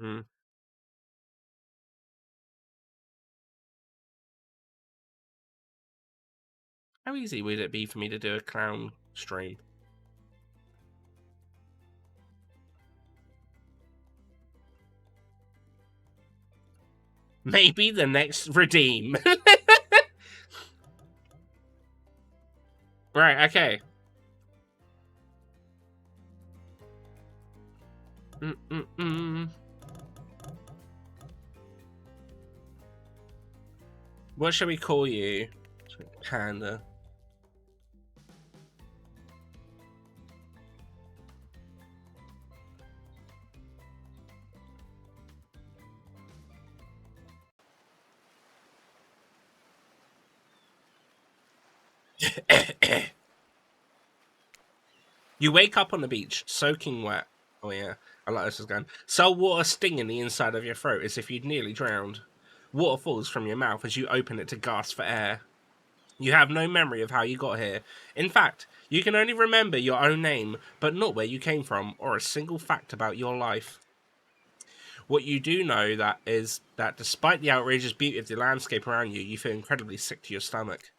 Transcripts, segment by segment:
Mm. How easy would it be for me to do a clown stream? Maybe the next redeem. Right, okay. Mm-mm-mm. What shall we call you? Panda. You wake up on the beach, soaking wet. Oh yeah, I like this is going. Salt water stinging the inside of your throat as if you'd nearly drowned. Water falls from your mouth as you open it to gasp for air. You have no memory of how you got here. In fact, you can only remember your own name, but not where you came from or a single fact about your life. What you do know that is that despite the outrageous beauty of the landscape around you, you feel incredibly sick to your stomach.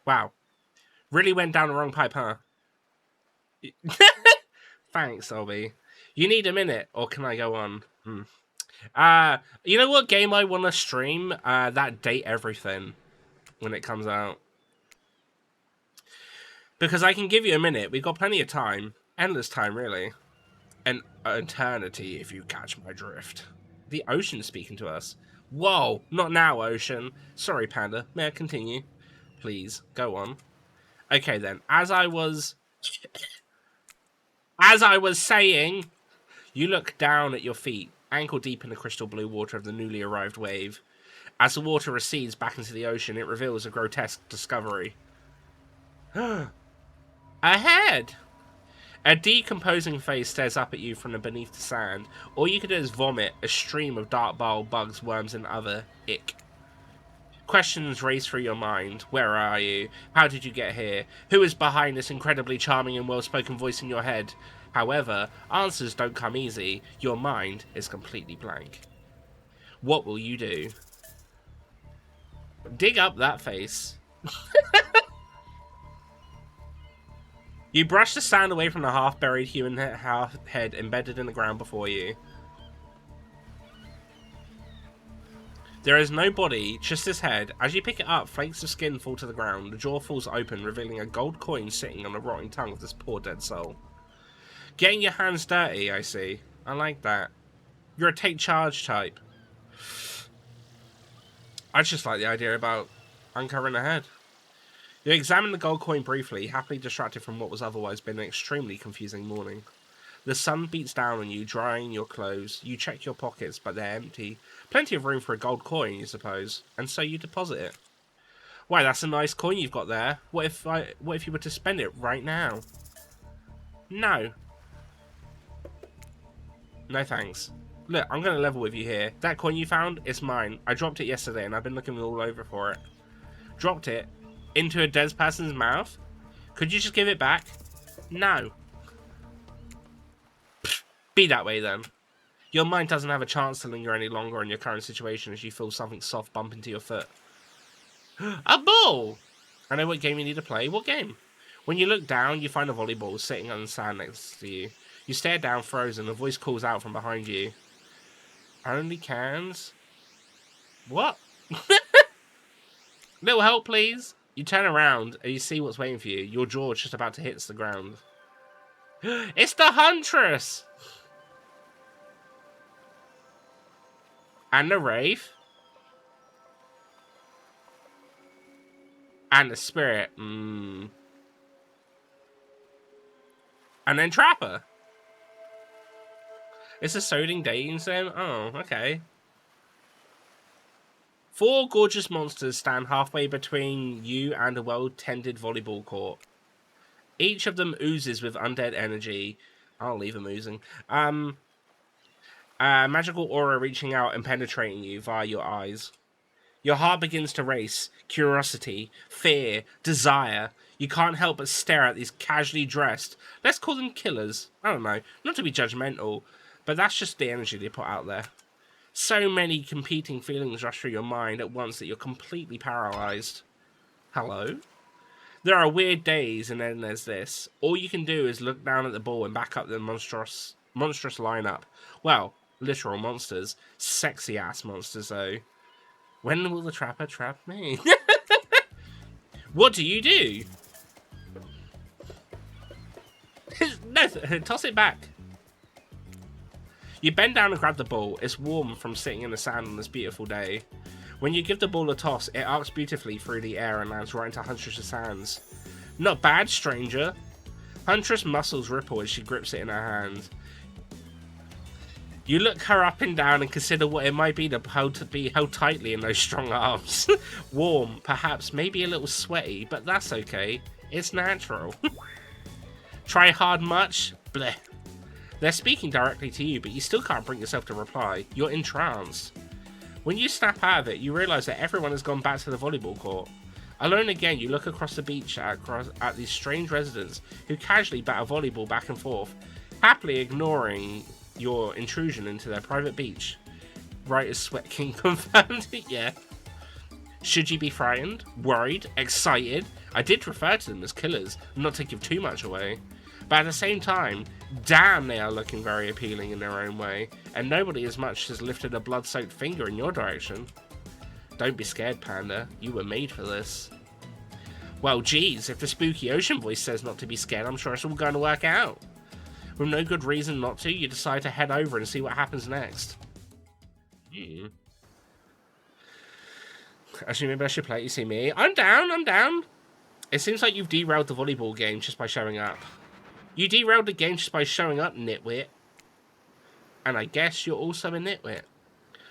Wow, really went down the wrong pipe, huh? Thanks, Olby. You need a minute, or can I go on? You know what game I want to stream? That Date Everything when it comes out. Because I can give you a minute. We've got plenty of time. Endless time, really. An eternity, if you catch my drift. The ocean's speaking to us. Whoa, not now, ocean. Sorry, Panda. May I continue? Please, go on. Okay, then. As I was saying, you look down at your feet, ankle deep in the crystal blue water of the newly arrived wave. As the water recedes back into the ocean, it reveals a grotesque discovery. Ahead! A decomposing face stares up at you from beneath the sand. All you can do is vomit a stream of dark bile, bugs, worms, and other ick. Questions race through your mind. Where are you? How did you get here? Who is behind this incredibly charming and well-spoken voice in your head? However, answers don't come easy. Your mind is completely blank. What will you do? Dig up that face. You brush the sand away from the half-buried human head embedded in the ground before you. There is no body, just his head. As you pick it up, flakes of skin fall to the ground. The jaw falls open, revealing a gold coin sitting on the rotting tongue of this poor dead soul. Getting your hands dirty, I see. I like that. You're a take charge type. I just like the idea about uncovering the head. You examine the gold coin briefly, happily distracted from what was otherwise been an extremely confusing morning. The sun beats down on you, drying your clothes. You check your pockets, but they're empty. Plenty of room for a gold coin, you suppose, and so you deposit it. Why, that's a nice coin you've got there. What if you were to spend it right now? No. No thanks. Look, I'm going to level with you here. That coin you found, it's mine. I dropped it yesterday and I've been looking all over for it. Dropped it? Into a dead person's mouth? Could you just give it back? No. Pfft, be that way then. Your mind doesn't have a chance to linger any longer on your current situation as you feel something soft bump into your foot. A ball! I know what game you need to play. What game? When you look down, you find a volleyball sitting on the sand next to you. You stare down, frozen. A voice calls out from behind you. Only cans? What? Little help, please. You turn around and you see what's waiting for you. Your jaw is just about to hit the ground. It's the Huntress! And the Wraith. And the Spirit. And then Trapper. It's a Soding dating sim? Oh, okay. 4 gorgeous monsters stand halfway between you and a well-tended volleyball court. Each of them oozes with undead energy. I'll leave them oozing. Magical aura reaching out and penetrating you via your eyes. Your heart begins to race. Curiosity, fear, desire. You can't help but stare at these casually dressed, let's call them killers. I don't know, not to be judgmental, But that's just the energy they put out there. So many competing feelings rush through your mind at once that you're completely paralyzed. Hello? There are weird days, and then there's this. All you can do is look down at the ball and back up the monstrous lineup. Well, literal monsters. Sexy-ass monsters, though. When will the trapper trap me? What do you do? No, toss it back. You bend down and grab the ball. It's warm from sitting in the sand on this beautiful day. When you give the ball a toss, it arcs beautifully through the air and lands right into Huntress's hands. Not bad, stranger. Huntress muscles ripple as she grips it in her hand. You look her up and down and consider what it might be to be held tightly in those strong arms. Warm, perhaps, maybe a little sweaty, but that's okay. It's natural. Try hard much? Bleh. They're speaking directly to you, but you still can't bring yourself to reply. You're entranced. When you snap out of it, you realise that everyone has gone back to the volleyball court. Alone again, you look across the beach at these strange residents who casually bat a volleyball back and forth, happily ignoring your intrusion into their private beach. Right as Sweat King confirmed it, yeah. Should you be frightened, worried, excited? I did refer to them as killers, not to give too much away. But at the same time, damn, they are looking very appealing in their own way, and nobody as much as lifted a blood-soaked finger in your direction. Don't be scared, Panda. You were made for this. Well, geez, if the spooky ocean voice says not to be scared, I'm sure it's all going to work out. With no good reason not to, you decide to head over and see what happens next. Actually, maybe I should play it. You see me? I'm down. It seems like you've derailed the volleyball game just by showing up. You derailed the game just by showing up, nitwit. And I guess you're also a nitwit.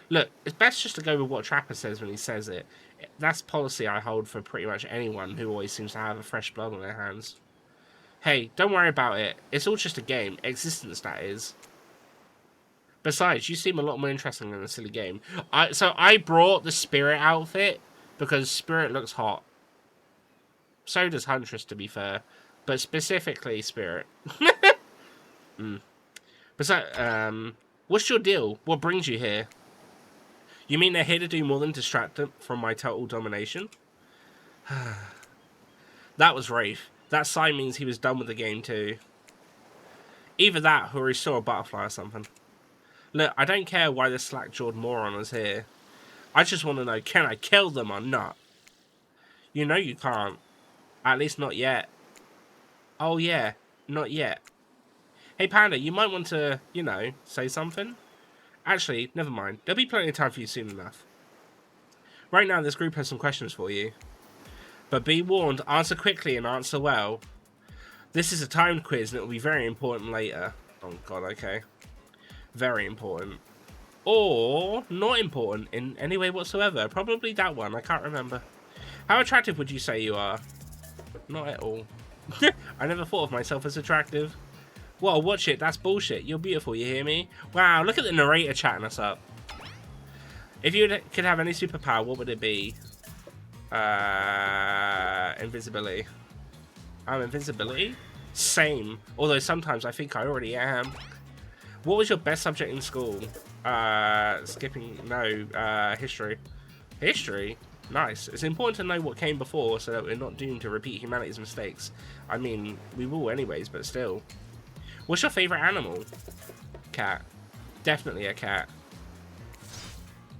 Look, it's best just to go with what Trapper says when he says it. That's policy I hold for pretty much anyone who always seems to have a fresh blood on their hands. Hey, don't worry about it. It's all just a game. Existence, that is. Besides, you seem a lot more interesting than a silly game. So I brought the Spirit outfit because Spirit looks hot. So does Huntress, to be fair. But specifically Spirit. Besides, what's your deal? What brings you here? You mean they're here to do more than distract them from my total domination? That was Wraith. That sign means he was done with the game too. Either that, or he saw a butterfly or something. Look, I don't care why this slack-jawed moron is here. I just want to know, can I kill them or not? You know you can't. At least not yet. Oh yeah, not yet. Hey Panda, you might want to, you know, say something? Actually, never mind. There'll be plenty of time for you soon enough. Right now, this group has some questions for you. But be warned, answer quickly and answer well. This is a timed quiz and it will be very important later. Oh god, okay. Very important. Or not important in any way whatsoever. Probably that one, I can't remember. How attractive would you say you are? Not at all. I never thought of myself as attractive. Whoa, watch it, that's bullshit. You're beautiful, you hear me? Wow, look at the narrator chatting us up. If you could have any superpower, what would it be? Invisibility. Invincibility? Same. Although sometimes I think I already am. What was your best subject in school? History. History? Nice. It's important to know what came before so that we're not doomed to repeat humanity's mistakes. I mean, we will anyways, but still. What's your favourite animal? Cat. Definitely a cat.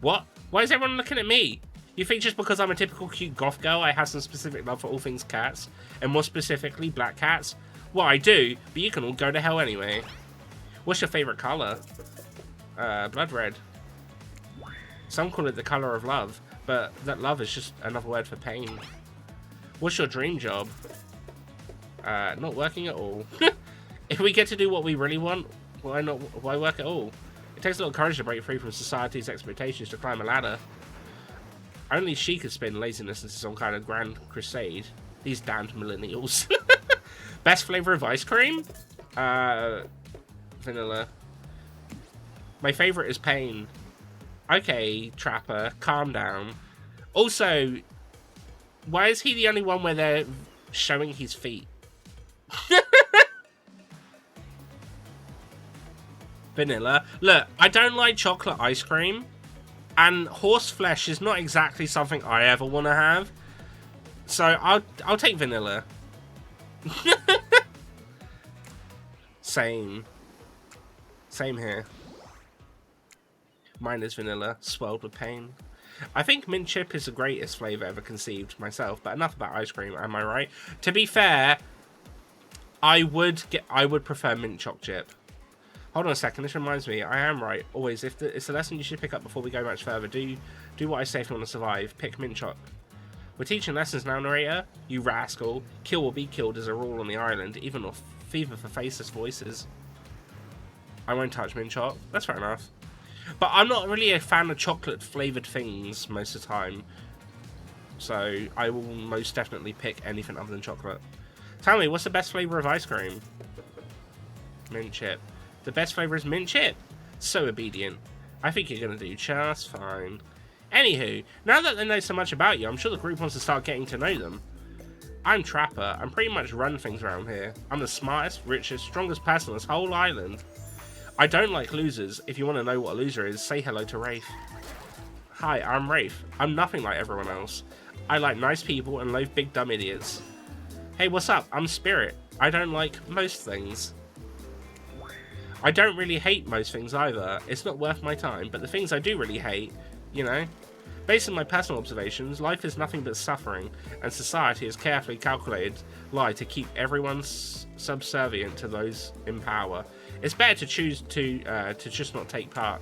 What? Why is everyone looking at me? You think just because I'm a typical cute goth girl, I have some specific love for all things cats? And more specifically, black cats? Well, I do, but you can all go to hell anyway. What's your favourite colour? Blood red. Some call it the colour of love, but that love is just another word for pain. What's your dream job? Not working at all. If we get to do what we really want, why work at all? It takes a lot of courage to break free from society's expectations to climb a ladder. Only she could spin laziness into some kind of grand crusade. These damned millennials. Best flavour of ice cream? Vanilla. My favourite is pain. Okay, Trapper, calm down. Also, why is he the only one where they're showing his feet? Vanilla. Look, I don't like chocolate ice cream, and horse flesh is not exactly something I ever want to have. So I'll take vanilla. Same here. Mine is vanilla, swirled with pain. I think mint chip is the greatest flavour ever conceived myself, but enough about ice cream, am I right? To be fair, I would prefer mint choc chip. Hold on a second, this reminds me, I am right. Always, it's a lesson you should pick up before we go much further. Do what I say if you want to survive. Pick mint choc. We're teaching lessons now, narrator. You rascal. Kill or be killed is a rule on the island, even with fever for faceless voices. I won't touch mint choc. That's fair enough. But I'm not really a fan of chocolate flavoured things most of the time. So I will most definitely pick anything other than chocolate. Tell me, what's the best flavour of ice cream? Mint chip. The best flavour is mint chip. So obedient. I think you're going to do just fine. Anywho, now that they know so much about you, I'm sure the group wants to start getting to know them. I'm Trapper. I'm pretty much run things around here. I'm the smartest, richest, strongest person on this whole island. I don't like losers. If you want to know what a loser is, say hello to Rafe. Hi, I'm Rafe. I'm nothing like everyone else. I like nice people and loathe big dumb idiots. Hey, what's up? I'm Spirit. I don't like most things. I don't really hate most things either. It's not worth my time, but the things I do really hate, you know. Based on my personal observations, life is nothing but suffering, and society has carefully calculated lie to keep everyone subservient to those in power. It's better to choose to just not take part.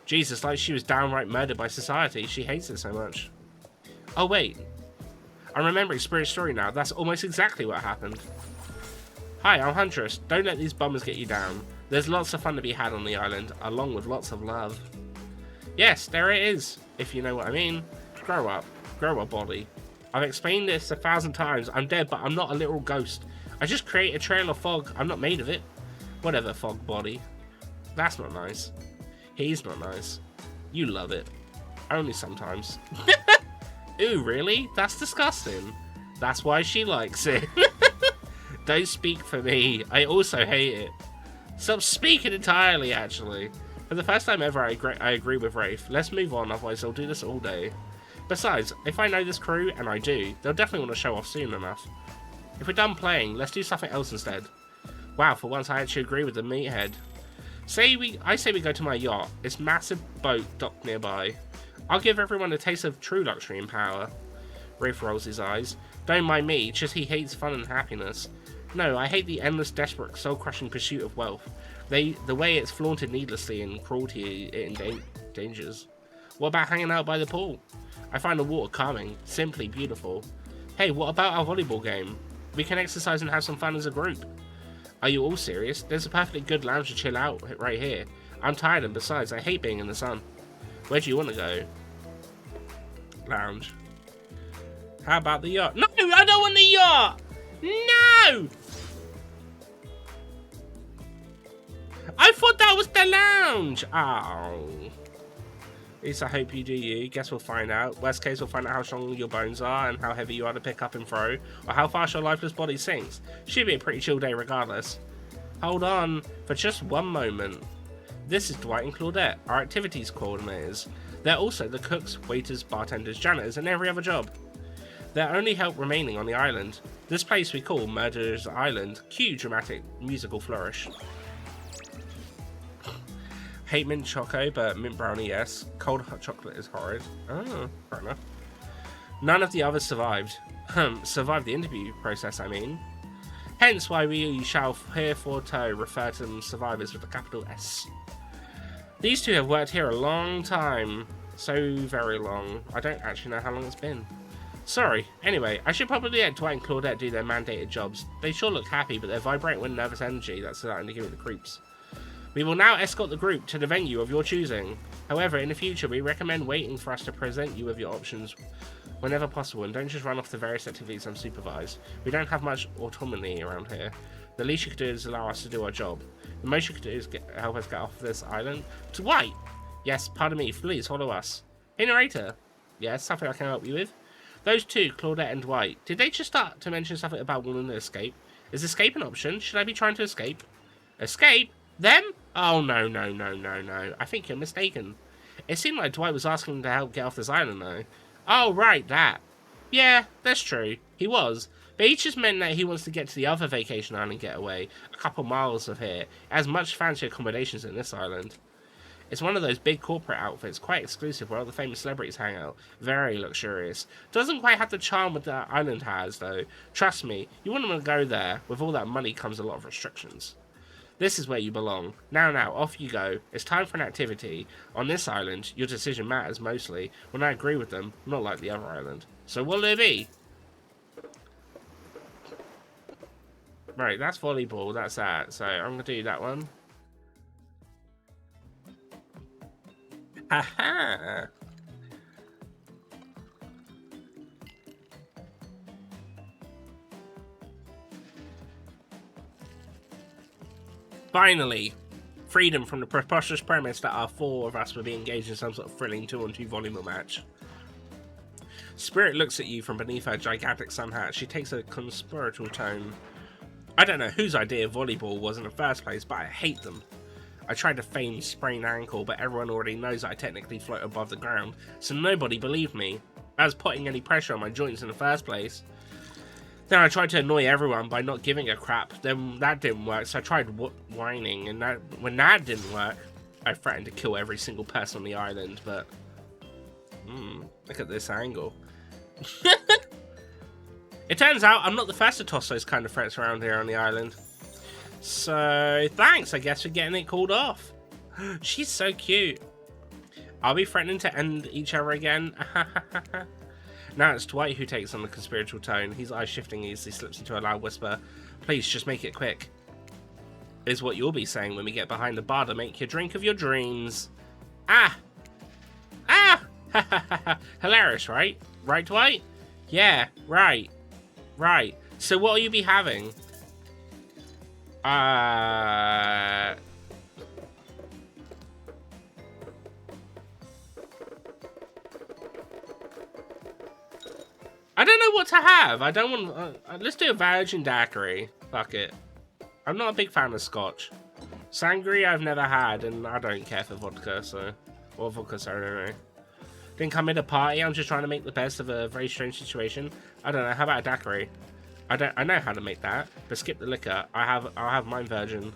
Jesus, like she was downright murdered by society. She hates it so much. Oh wait, I'm remembering Spirit's story now. That's almost exactly what happened. Hi, I'm Huntress. Don't let these bummers get you down. There's lots of fun to be had on the island, along with lots of love. Yes, there it is, if you know what I mean. Grow up. Grow a body. I've explained this 1,000 times. I'm dead, but I'm not a literal ghost. I just create a trail of fog. I'm not made of it. Whatever, fog body. That's not nice. He's not nice. You love it. Only sometimes. Ooh, really? That's disgusting. That's why she likes it. Don't speak for me. I also hate it. Stop speaking entirely, actually. For the first time ever, I agree with Rafe. Let's move on, otherwise I'll do this all day. Besides, if I know this crew, and I do, they'll definitely want to show off soon enough. If we're done playing, let's do something else instead. Wow, for once I actually agree with the meathead. I say we go to my yacht. It's a massive boat docked nearby. I'll give everyone a taste of true luxury and power. Rafe rolls his eyes. Don't mind me, it's just he hates fun and happiness. No, I hate the endless, desperate, soul-crushing pursuit of wealth. The way it's flaunted needlessly and cruelty it endangers. What about hanging out by the pool? I find the water calming, simply beautiful. Hey, what about our volleyball game? We can exercise and have some fun as a group. Are you all serious? There's a perfectly good lounge to chill out right here. I'm tired, and besides, I hate being in the sun. Where do you want to go? Lounge. How about the yacht? No, I don't want the yacht! No! I thought that was the lounge! Oh. At least I hope you do you. Guess we'll find out. Worst case, we'll find out how strong your bones are and how heavy you are to pick up and throw, or how fast your lifeless body sinks. Should be a pretty chill day regardless. Hold on for just one moment. This is Dwight and Claudette, our activities coordinators. They're also the cooks, waiters, bartenders, janitors, and every other job. They're only help remaining on the island. This place we call Murderer's Island. Cue dramatic musical flourish. Hate mint choco, but mint brownie, yes. Cold hot chocolate is horrid. Oh, fair enough. None of the others survived. Survived the interview process, I mean. Hence why we shall hereforto refer to them survivors with a capital S. These two have worked here a long time. So very long. I don't actually know how long it's been. Sorry. Anyway, I should probably let Dwight and Claudette do their mandated jobs. They sure look happy, but they're vibrating with nervous energy that's starting to give me the creeps. We will now escort the group to the venue of your choosing. However, in the future, we recommend waiting for us to present you with your options whenever possible, and don't just run off to various activities unsupervised. We don't have much autonomy around here. The least you could do is allow us to do our job. The most you could do is help us get off this island. Dwight! Yes, pardon me, please follow us. Hey, narrator. Yes, something I can help you with? Those two, Claudette and Dwight, did they just start to mention something about wanting to escape? Is escape an option? Should I be trying to escape? Escape? Them? Oh, no, no, no, no, no. I think you're mistaken. It seemed like Dwight was asking him to help get off this island, though. Oh, right, that. Yeah, that's true. He was. But he just meant that he wants to get to the other vacation island getaway, a couple miles of here. It has much fancier accommodations than this island. It's one of those big corporate outfits, quite exclusive, where all the famous celebrities hang out. Very luxurious. Doesn't quite have the charm that the island has, though. Trust me, you wouldn't want to go there. With all that money comes a lot of restrictions. This is where you belong. Now, off you go. It's time for an activity. On this island, your decision matters mostly. When I agree with them, not like the other island. So what'll it be? Right, that's volleyball, that's that. So I'm going to do that one. Haha! Finally! Freedom from the preposterous premise that our four of us will be engaged in some sort of thrilling 2-on-2 volleyball match. Spirit looks at you from beneath her gigantic sun hat. She takes a conspiratorial tone. I don't know whose idea volleyball was in the first place, but I hate them. I tried to feign sprained ankle, but everyone already knows I technically float above the ground, so nobody believed me. I was putting any pressure on my joints in the first place. Then I tried to annoy everyone by not giving a crap. Then that didn't work, so I tried whining, and when that didn't work, I threatened to kill every single person on the island, but... look at this angle. It turns out I'm not the first to toss those kind of threats around here on the island. So, thanks, I guess, for getting it called off. She's so cute. Are we threatening to end each other again? Now it's Dwight who takes on the conspiratorial tone. His eyes shifting as he slips into a loud whisper. Please, just make it quick. Is what you'll be saying when we get behind the bar to make your drink of your dreams. Ah! Ah! Hilarious, right? Right, Dwight? Yeah, right. Right. So what will you be having? I don't know what to have. I don't want... let's do a virgin daiquiri. Fuck it. I'm not a big fan of scotch. Sangria I've never had, and I don't care for vodka, so... Or vodka soda, anyway. Didn't come in a party, I'm just trying to make the best of a very strange situation. I don't know, how about a daiquiri? I know how to make that, but skip the liquor. I'll have mine virgin.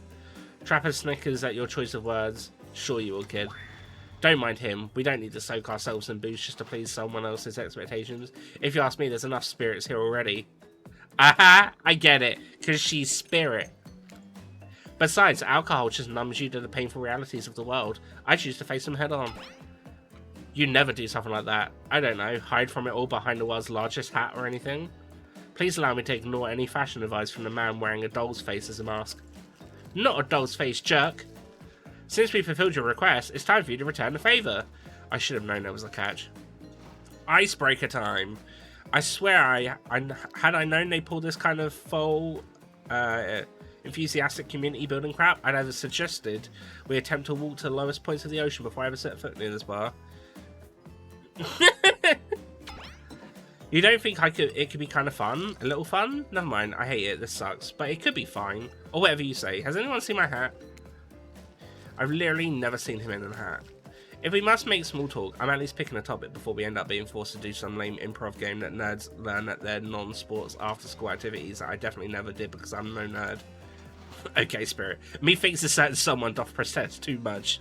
Trapper Snickers at your choice of words. Sure you will, kid. Don't mind him. We don't need to soak ourselves in booze just to please someone else's expectations. If you ask me, there's enough spirits here already. Aha! I get it, because she's spirit. Besides, alcohol just numbs you to the painful realities of the world. I choose to face them head on. You never do something like that. I don't know, hide from it all behind the world's largest hat or anything. Please allow me to ignore any fashion advice from the man wearing a doll's face as a mask. Not a doll's face, jerk! Since we fulfilled your request, it's time for you to return the favour. I should have known there was a catch. Icebreaker time. I swear had I known they pulled this kind of full, enthusiastic community building crap, I'd have suggested we attempt to walk to the lowest points of the ocean before I ever set foot near this bar. You don't think it could be kind of fun? A little fun? Never mind, I hate it, this sucks. But it could be fine. Or whatever you say. Has anyone seen my hat? I've literally never seen him in a hat. If we must make small talk, I'm at least picking a topic before we end up being forced to do some lame improv game that nerds learn at their non-sports after-school activities that I definitely never did because I'm no nerd. Okay, Spirit. Methinks a certain someone doth protest too much.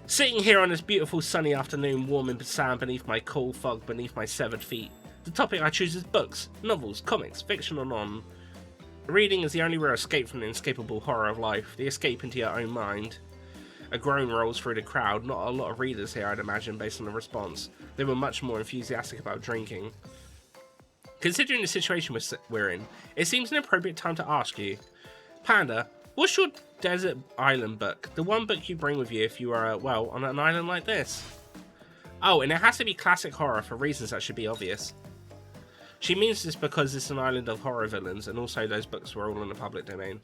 Sitting here on this beautiful sunny afternoon, warm in the sand beneath my cool fog beneath my severed feet. The topic I choose is books, novels, comics, fiction or non. Reading is the only real escape from the inescapable horror of life, the escape into your own mind. A groan rolls through the crowd, not a lot of readers here I'd imagine based on the response. They were much more enthusiastic about drinking. Considering the situation we're in, it seems an appropriate time to ask you. Panda, what's your desert island book? The one book you bring with you if you are, well, on an island like this? Oh, and it has to be classic horror for reasons that should be obvious. She means this because it's an island of horror villains, and also those books were all in the public domain.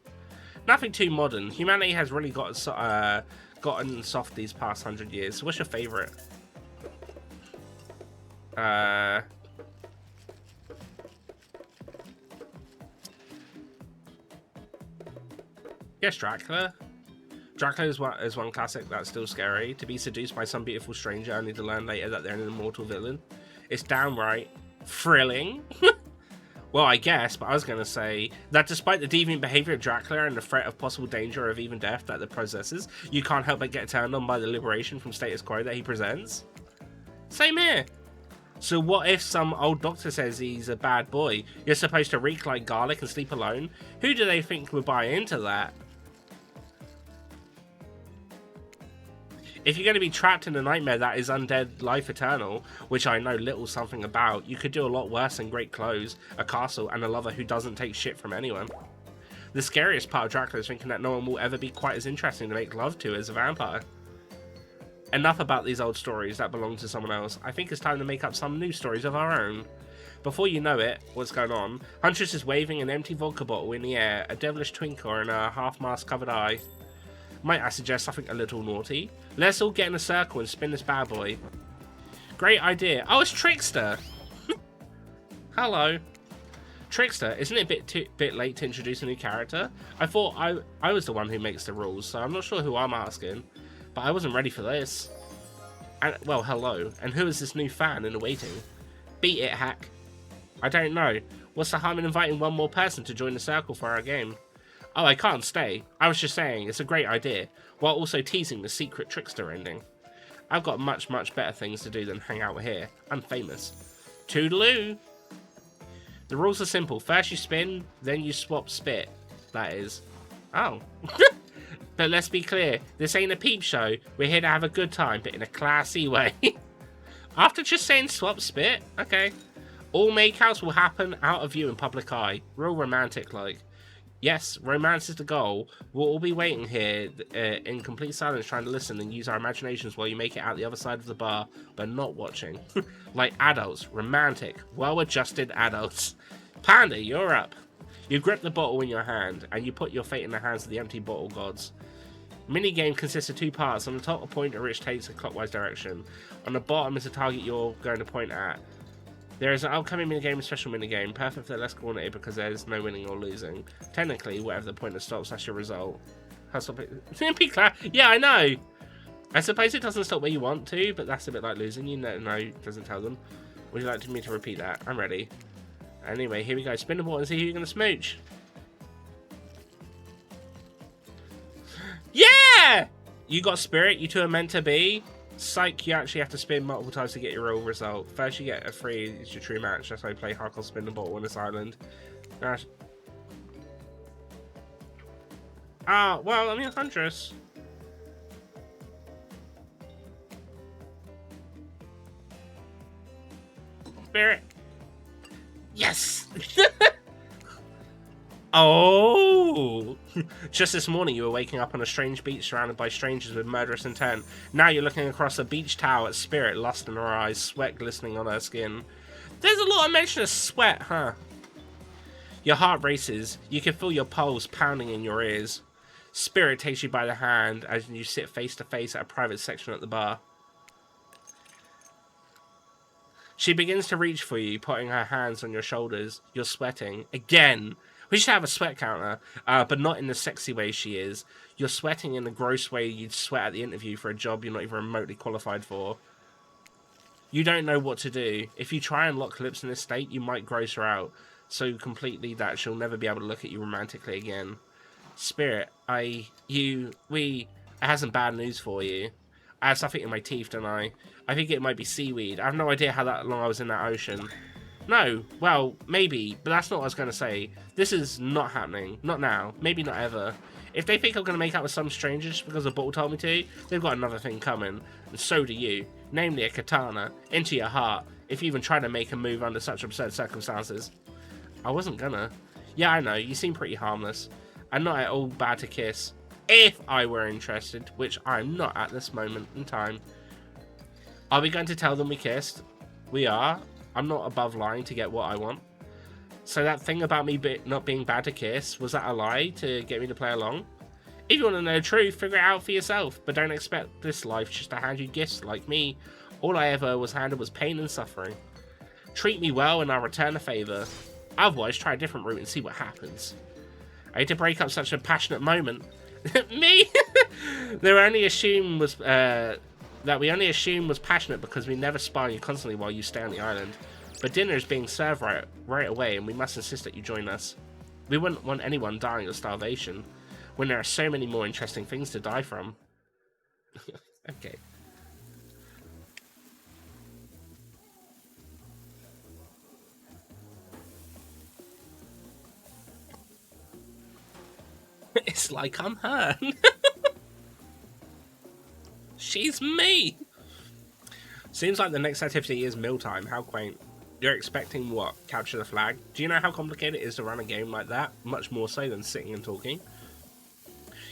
Nothing too modern. Humanity has really gotten soft these past 100 years. So what's your favourite? Yes, Dracula. Dracula is one classic that's still scary. To be seduced by some beautiful stranger only to learn later that they're an immortal villain. It's downright thrilling. Well, I guess, but I was going to say that despite the deviant behavior of Dracula and the threat of possible danger of even death that it possesses, you can't help but get turned on by the liberation from status quo that he presents. Same here. So what if some old doctor says he's a bad boy? You're supposed to reek like garlic and sleep alone? Who do they think would buy into that? If you're going to be trapped in a nightmare that is undead life eternal, which I know little something about, you could do a lot worse than great clothes, a castle, and a lover who doesn't take shit from anyone. The scariest part of Dracula is thinking that no one will ever be quite as interesting to make love to as a vampire. Enough about these old stories that belong to someone else. I think it's time to make up some new stories of our own. Before you know it, what's going on? Huntress is waving an empty vodka bottle in the air, a devilish twinkle in a half-mask covered eye. Might I suggest something a little naughty? Let's all get in a circle and spin this bad boy. Great idea. Oh, it's Trickster! Hello. Trickster, isn't it a bit late to introduce a new character? I thought I was the one who makes the rules, so I'm not sure who I'm asking. But I wasn't ready for this. And, well, hello. And who is this new fan in the waiting? Beat it, hack. I don't know. What's the harm in inviting one more person to join the circle for our game? Oh, I can't stay. I was just saying, it's a great idea, while also teasing the secret Trickster ending. I've got much, much better things to do than hang out here. I'm famous. Toodaloo! The rules are simple. First you spin, then you swap spit. That is. Oh. But let's be clear, this ain't a peep show. We're here to have a good time, but in a classy way. After just saying swap spit? Okay. All makeouts will happen out of view in public eye. Real romantic-like. Yes, romance is the goal. We'll all be waiting here in complete silence trying to listen and use our imaginations while you make it out the other side of the bar, but not watching. Like adults, romantic, well-adjusted adults. Panda, you're up. You grip the bottle in your hand, and you put your fate in the hands of the empty bottle gods. Minigame consists of two parts. On the top, a pointer which takes a clockwise direction. On the bottom is the target you're going to point at. There is an upcoming minigame and special minigame, perfect for the less coordinated because there's no winning or losing. Technically, whatever the pointer stops, that's your result. Yeah, I know! I suppose it doesn't stop where you want to, but that's a bit like losing. You know, no, it doesn't tell them. Would you like me to repeat that? I'm ready. Anyway, here we go. Spin the ball and see who you're going to smooch. Yeah! You got spirit, you two are meant to be. Psych, you actually have to spin multiple times to get your real result. First you get a 3, it's your true match. That's why I play hardcore spin the bottle on this island. Ah, well, I mean, Huntress. Spirit. Yes! Oh! Just this morning you were waking up on a strange beach surrounded by strangers with murderous intent. Now you're looking across a beach towel at Spirit, lust in her eyes, sweat glistening on her skin. There's a lot of mention of sweat, huh? Your heart races. You can feel your pulse pounding in your ears. Spirit takes you by the hand as you sit face to face at a private section at the bar. She begins to reach for you, putting her hands on your shoulders. You're sweating. Again! We should have a sweat counter, but not in the sexy way she is. You're sweating in the gross way you'd sweat at the interview for a job you're not even remotely qualified for. You don't know what to do. If you try and lock lips in this state, you might gross her out so completely that she'll never be able to look at you romantically again. Spirit, I have some bad news for you. I have something in my teeth, don't I? I think it might be seaweed. I have no idea how long I was in that ocean. No, well, maybe, but that's not what I was going to say. This is not happening. Not now. Maybe not ever. If they think I'm going to make out with some stranger just because a bottle told me to, they've got another thing coming. And so do you. Namely a katana. Into your heart. If you even try to make a move under such absurd circumstances. I wasn't gonna. Yeah, I know. You seem pretty harmless. And not at all bad to kiss. If I were interested, which I'm not at this moment in time. Are we going to tell them we kissed? We are. I'm not above lying to get what I want. So that thing about me not being bad to kiss, was that a lie to get me to play along? If you want to know the truth, figure it out for yourself. But don't expect this life just to hand you gifts like me. All I ever was handed was pain and suffering. Treat me well and I'll return the favour. Otherwise, try a different route and see what happens. I hate to break up such a passionate moment. Me? They were only assumed was that we only assumed was passionate because we never spy you constantly while you stay on the island. But dinner is being served right away, and we must insist that you join us. We wouldn't want anyone dying of starvation when there are so many more interesting things to die from. Okay. It's like I'm her. She's me. Seems like the next activity is mealtime. How quaint. You're expecting what? Capture the flag? Do you know how complicated it is to run a game like that? Much more so than sitting and talking.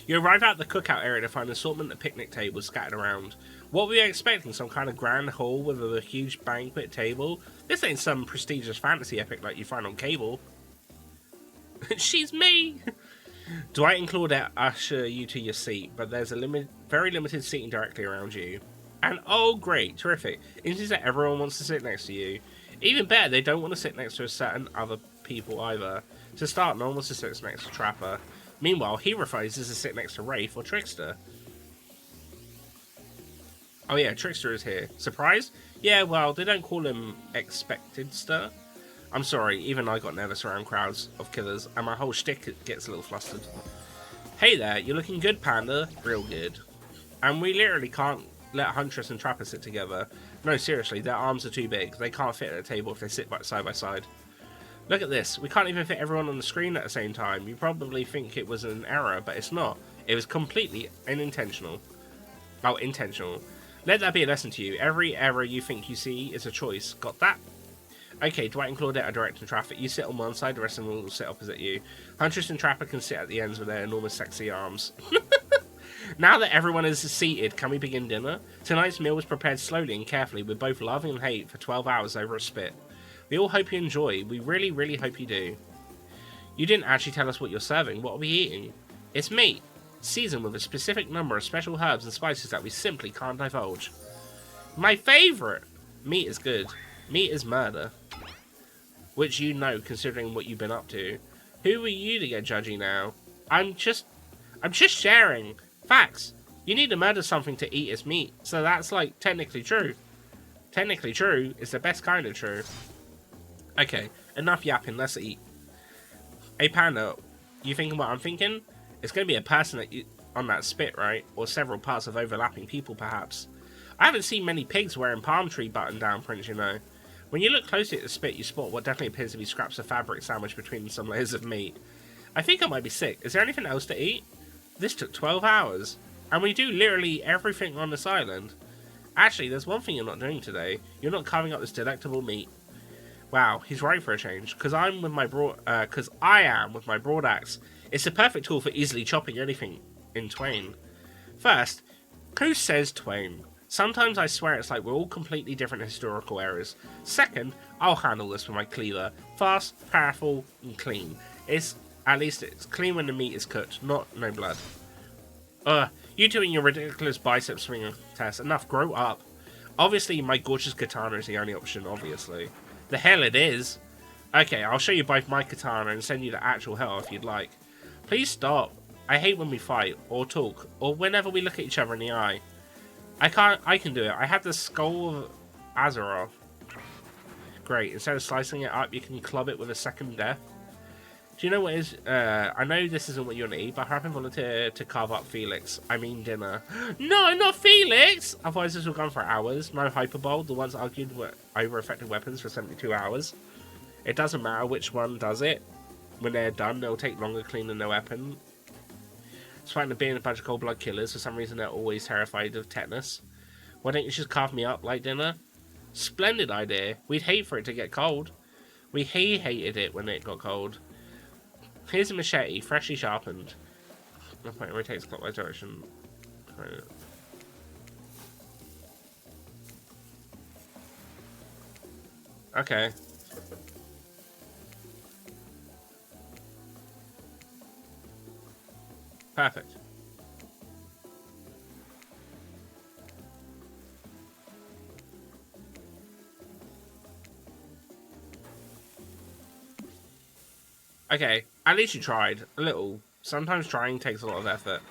You arrive at the cookout area to find an assortment of picnic tables scattered around. What were you expecting? Some kind of grand hall with a huge banquet table? This ain't some prestigious fantasy epic like you find on cable. She's me! Dwight and Claudette usher you to your seat, but there's a very limited seating directly around you. And oh great, terrific. It seems that everyone wants to sit next to you. Even better, they don't want to sit next to a certain other people either. To start, no one wants to sit next to Trapper. Meanwhile, he refuses to sit next to Wraith or Trickster. Oh yeah, Trickster is here. Surprise? Yeah, well, they don't call him Expectedster. I'm sorry, even I got nervous around crowds of killers, and my whole shtick gets a little flustered. Hey there, you're looking good, Panda. Real good. And we literally can't let Huntress and Trapper sit together. No, seriously, their arms are too big. They can't fit at a table if they sit side by side. Look at this. We can't even fit everyone on the screen at the same time. You probably think it was an error, but it's not. It was completely unintentional. Oh, intentional. Let that be a lesson to you. Every error you think you see is a choice. Got that? Okay, Dwight and Claudette are directing traffic. You sit on one side, the rest of them will sit opposite you. Huntress and Trapper can sit at the ends with their enormous sexy arms. Now that everyone is seated, can we begin dinner? Tonight's meal was prepared slowly and carefully with both love and hate for 12 hours over a spit. We all hope you enjoy. We really, really hope you do. You didn't actually tell us what you're serving. What are we eating? It's meat, seasoned with a specific number of special herbs and spices that we simply can't divulge. My favourite! Meat is good. Meat is murder. Which you know, considering what you've been up to. Who are you to get judgy now? I'm just sharing. Facts. You need to murder something to eat its meat, so that's like technically true. Technically true is the best kind of true. Okay, enough yapping, let's eat. Hey Panda, you thinking what I'm thinking? It's going to be a person on that spit, right? Or several parts of overlapping people, perhaps. I haven't seen many pigs wearing palm tree button-down prints, you know. When you look closely at the spit, you spot what definitely appears to be scraps of fabric sandwiched between some layers of meat. I think I might be sick. Is there anything else to eat? This took 12 hours. And we do literally everything on this island. Actually, there's one thing you're not doing today. You're not carving up this delectable meat. Wow, he's right for a change. Because I am with my broad axe. It's the perfect tool for easily chopping anything in twain. First, who says twain? Sometimes I swear it's like we're all completely different historical eras. Second, I'll handle this with my cleaver. Fast, powerful, and clean. At least it's clean when the meat is cooked, no blood. You two and your ridiculous bicep swinging test. Enough, grow up. Obviously, my gorgeous katana is the only option, obviously. The hell it is. Okay, I'll show you both my katana and send you to actual hell if you'd like. Please stop. I hate when we fight, or talk, or whenever we look at each other in the eye. I can do it. I have the skull of Azeroth. Great, instead of slicing it up, you can club it with a second death. Do you know what is, I know this isn't what you want to eat, but I happen volunteer to carve up Felix. I mean dinner. No, not Felix! Otherwise this will go on for hours. No Hyperbolt, the ones argued over effective weapons for 72 hours. It doesn't matter which one does it. When they're done, they'll take longer cleaning their weapon. Despite them being a bunch of cold blood killers, for some reason they're always terrified of tetanus. Why don't you just carve me up like dinner? Splendid idea. We'd hate for it to get cold. We hated it when it got cold. Here's a machete, freshly sharpened. The point rotates clockwise direction. Okay. Perfect. Okay, at least you tried. A little. Sometimes trying takes a lot of effort.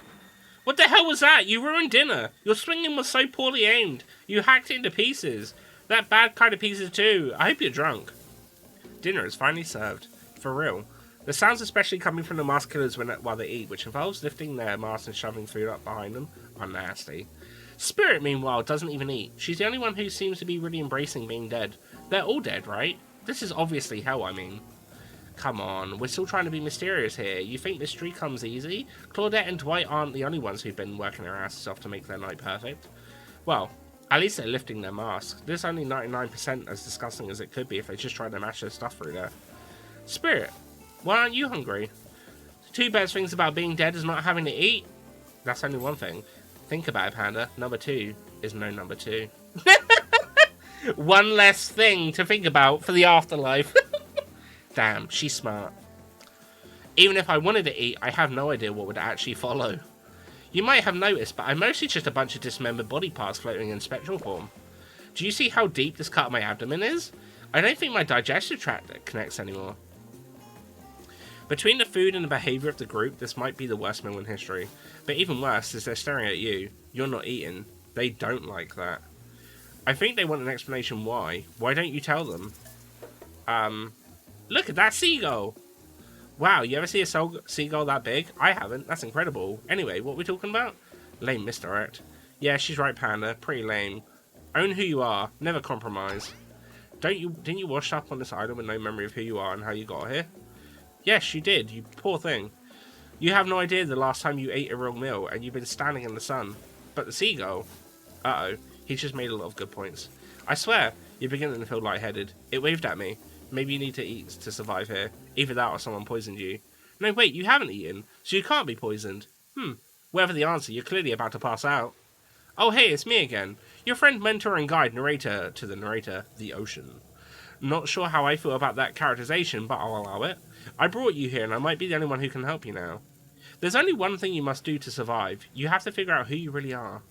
What the hell was that? You ruined dinner. Your swinging was so poorly aimed. You hacked it into pieces. That bad kind of pieces too. I hope you're drunk. Dinner is finally served. For real. The sounds, especially coming from the masked killers while they eat, which involves lifting their masks and shoving food up behind them, are nasty. Spirit, meanwhile, doesn't even eat. She's the only one who seems to be really embracing being dead. They're all dead, right? This is obviously hell, I mean. Come on, we're still trying to be mysterious here. You think mystery comes easy? Claudette and Dwight aren't the only ones who've been working their asses off to make their night perfect. Well, at least they're lifting their masks. This is only 99% as disgusting as it could be if they just tried to mash their stuff through there. Spirit, why aren't you hungry? The two best things about being dead is not having to eat. That's only one thing. Think about it, Panda. Number 2 is no number 2. One less thing to think about for the afterlife. Damn, she's smart. Even if I wanted to eat, I have no idea what would actually follow. You might have noticed, but I'm mostly just a bunch of dismembered body parts floating in spectral form. Do you see how deep this cut of my abdomen is? I don't think my digestive tract connects anymore. Between the food and the behaviour of the group, this might be the worst meal in history. But even worse is they're staring at you. You're not eating. They don't like that. I think they want an explanation why. Why don't you tell them? Look at that seagull! Wow, you ever see a seagull that big? I haven't. That's incredible. Anyway, what are we talking about? Lame misdirect. Yeah, she's right, Panda. Pretty lame. Own who you are. Never compromise. Didn't you wash up on this island with no memory of who you are and how you got here? Yes, you did, you poor thing. You have no idea the last time you ate a real meal, and you've been standing in the sun. But the seagull... Uh-oh, he's just made a lot of good points. I swear, you're beginning to feel lightheaded. It waved at me. Maybe you need to eat to survive here. Either that or someone poisoned you. No, wait, you haven't eaten, so you can't be poisoned. Whatever the answer, you're clearly about to pass out. Oh, hey, it's me again. Your friend, mentor, and guide, narrator to the narrator, the ocean. Not sure how I feel about that characterization, but I'll allow it. I brought you here, and I might be the only one who can help you now. There's only one thing you must do to survive. You have to figure out who you really are.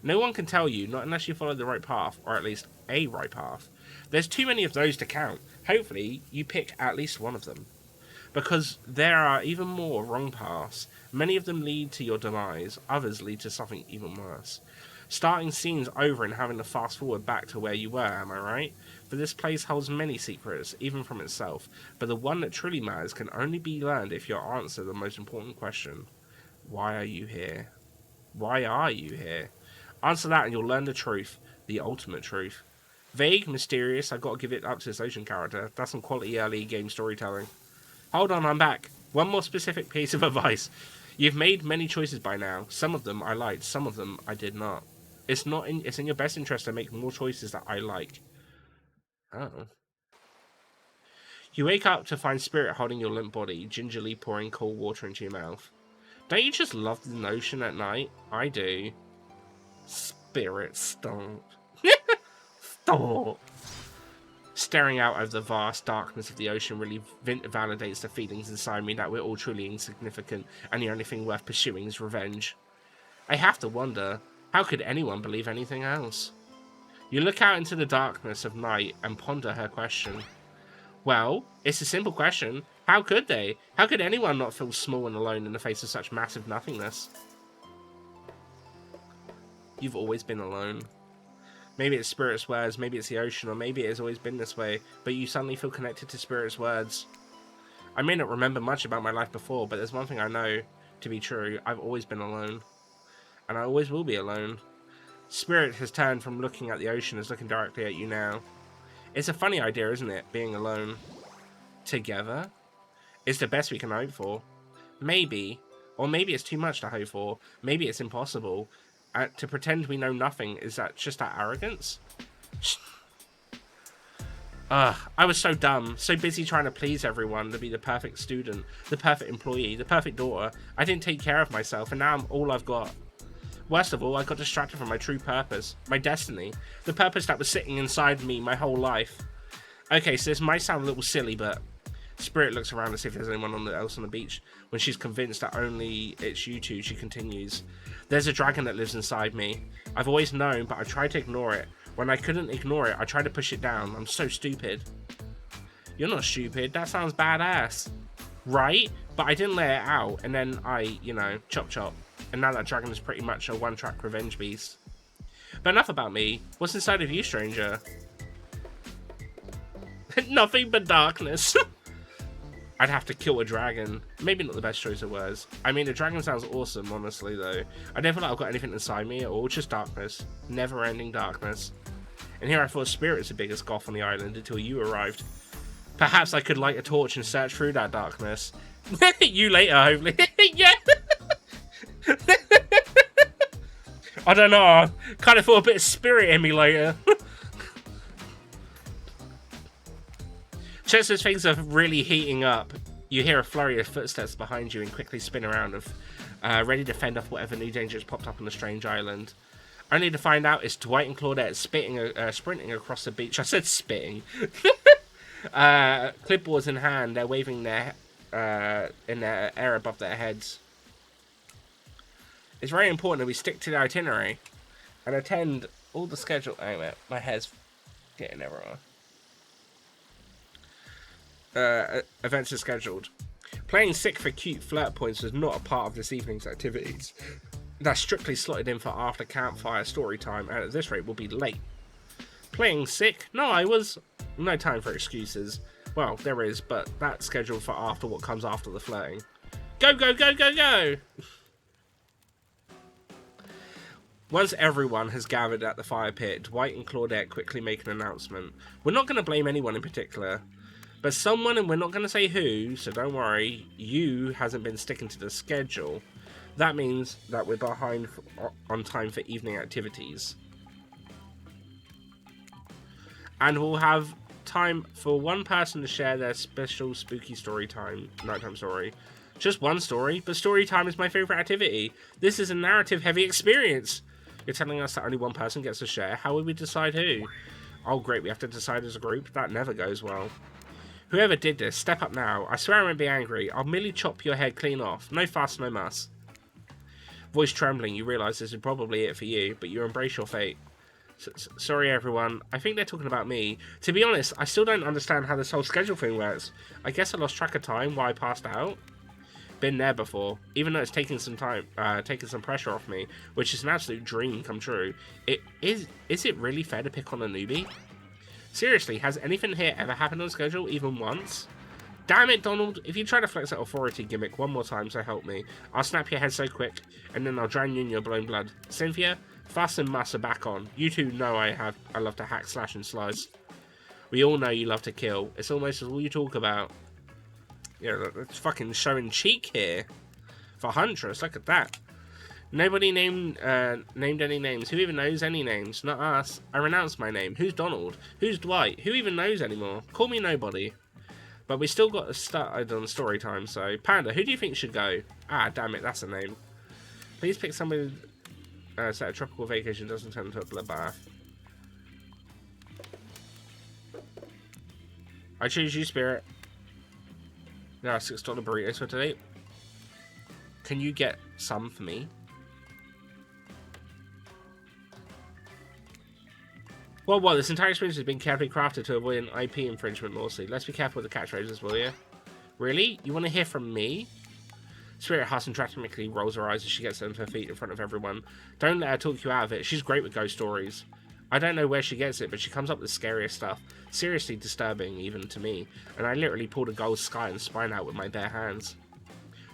No one can tell you, not unless you follow the right path, or at least a right path. There's too many of those to count. Hopefully, you pick at least one of them. Because there are even more wrong paths. Many of them lead to your demise, others lead to something even worse. Starting scenes over and having to fast forward back to where you were, am I right? For this place holds many secrets, even from itself, but the one that truly matters can only be learned if you answer the most important question. Why are you here? Why are you here? Answer that and you'll learn the truth, the ultimate truth. Vague, mysterious, I've got to give it up to this ocean character. That's some quality early game storytelling. Hold on, I'm back. One more specific piece of advice. You've made many choices by now. Some of them I liked, some of them I did not. It's in your best interest to make more choices that I like. Oh. You wake up to find Spirit holding your limp body, gingerly pouring cold water into your mouth. Don't you just love the notion at night? I do. Spirit, stop. Stop. Staring out over the vast darkness of the ocean really validates the feelings inside me that we're all truly insignificant and the only thing worth pursuing is revenge. I have to wonder, how could anyone believe anything else? You look out into the darkness of night and ponder her question. Well, it's a simple question. How could they? How could anyone not feel small and alone in the face of such massive nothingness? You've always been alone. Maybe it's Spirit's words, maybe it's the ocean, or maybe it has always been this way, but you suddenly feel connected to Spirit's words. I may not remember much about my life before, but there's one thing I know to be true. I've always been alone. And I always will be alone. Spirit has turned from looking at the ocean as looking directly at you now. It's a funny idea, isn't it? Being alone. Together? It's the best we can hope for. Maybe. Or maybe it's too much to hope for. Maybe it's impossible. To pretend we know nothing, is that just our arrogance? I was so dumb, so busy trying to please everyone, to be the perfect student, the perfect employee, the perfect daughter. I didn't take care of myself, and now I'm all I've got. Worst of all, I got distracted from my true purpose, my destiny, the purpose that was sitting inside me my whole life. Okay, so this might sound a little silly, but Spirit looks around to see if there's anyone else on the beach. When she's convinced that only it's you two, she continues. There's a dragon that lives inside me. I've always known, but I tried to ignore it. When I couldn't ignore it, I tried to push it down. I'm so stupid. You're not stupid. That sounds badass. Right? But I didn't let it out, and then chop chop. And now that dragon is pretty much a one-track revenge beast. But enough about me. What's inside of you, stranger? Nothing but darkness. I'd have to kill a dragon. Maybe not the best choice of words. I mean, a dragon sounds awesome, honestly, though. I don't feel like I've got anything inside me at all. Just darkness. Never-ending darkness. And here I thought Spirit was the biggest goth on the island until you arrived. Perhaps I could light a torch and search through that darkness. You later, hopefully. Yeah. I don't know. I kind of thought a bit of Spirit in me later. Just as things are really heating up, you hear a flurry of footsteps behind you and quickly spin around, ready to fend off whatever new danger has popped up on the strange island. Only to find out it's Dwight and Claudette sprinting across the beach. I said spitting. Clipboards in hand, they're waving their in the air above their heads. It's very important that we stick to the itinerary and attend all the schedule. Oh, wait, my hair's getting everywhere. Events are scheduled. Playing sick for cute flirt points was not a part of this evening's activities. That's strictly slotted in for after campfire story time, and at this rate we'll be late. Playing sick? No, I was. No time for excuses. Well, there is, but that's scheduled for after what comes after the flirting. Go, go, go, go, go! Once everyone has gathered at the fire pit, Dwight and Claudette quickly make an announcement. We're not going to blame anyone in particular, but someone, and we're not going to say who, so don't worry, you hasn't been sticking to the schedule. That means that we're behind on time for evening activities. And we'll have time for one person to share their special spooky story time, nighttime story. Just one story, but story time is my favourite activity. This is a narrative-heavy experience. You're telling us that only one person gets to share? How will we decide who? Oh great, we have to decide as a group? That never goes well. Whoever did this, step up now. I swear I won't be angry. I'll merely chop your head clean off. No fuss, no muss. Voice trembling, you realise this is probably it for you, but you embrace your fate. Sorry everyone, I think they're talking about me. To be honest, I still don't understand how this whole schedule thing works. I guess I lost track of time while I passed out. Been there before, even though it's taking some time, taking some pressure off me, which is an absolute dream come true. Is it really fair to pick on a newbie? Seriously, has anything here ever happened on schedule, even once? Damn it, Donald, if you try to flex that authority gimmick one more time, so help me, I'll snap your head so quick, and then I'll drown you in your blown blood. Cynthia, fuss and muss are back on. You two know I love to hack, slash, and slice. We all know you love to kill. It's almost all you talk about. Yeah, it's fucking showing cheek here. For Huntress, look at that. Nobody named any names. Who even knows any names? Not us. I renounce my name. Who's Donald? Who's Dwight? Who even knows anymore? Call me nobody. But we still got to start on story time, so... Panda, who do you think should go? Ah, damn it, that's a name. Please pick somebody so a tropical vacation doesn't turn into a bloodbath. I choose you, Spirit. There are $6 burritos for today. Can you get some for me? Well, this entire experience has been carefully crafted to avoid an IP infringement lawsuit. Let's be careful with the catchphrases, will you? Really? You want to hear from me? Spirit Hudson dramatically rolls her eyes as she gets onto her feet in front of everyone. Don't let her talk you out of it. She's great with ghost stories. I don't know where she gets it, but she comes up with the scariest stuff. Seriously disturbing, even to me. And I literally pulled a gold sky and spine out with my bare hands.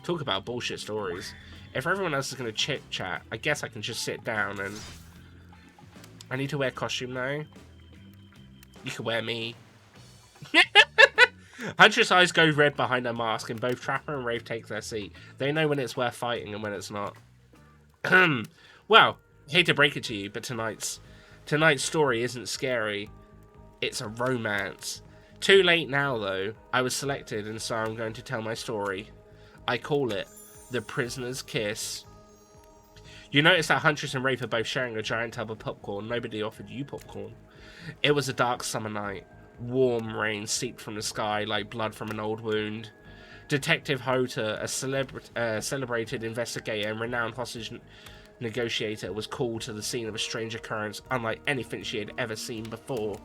Talk about bullshit stories. If everyone else is going to chit-chat, I guess I can just sit down and... I need to wear costume now. You can wear me. Huntress' eyes go red behind her mask, and both Trapper and Rafe take their seat. They know when it's worth fighting and when it's not. Well, hate to break it to you, but tonight's story isn't scary. It's a romance. Too late now, though. I was selected, and so I'm going to tell my story. I call it The Prisoner's Kiss. You notice that Huntress and Rafe are both sharing a giant tub of popcorn. Nobody offered you popcorn. It was a dark summer night. Warm rain seeped from the sky like blood from an old wound. Detective Hota, a celebrated investigator and renowned hostage negotiator, was called to the scene of a strange occurrence unlike anything she had ever seen before.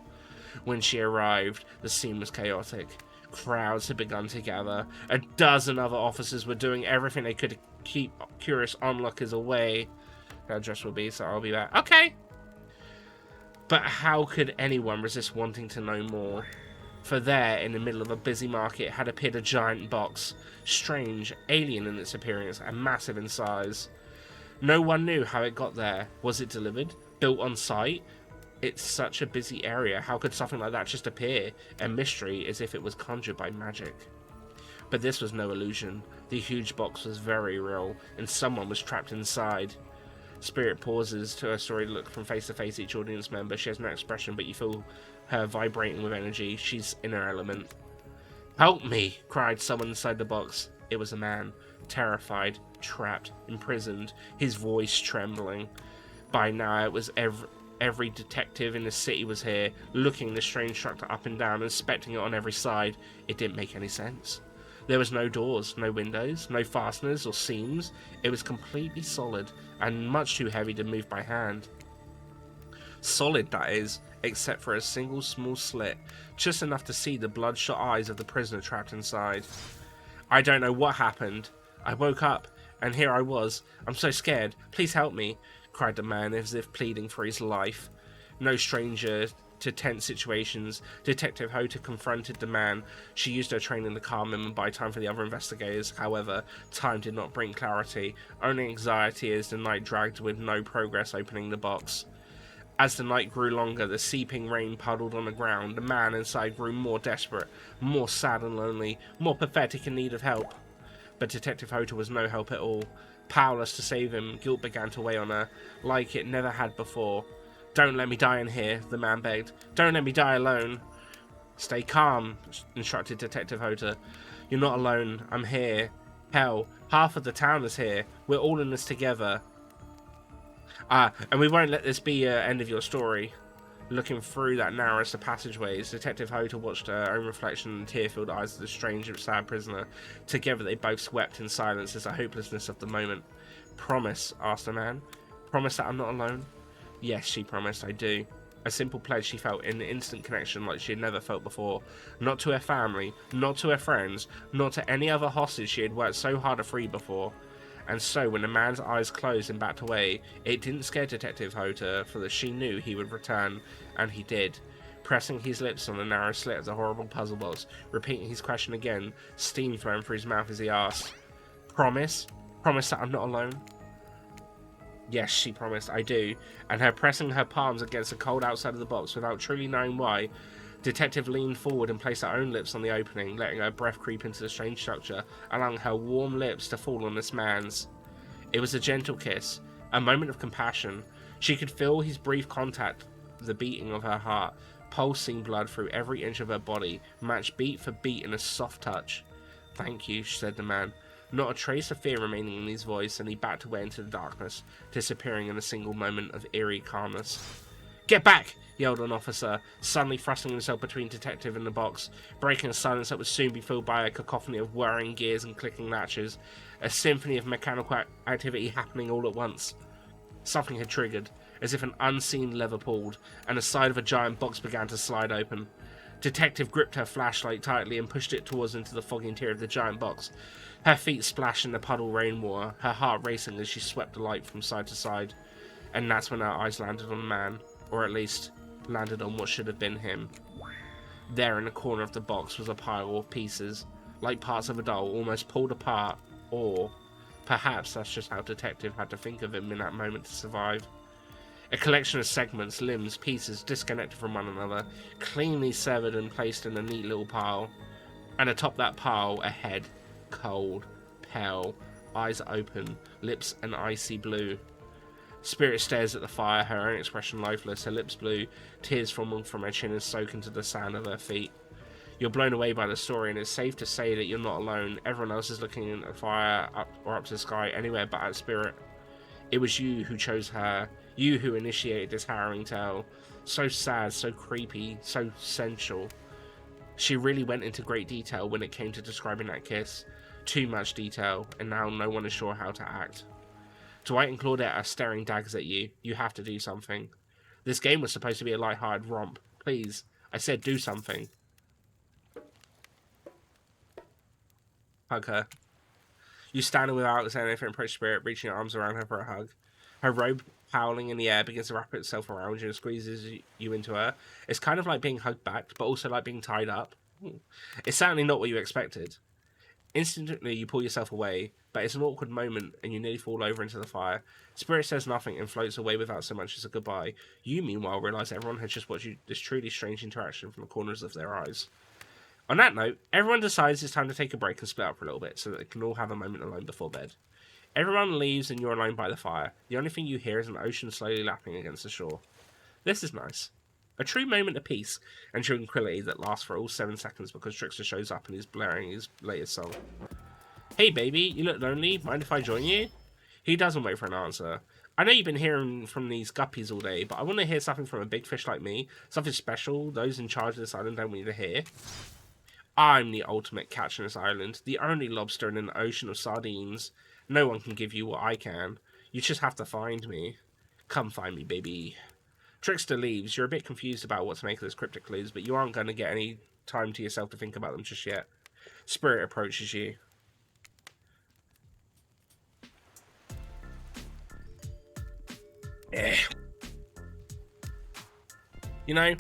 When she arrived, the scene was chaotic. Crowds had begun to gather. A dozen other officers were doing everything they could keep curious onlookers away. That address will be, so I'll be back. Okay! But how could anyone resist wanting to know more? For there, in the middle of a busy market, had appeared a giant box. Strange, alien in its appearance, and massive in size. No one knew how it got there. Was it delivered? Built on site? It's such a busy area. How could something like that just appear? A mystery, as if it was conjured by magic. But this was no illusion. The huge box was very real, and someone was trapped inside. Spirit pauses to her story look from face to face each audience member. She has no expression, but you feel her vibrating with energy. She's in her element. "Help me!" cried someone inside the box. It was a man, terrified, trapped, imprisoned, his voice trembling. By now it was every detective in the city was here, looking the strange structure up and down, inspecting it on every side. It didn't make any sense. There was no doors, no windows, no fasteners or seams. It was completely solid and much too heavy to move by hand. Solid, that is, except for a single small slit, just enough to see the bloodshot eyes of the prisoner trapped inside. "I don't know what happened. I woke up, and here I was. I'm so scared. Please help me," cried the man, as if pleading for his life. No stranger to tense situations, Detective Hota confronted the man. She used her training to calm him and buy time for the other investigators. However, time did not bring clarity, only anxiety as the night dragged with no progress opening the box. As the night grew longer, the seeping rain puddled on the ground. The man inside grew more desperate, more sad and lonely, more pathetic in need of help. But Detective Hota was no help at all. Powerless to save him, guilt began to weigh on her, like it never had before. "Don't let me die in here," the man begged. "Don't let me die alone." "Stay calm," instructed Detective Hota. "You're not alone. I'm here. Hell, half of the town is here. We're all in this together. And we won't let this be the end of your story." Looking through that narrowest of passageways, Detective Hota watched her own reflection in the tear-filled eyes of the strange and sad prisoner. Together they both wept in silence as the hopelessness of the moment. "Promise," asked the man. "Promise that I'm not alone?" "Yes," she promised, "I do." A simple pledge she felt an instant connection like she had never felt before. Not to her family, not to her friends, not to any other hostage she had worked so hard to free before. And so, when the man's eyes closed and backed away, it didn't scare Detective Hota, for she knew he would return, and he did. Pressing his lips on the narrow slit of the horrible puzzle box, repeating his question again, steam flowing through his mouth as he asked, "Promise? Promise that I'm not alone?" "Yes," she promised, "I do." And her pressing her palms against the cold outside of the box without truly knowing why, Detective leaned forward and placed her own lips on the opening, letting her breath creep into the strange structure, allowing her warm lips to fall on this man's. It was a gentle kiss, a moment of compassion. She could feel his brief contact, the beating of her heart, pulsing blood through every inch of her body, matched beat for beat in a soft touch. "Thank you," said the man, not a trace of fear remaining in his voice, and he backed away into the darkness, disappearing in a single moment of eerie calmness. "Get back!" yelled an officer, suddenly thrusting himself between Detective and the box, breaking a silence that would soon be filled by a cacophony of whirring gears and clicking latches, a symphony of mechanical activity happening all at once. Something had triggered, as if an unseen lever pulled, and the side of a giant box began to slide open. Detective gripped her flashlight tightly and pushed it towards into the foggy interior of the giant box. Her feet splashed in the puddle rainwater, her heart racing as she swept the light from side to side. And that's when her eyes landed on the man, or at least landed on what should have been him. There in the corner of the box was a pile of pieces, like parts of a doll, almost pulled apart, or perhaps that's just how Detective had to think of him in that moment to survive. A collection of segments, limbs, pieces disconnected from one another, cleanly severed and placed in a neat little pile. And atop that pile, a head, cold, pale, eyes open, lips an icy blue. Spirit stares at the fire, her own expression lifeless, her lips blue, tears falling from her chin and soak into the sand of her feet. You're blown away by the story, and it's safe to say that you're not alone. Everyone else is looking at the fire up to the sky, anywhere but at Spirit. It was you who chose her, you who initiated this harrowing tale. So sad, so creepy, so sensual. She really went into great detail when it came to describing that kiss. Too much detail, and now no one is sure how to act. Dwight and Claudette are staring daggers at you. You have to do something. This game was supposed to be a light-hearted romp. Please, I said do something. Hug her. You stand without saying anything, approach Spirit, reaching your arms around her for a hug. Her robe howling in the air begins to wrap itself around you and squeezes you into her. It's kind of like being hugged back, but also like being tied up. It's certainly not what you expected. Instantly, you pull yourself away, but it's an awkward moment and you nearly fall over into the fire. Spirit says nothing and floats away without so much as a goodbye. You, meanwhile, realise everyone has just watched this truly strange interaction from the corners of their eyes. On that note, everyone decides it's time to take a break and split up for a little bit so that they can all have a moment alone before bed. Everyone leaves and you're alone by the fire. The only thing you hear is an ocean slowly lapping against the shore. This is nice. A true moment of peace and tranquility that lasts for all 7 seconds because Trickster shows up and is blaring his latest song. Hey baby, you look lonely, mind if I join you? He doesn't wait for an answer. I know you've been hearing from these guppies all day, but I want to hear something from a big fish like me, something special those in charge of this island don't want you to hear. I'm the ultimate catch on this island, the only lobster in an ocean of sardines. No one can give you what I can. You just have to find me. Come find me, baby. Trickster leaves. You're a bit confused about what to make of those cryptic clues, but you aren't going to get any time to yourself to think about them just yet. Spirit approaches you. You know,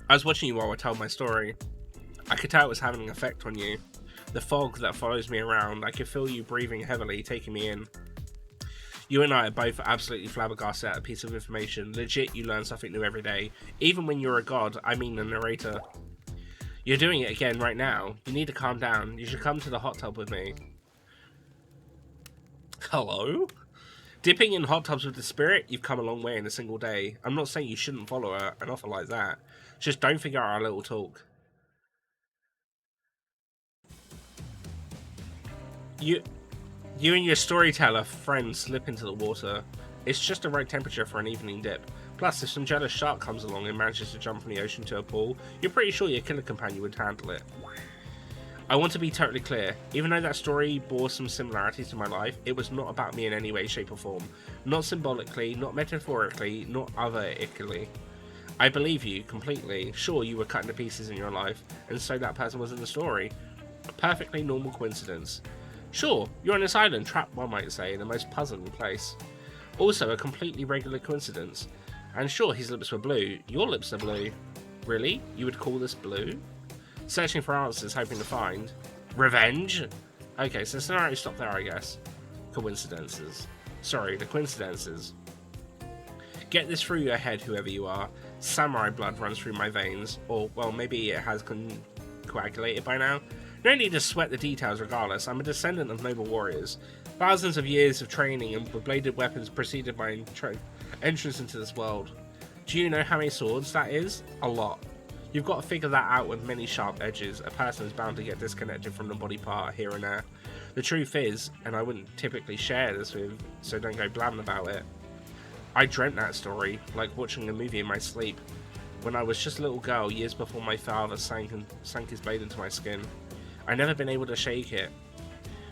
I was watching you while I told my story. I could tell it was having an effect on you. The fog that follows me around, I could feel you breathing heavily, taking me in. You and I are both absolutely flabbergasted at a piece of information. Legit, you learn something new every day. Even when you're a god, I mean the narrator. You're doing it again right now. You need to calm down. You should come to the hot tub with me. Hello? Dipping in hot tubs with the Spirit? You've come a long way in a single day. I'm not saying you shouldn't follow her, an offer like that. Just don't forget our little talk. You and your storyteller friend slip into the water. It's just the right temperature for an evening dip. Plus, if some jealous shark comes along and manages to jump from the ocean to a pool, you're pretty sure your killer companion would handle it. I want to be totally clear. Even though that story bore some similarities to my life, it was not about me in any way, shape, or form. Not symbolically, not metaphorically, not other-ically. I believe you completely. Sure, you were cut into pieces in your life, and so that person was in the story. A perfectly normal coincidence. Sure, you're on this island, trapped, one might say, in the most puzzling place. Also, a completely regular coincidence. And sure, his lips were blue. Your lips are blue. Really? You would call this blue? Searching for answers, hoping to find. Revenge? Okay, so the scenario stopped there, I guess. Coincidences. Sorry, the coincidences. Get this through your head, whoever you are. Samurai blood runs through my veins. Or, well, maybe it has coagulated by now. No need to sweat the details regardless. I'm a descendant of noble warriors. Thousands of years of training and with bladed weapons preceded my entrance into this world. Do you know how many swords that is? A lot. You've got to figure that out with many sharp edges. A person is bound to get disconnected from the body part here and there. The truth is, and I wouldn't typically share this with, so don't go blabbing about it, I dreamt that story, like watching a movie in my sleep, when I was just a little girl years before my father sank his blade into my skin. I've never been able to shake it.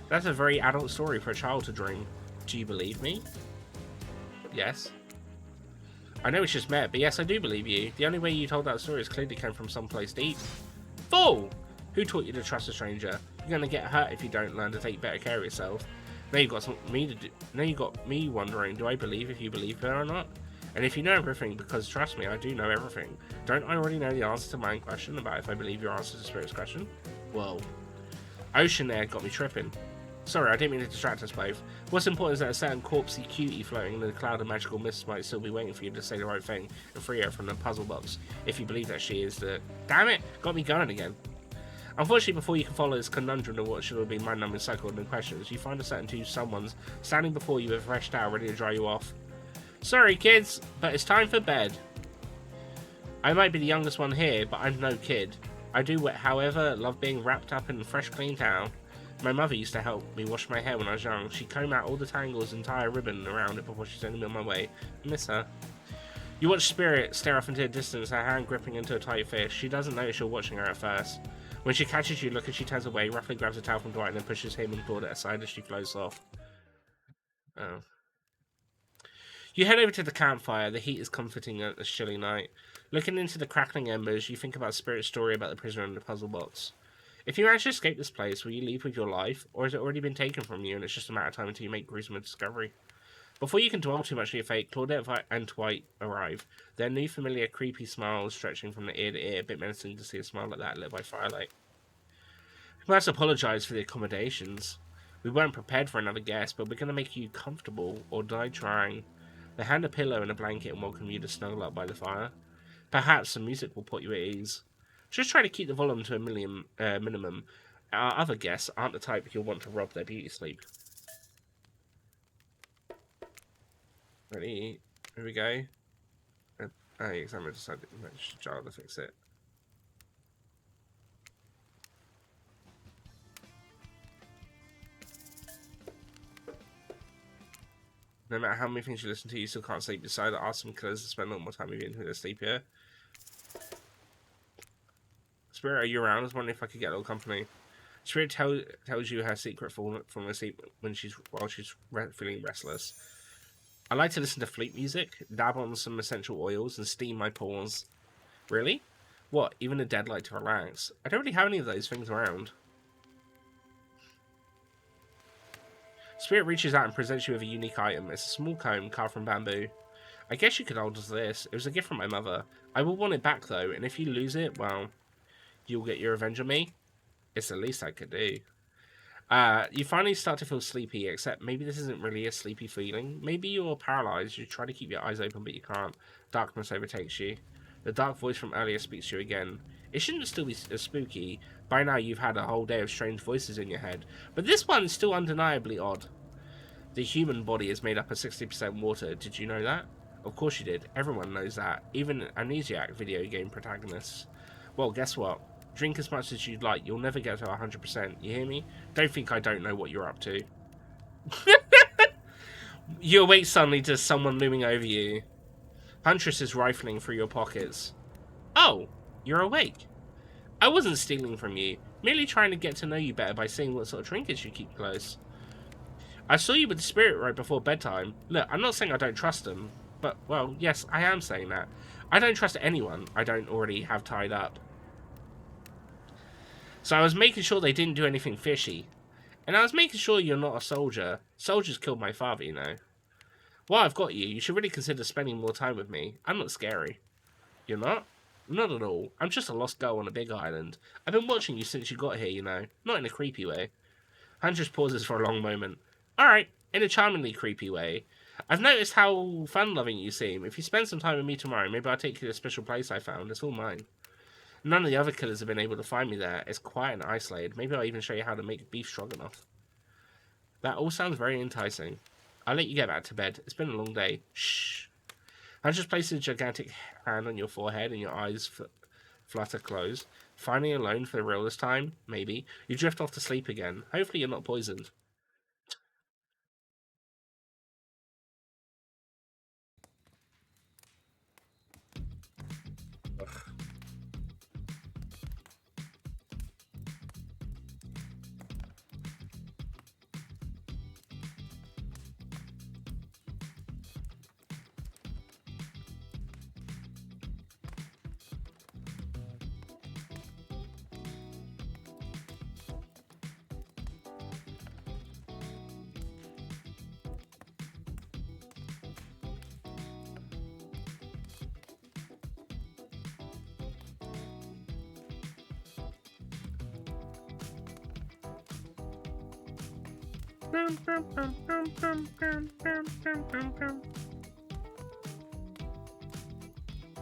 That's a very adult story for a child to dream. Do you believe me? Yes. I know it's just met, but yes, I do believe you. The only way you told that story is clearly came from someplace deep. Fool! Who taught you to trust a stranger? You're gonna get hurt if you don't learn to take better care of yourself. Now you've got me to do. Now you got me wondering, do I believe if you believe her or not? And if you know everything, because trust me, I do know everything. Don't I already know the answer to my own question about if I believe your answer to Spirit's question? Whoa. Ocean air got me tripping. Sorry, I didn't mean to distract us both. What's important is that a certain corpsey cutie floating in a cloud of magical mist might still be waiting for you to say the right thing and free her from the puzzle box, if you believe that she is the... Damn it! Got me going again. Unfortunately, before you can follow this conundrum of what should have been mind-numbing cycle of questions, you find a certain two someone's standing before you with a fresh towel ready to dry you off. Sorry, kids, but it's time for bed. I might be the youngest one here, but I'm no kid. I do, however, love being wrapped up in a fresh, clean towel. My mother used to help me wash my hair when I was young. She'd comb out all the tangles and tie a ribbon around it before she sent me on my way. I miss her. You watch Spirit stare off into the distance, her hand gripping into a tight fist. She doesn't notice you're watching her at first. When she catches you, look as she turns away, roughly grabs a towel from Dwight and then pushes him and Claudette aside as she floats off. Oh. You head over to the campfire. The heat is comforting at this chilly night. Looking into the crackling embers, you think about Spirit's story about the prisoner in the puzzle box. If you manage to escape this place, will you leave with your life, or has it already been taken from you and it's just a matter of time until you make gruesome discovery? Before you can dwell too much on your fate, Claudette and Dwight arrive. Their new familiar creepy smiles stretching from the ear to ear, a bit menacing to see a smile like that lit by firelight. We must apologise for the accommodations. We weren't prepared for another guest, but we're going to make you comfortable or die trying. They hand a pillow and a blanket and welcome you to snuggle up by the fire. Perhaps some music will put you at ease. Just try to keep the volume to a minimum. Our other guests aren't the type you'll want to rob their beauty sleep. Ready? Here we go. Examiner decided to manage the jar to fix it. No matter how many things you listen to, you still can't sleep. Decide to ask some killers to spend a lot more time with you until they sleep here. Spirit, are you around? I was wondering if I could get a little company. Spirit tells you her secret falling asleep while she's feeling restless. I like to listen to flute music, dab on some essential oils, and steam my pores. Really? What, even the dead like to relax? I don't really have any of those things around. Spirit reaches out and presents you with a unique item. It's a small comb carved from bamboo. I guess you could hold on to this. It was a gift from my mother. I will want it back, though, and if you lose it, well, you'll get your revenge on me. It's the least I could do. You finally start to feel sleepy, except maybe this isn't really a sleepy feeling. Maybe you're paralyzed. You try to keep your eyes open, but you can't. Darkness overtakes you. The dark voice from earlier speaks to you again. It shouldn't still be as spooky. By now you've had a whole day of strange voices in your head. But this one's still undeniably odd. The human body is made up of 60% water. Did you know that? Of course you did. Everyone knows that. Even Amnesiac video game protagonists. Well, guess what? Drink as much as you'd like. You'll never get to 100%. You hear me? Don't think I don't know what you're up to. You awake suddenly to someone looming over you. Huntress is rifling through your pockets. Oh, you're awake. I wasn't stealing from you. Merely trying to get to know you better by seeing what sort of trinkets you keep close. I saw you with the spirit right before bedtime. Look, I'm not saying I don't trust them. But, well, yes, I am saying that. I don't trust anyone I don't already have tied up. So I was making sure they didn't do anything fishy. And I was making sure you're not a soldier. Soldiers killed my father, you know. While I've got you, you should really consider spending more time with me. I'm not scary. You're not? Not at all. I'm just a lost girl on a big island. I've been watching you since you got here, you know. Not in a creepy way. Huntress pauses for a long moment. Alright, in a charmingly creepy way. I've noticed how fun-loving you seem. If you spend some time with me tomorrow, maybe I'll take you to a special place I found. It's all mine. None of the other killers have been able to find me there. It's quiet and isolated. Maybe I'll even show you how to make beef stroganoff. That all sounds very enticing. I'll let you get back to bed. It's been a long day. Shh. Huntress places a gigantic hand on your forehead and your eyes flutter closed. Finally alone for the real this time? Maybe. You drift off to sleep again. Hopefully you're not poisoned.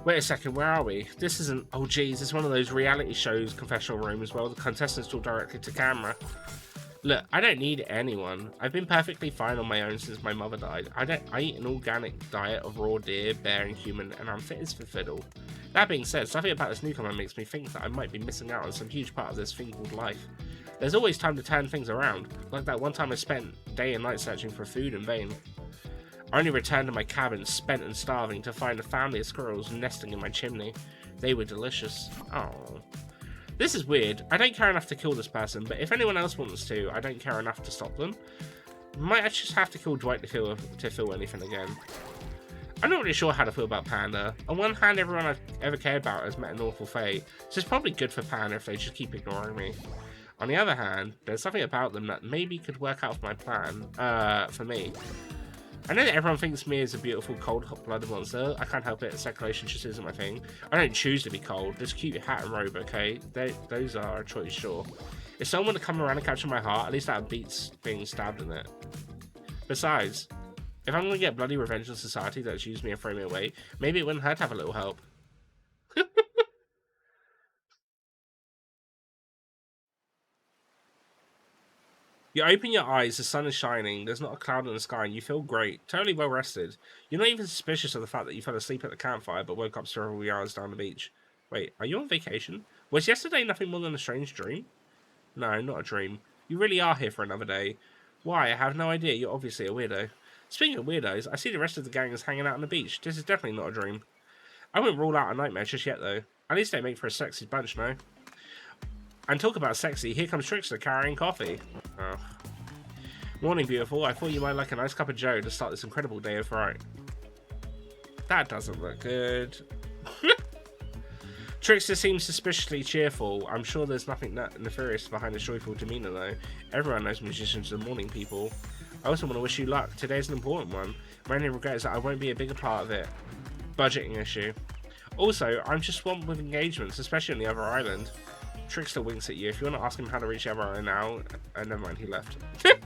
Wait a second, where are we? This isn't... Oh, geez, it's one of those reality shows, confessional rooms, where the contestants talk directly to camera. Look, I don't need anyone. I've been perfectly fine on my own since my mother died. I eat an organic diet of raw deer, bear, and human, and I'm fit as for fiddle. That being said, something about this newcomer makes me think that I might be missing out on some huge part of this thing called life. There's always time to turn things around, like that one time I spent day and night searching for food in vain. I only returned to my cabin, spent and starving, to find a family of squirrels nesting in my chimney. They were delicious. Oh. This is weird. I don't care enough to kill this person, but if anyone else wants to, I don't care enough to stop them. Might I just have to kill Dwight to feel anything again? I'm not really sure how to feel about Panda. On one hand, everyone I've ever cared about has met an awful fate, so it's probably good for Panda if they just keep ignoring me. On the other hand, there's something about them that maybe could work out for my plan, for me. I know that everyone thinks me is a beautiful, cold-blooded monster. I can't help it. Circulation just isn't my thing. I don't choose to be cold. This cute hat and robe, okay? Those are a choice, sure. If someone were to come around and capture my heart, at least that beats being stabbed in it. Besides, if I'm going to get bloody revenge on society that's used me and thrown me away, maybe it wouldn't hurt to have a little help. You open your eyes, the sun is shining, there's not a cloud in the sky, and you feel great, totally well rested. You're not even suspicious of the fact that you fell asleep at the campfire but woke up several yards down the beach. Wait, are you on vacation? Was yesterday nothing more than a strange dream? No, not a dream. You really are here for another day. Why? I have no idea. You're obviously a weirdo. Speaking of weirdos, I see the rest of the gang is hanging out on the beach. This is definitely not a dream. I wouldn't rule out a nightmare just yet, though. At least they make for a sexy bunch, no? And talk about sexy, here comes Trickster carrying coffee. Oh. Morning, beautiful. I thought you might like a nice cup of joe to start this incredible day of fright. That doesn't look good. Trickster seems suspiciously cheerful. I'm sure there's nothing nefarious behind his joyful demeanor, though. Everyone knows musicians are morning people. I also want to wish you luck. Today's an important one. My only regret is that I won't be a bigger part of it. Budgeting issue. Also, I'm just swamped with engagements, especially on the other island. Trickster winks at you. If you want to ask him how to reach the other island now... never mind, he left. Well,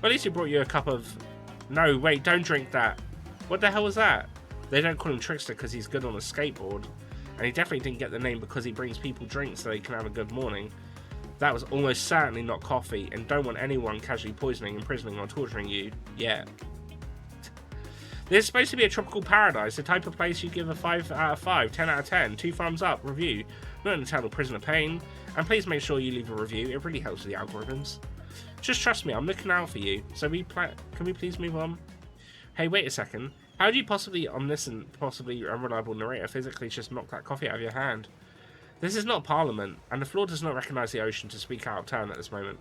at least he brought you a cup of... No, wait, don't drink that. What the hell was that? They don't call him Trickster because he's good on a skateboard. And he definitely didn't get the name because he brings people drinks so they can have a good morning. That was almost certainly not coffee, and don't want anyone casually poisoning, imprisoning, or torturing you yet. This is supposed to be a tropical paradise, the type of place you give a 5 out of 5, 10 out of 10, 2 thumbs up review, not an eternal prison of pain. And please make sure you leave a review, it really helps with the algorithms. Just trust me, I'm looking out for you. So can we please move on? Hey, wait a second. How do you possibly omniscient, possibly unreliable narrator physically just knock that coffee out of your hand? This is not Parliament, and the floor does not recognise the ocean to speak out of turn at this moment.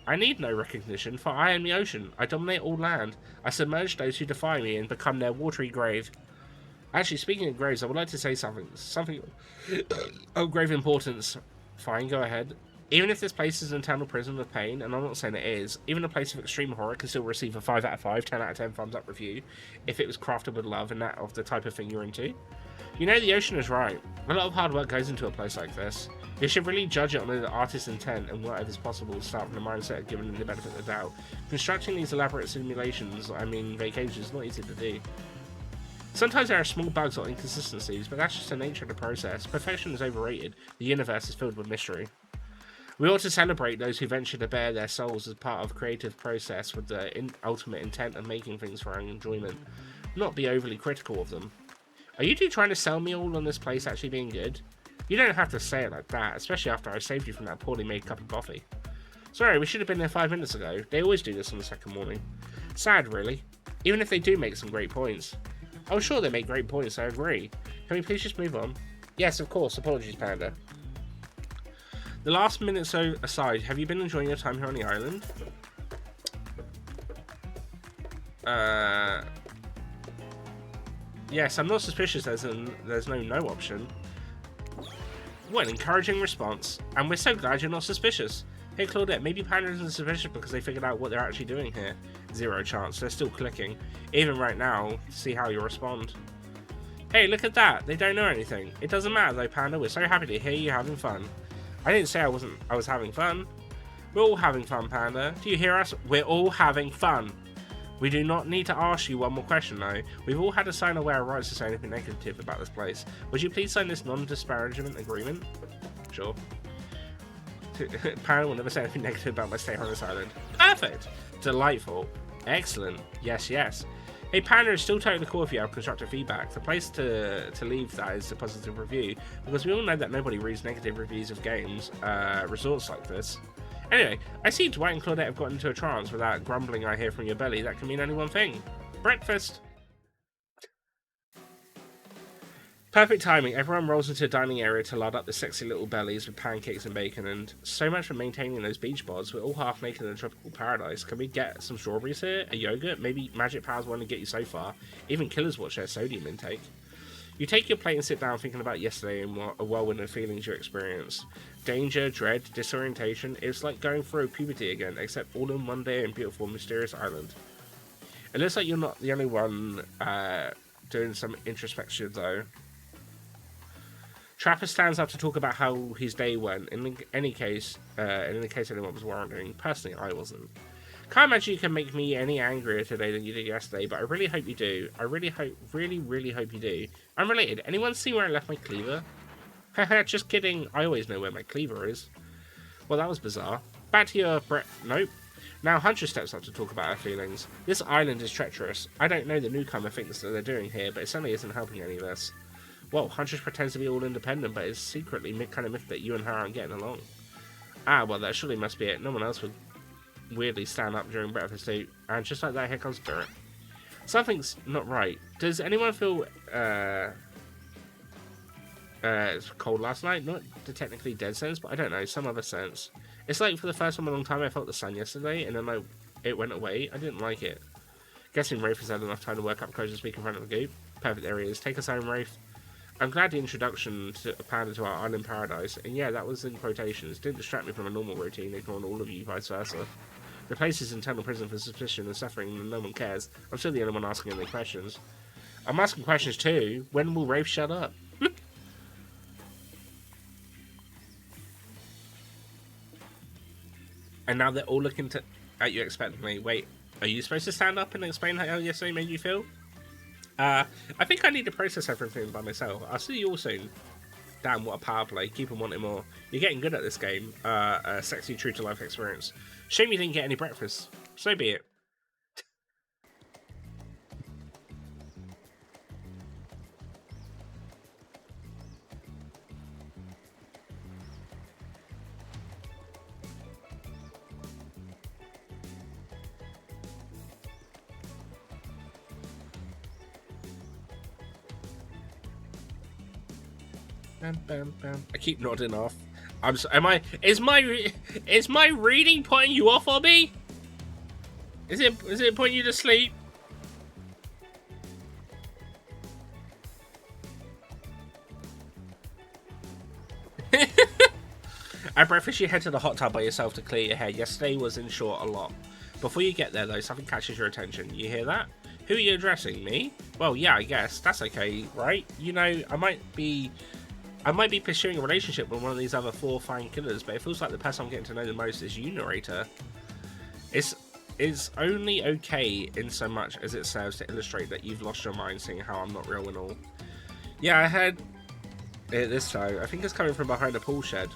I need no recognition, for I am the ocean. I dominate all land. I submerge those who defy me and become their watery grave. Actually, speaking of graves, I would like to say something of grave importance. Fine, go ahead. Even if this place is an eternal prison of pain, and I'm not saying it is, even a place of extreme horror can still receive a 5 out of 5, 10 out of 10 thumbs up review if it was crafted with love and that of the type of thing you're into. You know, the ocean is right. A lot of hard work goes into a place like this. You should really judge it on the artist's intent and whatever's possible to start from the mindset of giving them the benefit of the doubt. Constructing these elaborate simulations, vacations, is not easy to do. Sometimes there are small bugs or inconsistencies, but that's just the nature of the process. Perfection is overrated. The universe is filled with mystery. We ought to celebrate those who venture to bare their souls as part of a creative process with the ultimate intent of making things for our own enjoyment, not be overly critical of them. Are you two trying to sell me all on this place actually being good? You don't have to say it like that, especially after I saved you from that poorly made cup of coffee. Sorry, we should have been there 5 minutes ago. They always do this on the second morning. Sad, really. Even if they do make some great points. Oh, sure they make great points, I agree. Can we please just move on? Yes, of course. Apologies, Panda. The last minute so aside, have you been enjoying your time here on the island? Yes, I'm not suspicious there's no option. What an encouraging response. And we're so glad you're not suspicious. Hey Claudette, maybe Panda isn't suspicious because they figured out what they're actually doing here. Zero chance, they're still clicking. Even right now, to see how you respond. Hey, look at that, they don't know anything. It doesn't matter though, Panda, we're so happy to hear you having fun. I didn't say I was having fun. We're all having fun, Panda. Do you hear us? We're all having fun. We do not need to ask you one more question, though. We've all had to sign away our rights to say anything negative about this place. Would you please sign this non-disparagement agreement? Sure. Panda will never say anything negative about my stay on this island. Perfect. Delightful. Excellent. Yes, yes. Hey, Panda is still totally cool if you have constructive feedback. The place to leave that is a positive review, because we all know that nobody reads negative reviews of games, resorts like this. Anyway, I see Dwight and Claudette have got into a trance with that grumbling I hear from your belly. That can mean only one thing. Breakfast! Perfect timing. Everyone rolls into a dining area to lard up the sexy little bellies with pancakes and bacon, and so much for maintaining those beach bods. We're all half naked in a tropical paradise. Can we get some strawberries here? A yogurt? Maybe magic powers won't get you so far. Even killers watch their sodium intake. You take your plate and sit down thinking about yesterday and what a whirlwind of feelings you experienced. Danger, dread, disorientation. It's like going through puberty again, except all in one day in beautiful, mysterious island. It looks like you're not the only one doing some introspection, though. Trapper stands up to talk about how his day went. In any case, in the case anyone was wondering, personally, I wasn't. Can't imagine you can make me any angrier today than you did yesterday, but I really hope you do. I really hope you do. I'm related. Anyone see where I left my cleaver? Haha, just kidding. I always know where my cleaver is. Well, that was bizarre. Back to your Nope. Now Huntress steps up to talk about her feelings. This island is treacherous. I don't know the newcomer thinks that they're doing here, but it certainly isn't helping any of us. Well, Huntress pretends to be all independent, but is secretly kind of miffed that you and her aren't getting along. Ah, well, that surely must be it. No one else would weirdly stand up during breakfast too. And just like that, here comes Spirit. Something's not right. Does anyone feel it's cold last night? Not the technically dead sense, but I don't know, some other sense. It's like for the first time in a long time I felt the sun yesterday, and then it went away. I didn't like it. Guessing Rafe has had enough time to work up courage to speak in front of the goop. Perfect, there he is. Take us home, Rafe. I'm glad the introduction to Panda to our island paradise, and yeah, that was in quotations, didn't distract me from a normal routine, ignoring all of you, vice versa. The place is internal prison for suspicion and suffering, and no one cares. I'm still the only one asking any questions. I'm asking questions too. When will Rafe shut up? And now they're all looking at you expectantly. Wait, are you supposed to stand up and explain how yesterday made you feel? I think I need to process everything by myself. I'll see you all soon. Damn, what a power play. Keep on wanting more. You're getting good at this game. A sexy, true-to-life experience. Shame you didn't get any breakfast. So be it. Bam, bam, bam. I keep nodding off. Is my reading putting you off, Obby? Is it putting you to sleep? At breakfast, you head to the hot tub by yourself to clear your hair. Yesterday was in short a lot. Before you get there, though, something catches your attention. You hear that? Who are you addressing? Me? Well, yeah, I guess. That's okay, right? You know, I might be pursuing a relationship with one of these other 4 fine killers, but it feels like the person I'm getting to know the most is you, narrator. It's only okay in so much as it serves to illustrate that you've lost your mind, seeing how I'm not real and all. Yeah, I heard it this time. I think it's coming from behind a pool shed.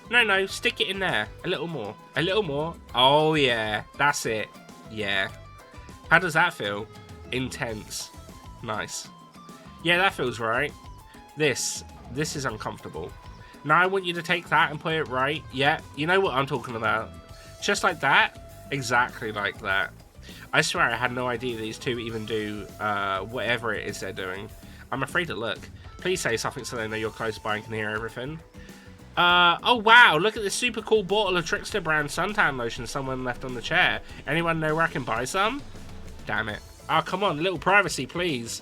No, stick it in there. A little more. A little more. Oh, yeah. That's it. Yeah. How does that feel? Intense. Nice. Yeah, that feels right. This is uncomfortable. Now I want you to take that and put it right. Yeah, you know what I'm talking about. Just like that. Exactly like that. I swear I had no idea these two even do whatever it is they're doing. I'm afraid to look. Please say something so they know you're close by and can hear everything. Oh wow, look at this super cool bottle of Trickster brand suntan lotion someone left on the chair. Anyone know where I can buy some? Damn it. Oh, come on, a little privacy, please.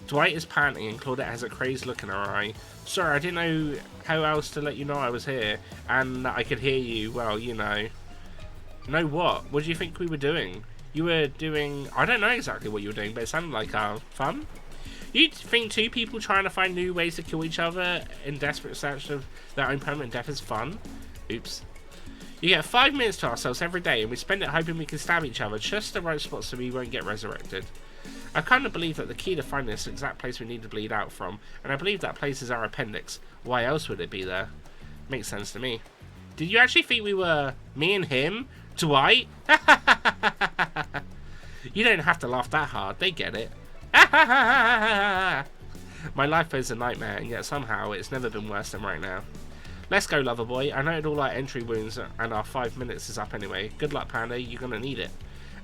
Dwight is panting and Claudette has a crazed look in her eye. Sorry, I didn't know how else to let you know I was here, and that I could hear you, well, you know. Know what? What do you think we were doing? You were doing... I don't know exactly what you were doing, but it sounded like fun. You think 2 people trying to find new ways to kill each other in desperate search of their own permanent death is fun? Oops. You get 5 minutes to ourselves every day, and we spend it hoping we can stab each other just the right spot so we won't get resurrected. I kind of believe that the key to finding this exact place we need to bleed out from, and I believe that place is our appendix. Why else would it be there? Makes sense to me. Did you actually think we were me and him? Dwight? You don't have to laugh that hard, they get it. My life is a nightmare, and yet somehow it's never been worse than right now. Let's go, lover boy. I noted all our entry wounds, and our 5 minutes is up anyway. Good luck, Panda. You're gonna need it.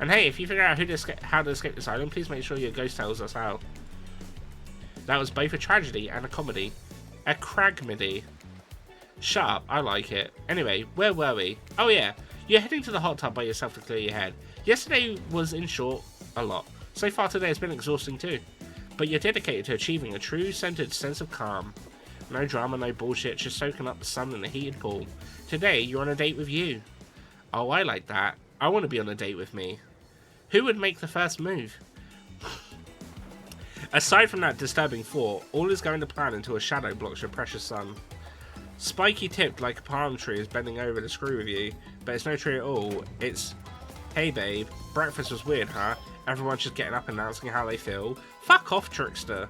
And hey, if you figure out how to escape this island, please make sure your ghost tells us how. That was both a tragedy and a comedy. A cragmedy. Shut up, I like it. Anyway, where were we? Oh yeah, you're heading to the hot tub by yourself to clear your head. Yesterday was, in short, a lot. So far today has been exhausting too. but you're dedicated to achieving a true centered sense of calm. No drama, no bullshit, just soaking up the sun in a heated pool. Today, you're on a date with you. Oh, I like that. I want to be on a date with me. Who would make the first move? Aside from that disturbing thought, all is going to plan until a shadow blocks your precious sun. Spiky tipped like a palm tree is bending over to screw with you, but it's no tree at all. It's, hey babe, breakfast was weird, huh? Everyone's just getting up and announcing how they feel. Fuck off, trickster.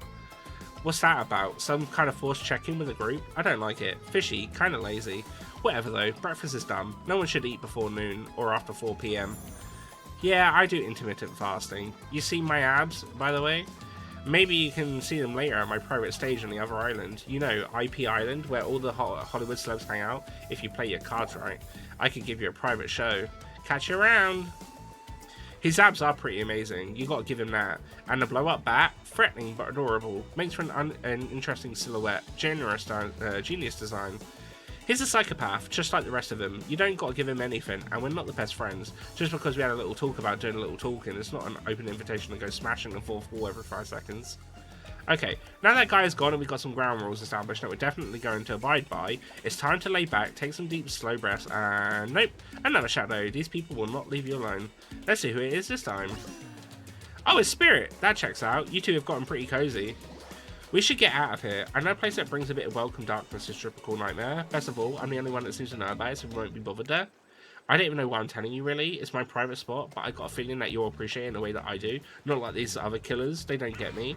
What's that about? Some kind of forced check-in with a group? I don't like it. Fishy, kinda lazy. Whatever though, breakfast is done. No one should eat before noon or after 4 PM. Yeah, I do intermittent fasting. You see my abs, by the way? Maybe you can see them later at my private stage on the other island. You know, IP Island, where all the Hollywood celebs hang out, if you play your cards right. I could give you a private show. Catch you around! His abs are pretty amazing, you gotta give him that. And the blow-up bat, threatening but adorable, makes for an interesting silhouette, genius design. He's a psychopath, just like the rest of them. You don't gotta give him anything, and we're not the best friends. Just because we had a little talk about doing a little talking, it's not an open invitation to go smashing the fourth wall every 5 seconds. Okay, now that guy is gone and we've got some ground rules established that we're definitely going to abide by, it's time to lay back, take some deep, slow breaths, and nope, another shadow. These people will not leave you alone. Let's see who it is this time. Oh, it's Spirit! That checks out. You two have gotten pretty cozy. We should get out of here. I know a place that brings a bit of welcome darkness is Tropical Nightmare. Best of all, I'm the only one that seems to know about it, so we won't be bothered there. I don't even know why I'm telling you, really. It's my private spot, but I got a feeling that you'll appreciate it in a way that I do. Not like these other killers. They don't get me.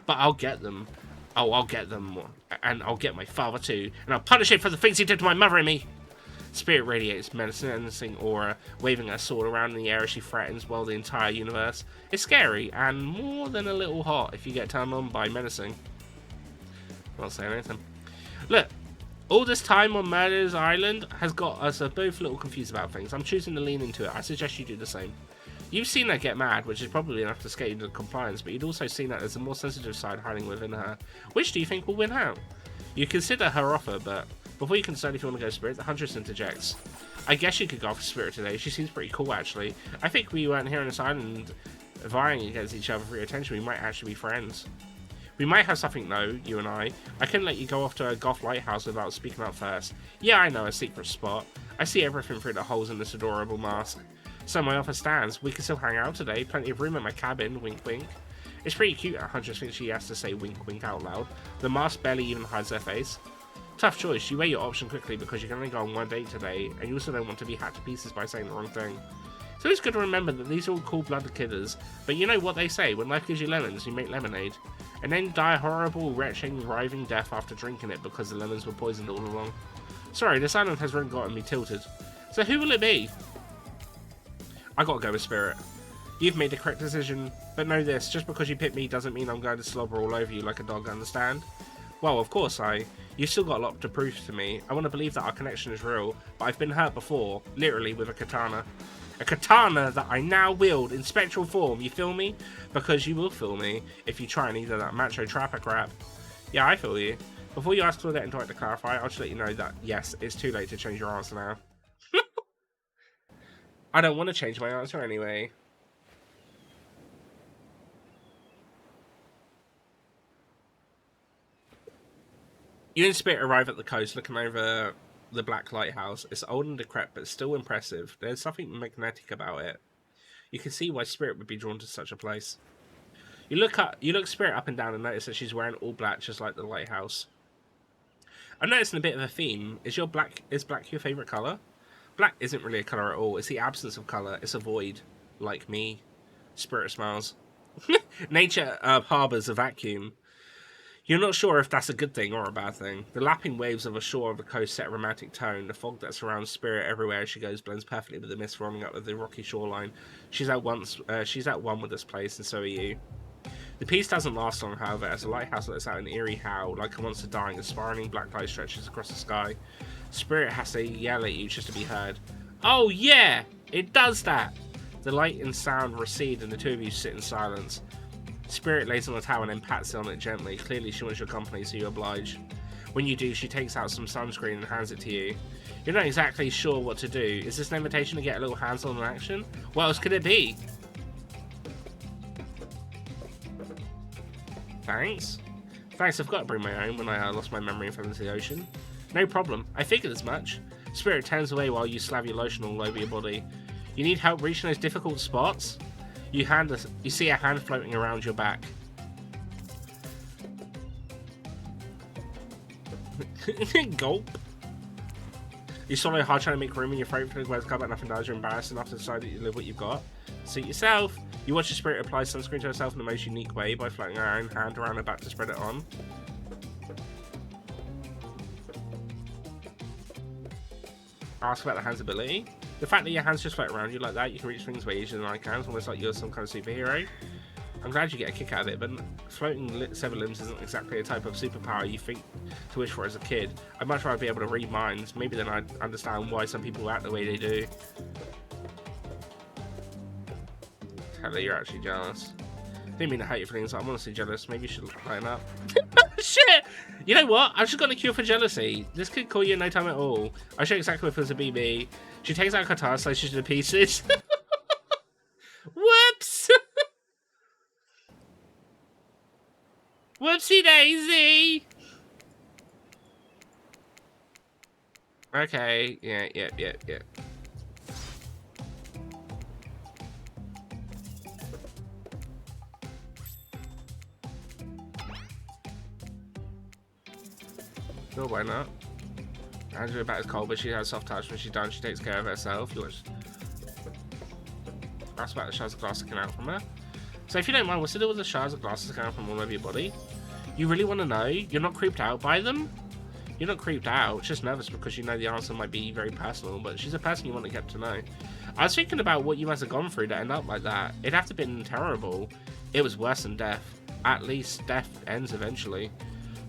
But I'll get them. Oh, I'll get them. And I'll get my father too. And I'll punish him for the things he did to my mother and me. Spirit radiates menacing aura, waving her sword around in the air as she threatens, well, the entire universe. It's scary, and more than a little hot if you get turned on by menacing. Not saying anything. Look, all this time on Murder's Island has got us both a little confused about things. I'm choosing to lean into it. I suggest you do the same. You've seen her get mad, which is probably enough to scare you into compliance, but you'd also seen that there's a more sensitive side hiding within her. Which do you think will win out? You consider her offer, but before you can decide if you want to go Spirit, the Huntress interjects. I guess you could go for Spirit today. She seems pretty cool, actually. I think we weren't here on this island vying against each other for your attention. We might actually be friends. We might have something though, you and I. I couldn't let you go off to a Goth lighthouse without speaking up first. Yeah, I know, a secret spot. I see everything through the holes in this adorable mask. So my offer stands. We can still hang out today. Plenty of room in my cabin, wink wink. It's pretty cute that Huntress thinks she has to say wink wink out loud. The mask barely even hides their face. Tough choice. You weigh your option quickly because you can only go on one date today, and you also don't want to be hacked to pieces by saying the wrong thing. So it's good to remember that these are all cold-blooded killers, but you know what they say, when life gives you lemons, you make lemonade. And then die a horrible, retching, writhing death after drinking it because the lemons were poisoned all along. Sorry, this island has really gotten me tilted. So who will it be? I gotta go with Spirit. You've made the correct decision, but know this, just because you picked me doesn't mean I'm going to slobber all over you like a dog, understand? Well, of course you've still got a lot to prove to me. I want to believe that our connection is real, but I've been hurt before, literally with a katana. A katana that I now wield in spectral form, you feel me? Because you will feel me if you try and either that macho trapper crap. Yeah, I feel you. Before you ask Claudette and Dwight to clarify, I'll just let you know that, yes, it's too late to change your answer now. I don't want to change my answer anyway. You and Spirit arrive at the coast looking over the black lighthouse. It's old and decrepit, but still impressive. There's something magnetic about it. You can see why Spirit would be drawn to such a place. You look Spirit up and down and notice that she's wearing all black, just like the lighthouse. I'm noticing a bit of a theme. Is black your favourite colour? Black isn't really a colour at all. It's the absence of colour. It's a void. Like me. Spirit smiles. Nature harbours a vacuum. You're not sure if that's a good thing or a bad thing. The lapping waves of a shore of the coast set a romantic tone. The fog that surrounds Spirit everywhere as she goes blends perfectly with the mist rolling up with the rocky shoreline. She's at one with this place, and so are you. The peace doesn't last long, however, as the lighthouse lets out an eerie howl, like a monster dying as spiraling black light stretches across the sky. Spirit has to yell at you just to be heard. Oh yeah! It does that! The light and sound recede and the two of you sit in silence. Spirit lays on the towel and then pats on it gently. Clearly she wants your company, so you oblige. When you do, she takes out some sunscreen and hands it to you. You're not exactly sure what to do. Is this an invitation to get a little hands-on action? What else could it be? Thanks. Thanks, I've got to bring my own when I lost my memory and fell into the ocean. No problem. I figured as much. Spirit turns away while you slab your lotion all over your body. You need help reaching those difficult spots? You see a hand floating around your back. Gulp. You swallow hard trying to make room in your throat for the words come but nothing does. You're embarrassed enough to decide that you live what you've got. Suit yourself. You watch your spirit apply sunscreen to herself in the most unique way by floating her own hand around her back to spread it on. Ask about the hand's ability. The fact that your hands just float around you like that, you can reach things way easier than I can, almost like you're some kind of superhero. I'm glad you get a kick out of it, but floating severed limbs isn't exactly a type of superpower you think to wish for as a kid. I'd much rather be able to read minds. Maybe then I'd understand why some people act the way they do. Heather, you're actually jealous. Didn't mean to hurt your feelings, I'm honestly jealous. Maybe you should lighten up. Shit! You know what? I've just got a cure for jealousy. This could call you in no time at all. I show exactly what it feels to be me. She takes out a guitar, slices it to pieces. Whoops! Whoopsie daisy! Okay, yeah. Sure, why not? Andrew about is cold, but she has soft touch. When she's done, she takes care of herself. Ask about the shards of glass sticking out from her. So if you don't mind, what's the deal with the shards of glass sticking out from all over your body? You really want to know? You're not creeped out by them? You're not creeped out, just nervous because you know the answer might be very personal, but she's a person you want to get to know. I was thinking about what you must have gone through to end up like that. It'd have to have been terrible. It was worse than death. At least death ends eventually.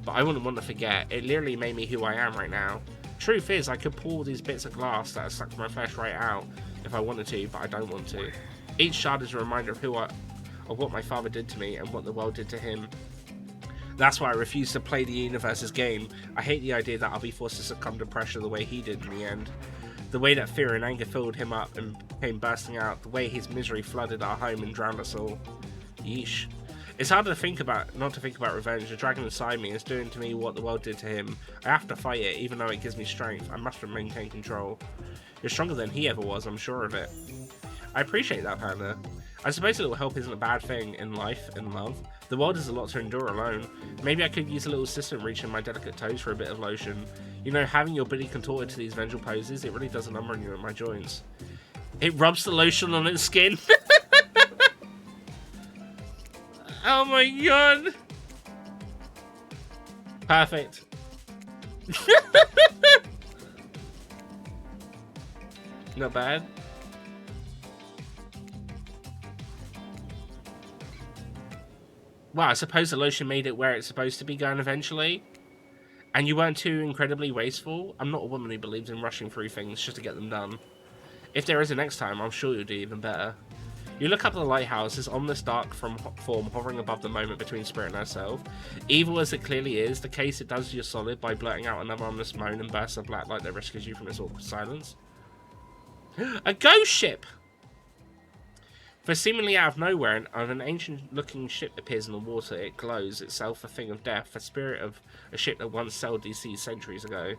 But I wouldn't want to forget. It literally made me who I am right now. Truth is, I could pull these bits of glass that are stuck to my flesh right out if I wanted to, but I don't want to. Each shard is a reminder of what my father did to me and what the world did to him. That's why I refuse to play the universe's game. I hate the idea that I'll be forced to succumb to pressure the way he did in the end. The way that fear and anger filled him up and came bursting out. The way his misery flooded our home and drowned us all. Yeesh. It's hard to not to think about revenge. The dragon inside me is doing to me what the world did to him. I have to fight it, even though it gives me strength. I must maintain control. You're stronger than he ever was, I'm sure of it. I appreciate that, Panda. I suppose a little help isn't a bad thing in life and love. The world is a lot to endure alone. Maybe I could use a little assistant reaching my delicate toes for a bit of lotion. You know, having your body contorted to these vengeful poses, it really does a number on you at my joints. It rubs the lotion on its skin. Oh my god! Perfect. Not bad. Well, I suppose the lotion made it where it's supposed to be going eventually. And you weren't too incredibly wasteful. I'm not a woman who believes in rushing through things just to get them done. If there is a next time, I'm sure you'll do even better. You look up at the lighthouse, this ominous dark form hovering above the moment between Spirit and herself. Evil as it clearly is, the case it does you solid by blurting out another ominous moan and bursts of black light that rescues you from this awkward silence. A ghost ship! For seemingly out of nowhere, an ancient-looking ship appears in the water. It glows, itself a thing of death, a spirit of a ship that once sailed these seas centuries ago.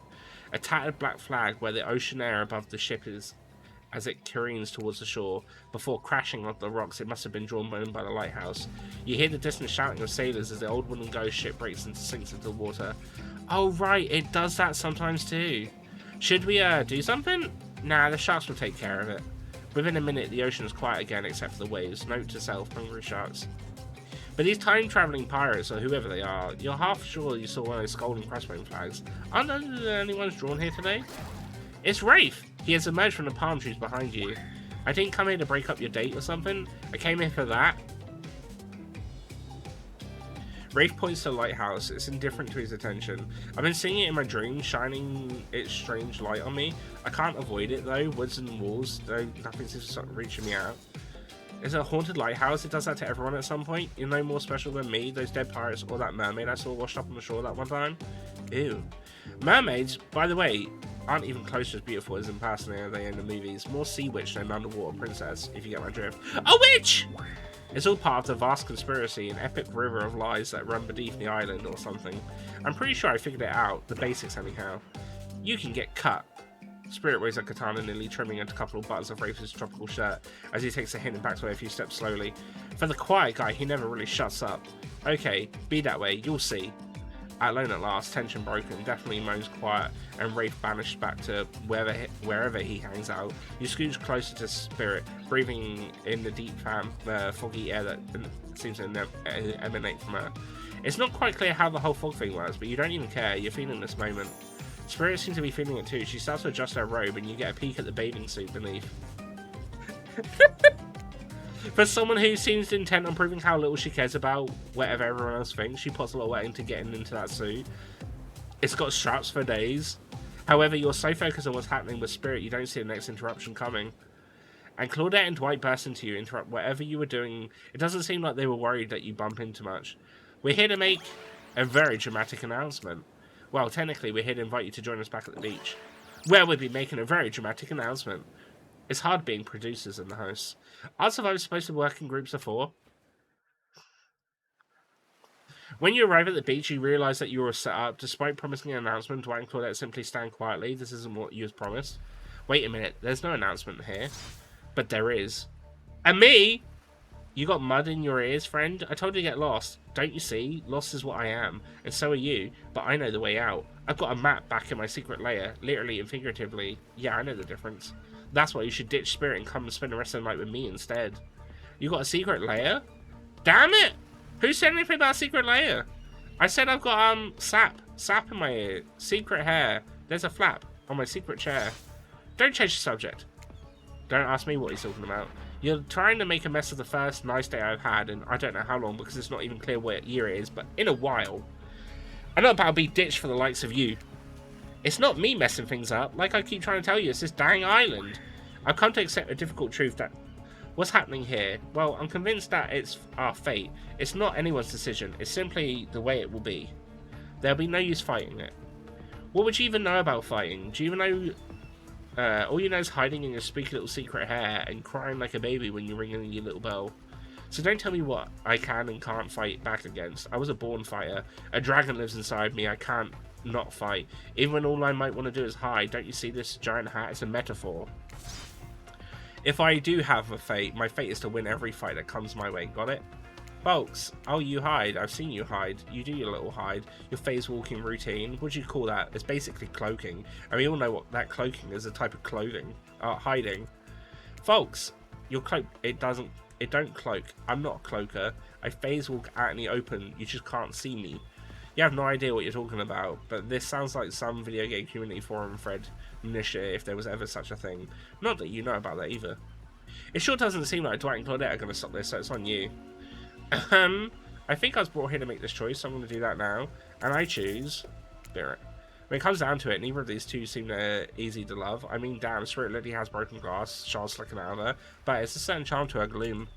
A tattered black flag where the ocean air above the ship is as it careens towards the shore. Before crashing onto the rocks, it must have been drawn by the lighthouse. You hear the distant shouting of sailors as the old wooden ghost ship breaks and sinks into the water. Oh right, it does that sometimes too. Should we do something? Nah, the sharks will take care of it. Within a minute, the ocean is quiet again except for the waves. Note to self, hungry sharks. But these time-travelling pirates, or whoever they are, you're half sure you saw one of those golden crossbone flags. Aren't those the only ones drawn here today? It's Rafe! He has emerged from the palm trees behind you. I didn't come here to break up your date or something. I came here for that. Rafe points to the lighthouse. It's indifferent to his attention. I've been seeing it in my dreams, shining its strange light on me. I can't avoid it though. Woods and walls, though nothing seems to start reaching me out. Is it a haunted lighthouse? It does that to everyone at some point. You're no more special than me, those dead pirates, or that mermaid I saw washed up on the shore that one time. Ew. Mermaids, by the way, aren't even close to as beautiful as in person are they in the movies. More sea witch than underwater princess, if you get my drift. A witch! It's all part of the vast conspiracy, an epic river of lies that run beneath the island or something. I'm pretty sure I figured it out, the basics anyhow. You can get cut. Spirit waves a katana, nearly trimming a couple of buttons of Wraith's tropical shirt as he takes a hint and backs away a few steps slowly. For the quiet guy, he never really shuts up. Okay, be that way, you'll see. Alone at last, tension broken, definitely moans quiet, and Wraith banished back to wherever he hangs out. You scooch closer to Spirit, breathing in the deep, foggy air that seems to emanate from her. It's not quite clear how the whole fog thing works, but you don't even care, you're feeling this moment. Spirit seems to be feeling it too. She starts to adjust her robe, and you get a peek at the bathing suit beneath. For someone who seems intent on proving how little she cares about whatever everyone else thinks, she puts a lot of work into getting into that suit. It's got straps for days. However, you're so focused on what's happening with Spirit, you don't see the next interruption coming. And Claudette and Dwight burst into you, interrupt whatever you were doing. It doesn't seem like they were worried that you bump into much. We're here to make a very dramatic announcement. Well, technically, we're here to invite you to join us back at the beach, where we'll be making a very dramatic announcement. It's hard being producers and the hosts. Aren't survivors supposed to work in groups of 4? When you arrive at the beach, you realise that you were set up. Despite promising an announcement, Dwight and Claudette simply stand quietly. This isn't what you was promised. Wait a minute, there's no announcement here. But there is. And me? You got mud in your ears, friend? I told you to get lost. Don't you see? Lost is what I am. And so are you. But I know the way out. I've got a map back in my secret lair. Literally and figuratively. Yeah, I know the difference. That's why you should ditch Spirit and come and spend the rest of the night with me instead. You got a secret lair? Damn it! Who said anything about a secret lair? I said I've got, sap in my ear. Secret hair. There's a flap on my secret chair. Don't change the subject. Don't ask me what he's talking about. You're trying to make a mess of the first nice day I've had, and I don't know how long because it's not even clear what year it is, but in a while. I'm not about to be ditched for the likes of you. It's not me messing things up. Like I keep trying to tell you, it's this dang island. I've come to accept a difficult truth that what's happening here, well, I'm convinced that it's our fate. It's not anyone's decision. It's simply the way it will be. There'll be no use fighting it. What would you even know about fighting? Do you even know... all you know is hiding in your spooky little secret hair and crying like a baby when you ring in your little bell. So don't tell me what I can and can't fight back against. I was a born fighter. A dragon lives inside me. I can't not fight. Even when all I might want to do is hide. Don't you see this giant hat? It's a metaphor. If I do have a fate, my fate is to win every fight that comes my way. Got it? Folks, oh, you hide. I've seen you hide. You do your little hide. Your phase walking routine. What do you call that? It's basically cloaking. And we all know what that cloaking is, a type of clothing. Hiding. Folks, your cloak, it don't cloak. I'm not a cloaker. I phase walk out in the open. You just can't see me. You have no idea what you're talking about, but this sounds like some video game community forum thread minutiae if there was ever such a thing. Not that you know about that either. It sure doesn't seem like Dwight and Claudette are going to stop this, so it's on you. I think I was brought here to make this choice, so I'm going to do that now. And I choose Spirit. When it comes down to it, neither of these two seem easy to love. I mean, damn, Spirit literally has broken glass, shards slicking out of her, but it's a certain charm to her gloom.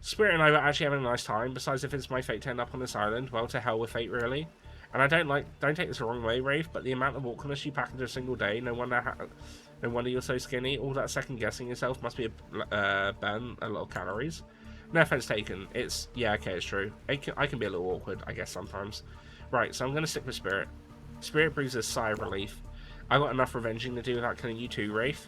Spirit and I were actually having a nice time. Besides, if it's my fate to end up on this island, well, to hell with fate, really. And I don't take this the wrong way, Wraith, but the amount of awkwardness you pack into a single day, no wonder you're so skinny. All that second guessing yourself must be burn a lot of calories. No offense taken. Yeah, okay, it's true. I can be a little awkward, I guess, sometimes. Right, so I'm gonna stick with Spirit. Spirit breathes a sigh of relief. I've got enough revenging to do without killing you too, Wraith.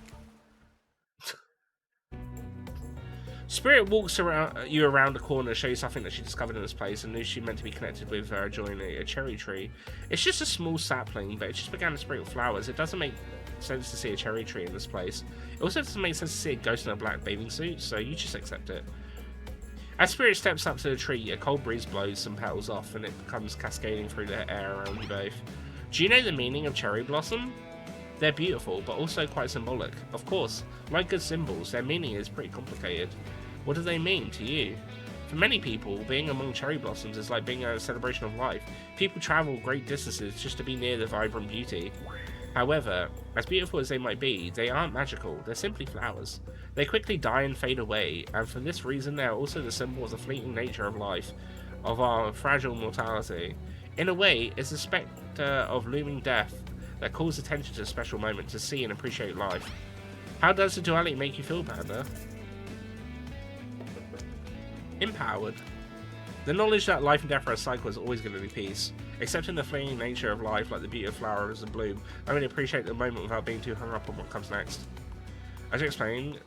Spirit walks you around the corner to show you something that she discovered in this place and knew she meant to be connected with during a cherry tree. It's just a small sapling, but it just began to sprinkle flowers. It doesn't make sense to see a cherry tree in this place. It also doesn't make sense to see a ghost in a black bathing suit, so you just accept it. As Spirit steps up to the tree, a cold breeze blows some petals off and it becomes cascading through the air around you both. Do you know the meaning of cherry blossom? They're beautiful, but also quite symbolic. Of course, like good symbols, their meaning is pretty complicated. What do they mean to you? For many people, being among cherry blossoms is like being at a celebration of life. People travel great distances just to be near the vibrant beauty. However, as beautiful as they might be, they aren't magical, they're simply flowers. They quickly die and fade away, and for this reason they are also the symbol of the fleeting nature of life, of our fragile mortality. In a way, it's a spectre of looming death that calls attention to a special moment to see and appreciate life. How does the duality make you feel, Panda? Empowered. The knowledge that life and death are a cycle is always going to be peace. Accepting the fleeting nature of life like the beauty of flowers and bloom, I really appreciate the moment without being too hung up on what comes next. As you explained,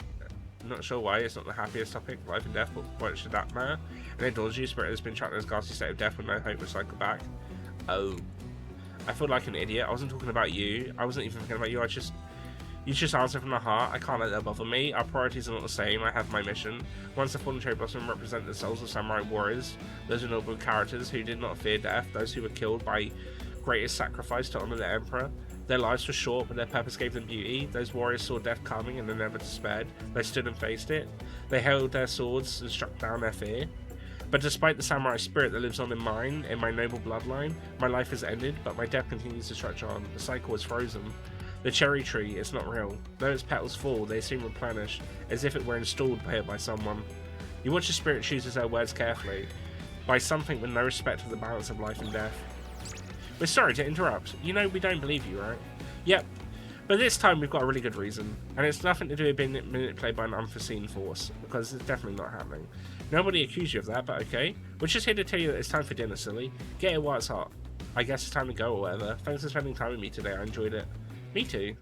not sure why it's not the happiest topic, life and death, but why should that matter? And it dawns you, spirit has been trapped in this ghastly state of death with no hope to cycle back. Oh. I feel like an idiot. I wasn't talking about you. I wasn't even thinking about you. You just answer from the heart. I can't let that bother me. Our priorities are not the same. I have my mission. Once the fallen cherry blossom represent the souls of samurai warriors. Those are noble characters who did not fear death. Those who were killed by greatest sacrifice to honor their emperor. Their lives were short, but their purpose gave them beauty. Those warriors saw death coming and they never despaired. They stood and faced it. They held their swords and struck down their fear. But despite the samurai spirit that lives on in mine, in my noble bloodline, my life has ended, but my death continues to stretch on. The cycle is frozen. The cherry tree is not real. Though its petals fall, they seem replenished, as if it were installed here by someone. You watch the spirit chooses their words carefully, by something with no respect for the balance of life and death. We're sorry to interrupt. You know we don't believe you, right? Yep. But this time we've got a really good reason, and it's nothing to do with being manipulated by an unforeseen force, because it's definitely not happening. Nobody accused you of that, but okay. We're just here to tell you that it's time for dinner, silly. Get it while it's hot. I guess it's time to go or whatever. Thanks for spending time with me today, I enjoyed it. Me too.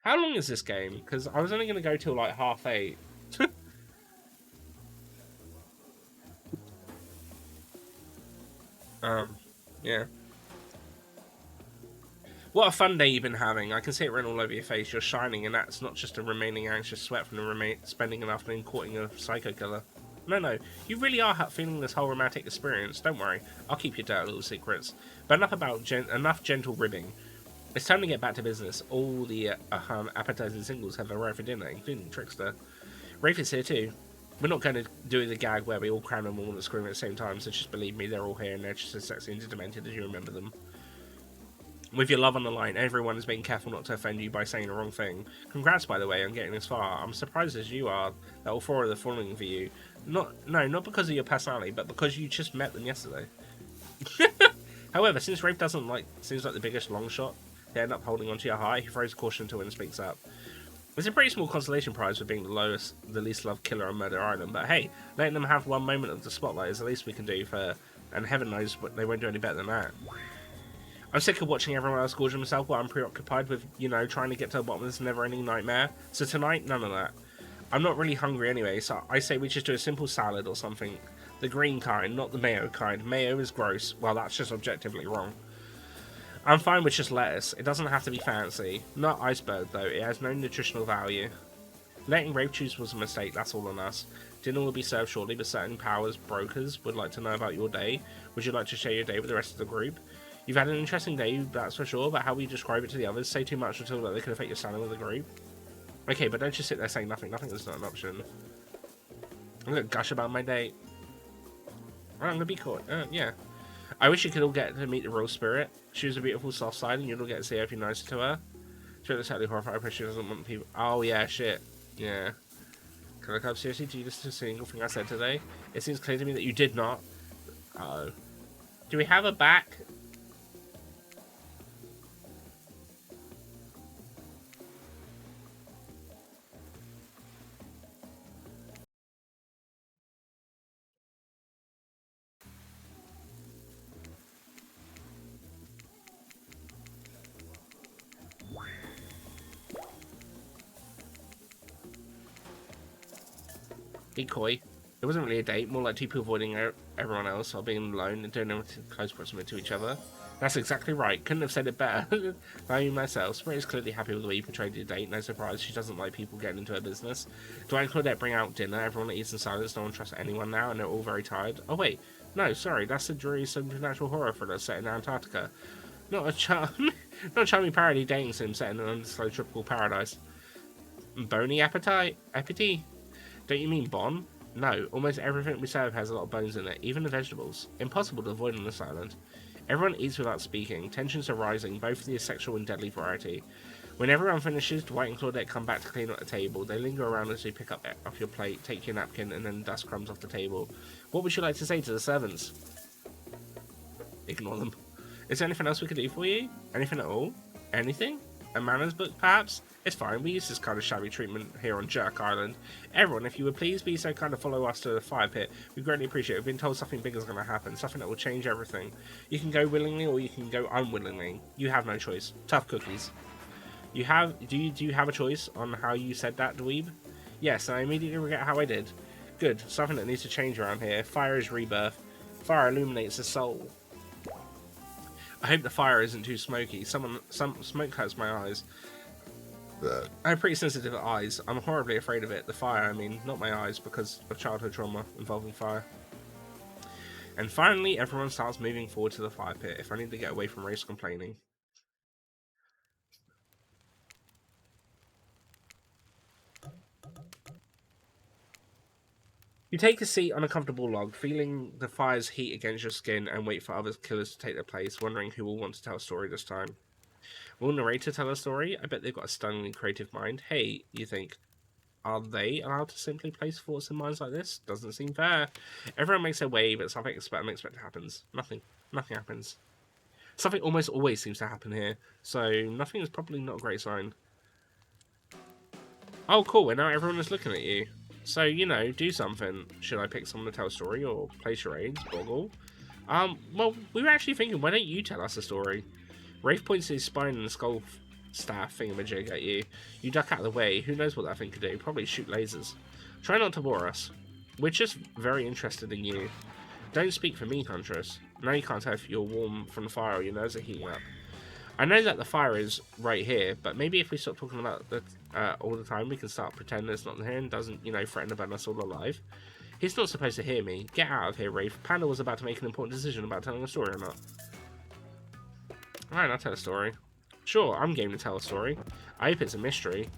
How long is this game? Because I was only going to go till like 8:30. Yeah. What a fun day you've been having. I can see it written all over your face. You're shining, and that's not just a remaining anxious sweat from spending an afternoon courting a psycho killer. No, you really are feeling this whole romantic experience. Don't worry, I'll keep your dirty little secrets. But enough gentle ribbing. It's time to get back to business. All the appetizing singles have arrived for dinner, including Trickster. Rafe is here too. We're not going to do the gag where we all cram them all and scream at the same time, so just believe me, they're all here and they're just as sexy and demented as you remember them. With your love on the line, everyone is being careful not to offend you by saying the wrong thing. Congrats, by the way, on getting this far. I'm surprised as you are that all four of them are falling for you. Not because of your personality, but because you just met them yesterday. However, since Rafe seems like the biggest long shot, they end up holding onto your heart. He throws caution to it and speaks up. It's a pretty small consolation prize for being the least loved killer on Murder Island, but hey, letting them have one moment of the spotlight is the least we can do and heaven knows they won't do any better than that. I'm sick of watching everyone else gorge themselves while I'm preoccupied with, trying to get to the bottom of this never-ending nightmare. So tonight, none of that. I'm not really hungry anyway, so I say we just do a simple salad or something. The green kind, not the mayo kind. Mayo is gross. Well, that's just objectively wrong. I'm fine with just lettuce. It doesn't have to be fancy. Not iceberg, though. It has no nutritional value. Letting Rafe choose was a mistake. That's all on us. Dinner will be served shortly, but certain powers brokers would like to know about your day. Would you like to share your day with the rest of the group? You've had an interesting day, that's for sure, but how will you describe it to the others? Say too much until they can affect your standing with the group. Okay, but don't just sit there saying nothing. Nothing is not an option. I'm going to gush about my day. I'm going to be caught. Yeah. I wish you could all get to meet the real spirit. She was a beautiful soft side, and you'd all get to see her if you're nicer to her. She looks totally horrified because she doesn't want people. Oh, yeah, shit. Yeah. Can I come seriously? Do you listen to a single thing I said today? It seems clear to me that you did not. Uh-oh. Do we have a back? Decoy. It wasn't really a date, more like two people avoiding everyone else while being alone and doing everything close proximity to each other. That's exactly right. Couldn't have said it better. I myself. Spirit is clearly happy with the way you portrayed your date. No surprise, she doesn't like people getting into her business. Dwight and Claudette bring out dinner. Everyone eats in silence. No one trusts anyone now, and they're all very tired. Oh wait, no, sorry. That's a dreary supernatural horror thriller set in Antarctica. Not a charming parody dating sim set in an undisclosed tropical paradise. Bony appetite? Don't you mean Bon? No, almost everything we serve has a lot of bones in it, even the vegetables. Impossible to avoid on this island. Everyone eats without speaking. Tensions are rising, both the sexual and deadly variety. When everyone finishes, Dwight and Claudette come back to clean up the table. They linger around as you pick up off your plate, take your napkin, and then dust crumbs off the table. What would you like to say to the servants? Ignore them. Is there anything else we could do for you? Anything at all? Anything? A manners book, perhaps? It's fine, we use this kind of shabby treatment here on Jerk Island. Everyone, if you would please be so kind to follow us to the fire pit, we greatly appreciate it. We've been told something big is going to happen, something that will change everything. You can go willingly or you can go unwillingly. You have no choice. Tough cookies. Do you have a choice on how you said that, dweeb? Yes, and I immediately regret how I did. Good, something that needs to change around here. Fire is rebirth. Fire illuminates the soul. I hope the fire isn't too smoky. Some smoke hurts my eyes. I have pretty sensitive eyes. I'm horribly afraid of it. The fire, I mean, not my eyes, because of childhood trauma involving fire. And finally, everyone starts moving forward to the fire pit, if I need to get away from Rafe complaining. You take a seat on a comfortable log, feeling the fire's heat against your skin, and wait for other killers to take their place, wondering who will want to tell a story this time. Will narrator tell a story? I bet they've got a stunningly creative mind. Hey, you think, are they allowed to simply place thoughts in minds like this? Doesn't seem fair. Everyone makes their way, but something unexpected happens. Nothing happens. Something almost always seems to happen here, so nothing is probably not a great sign. Oh, cool, and now everyone is looking at you. So, you know, do something. Should I pick someone to tell a story or play charades? Boggle? Well, we were actually thinking, why don't you tell us a story? Rafe points his spine and the skull staff thingamajig at you. You duck out of the way. Who knows what that thing could do? Probably shoot lasers. Try not to bore us. We're just very interested in you. Don't speak for me, Huntress. Now you can't tell if you're warm from the fire or your nerves are heating up. I know that the fire is right here, but maybe if we stop talking about it all the time, we can start pretending it's not here and doesn't, you know, threaten to burn us all alive. He's not supposed to hear me. Get out of here, Rafe. Panda was about to make an important decision about telling a story or not. Alright, I'll tell a story. Sure, I'm game to tell a story. I hope it's a mystery.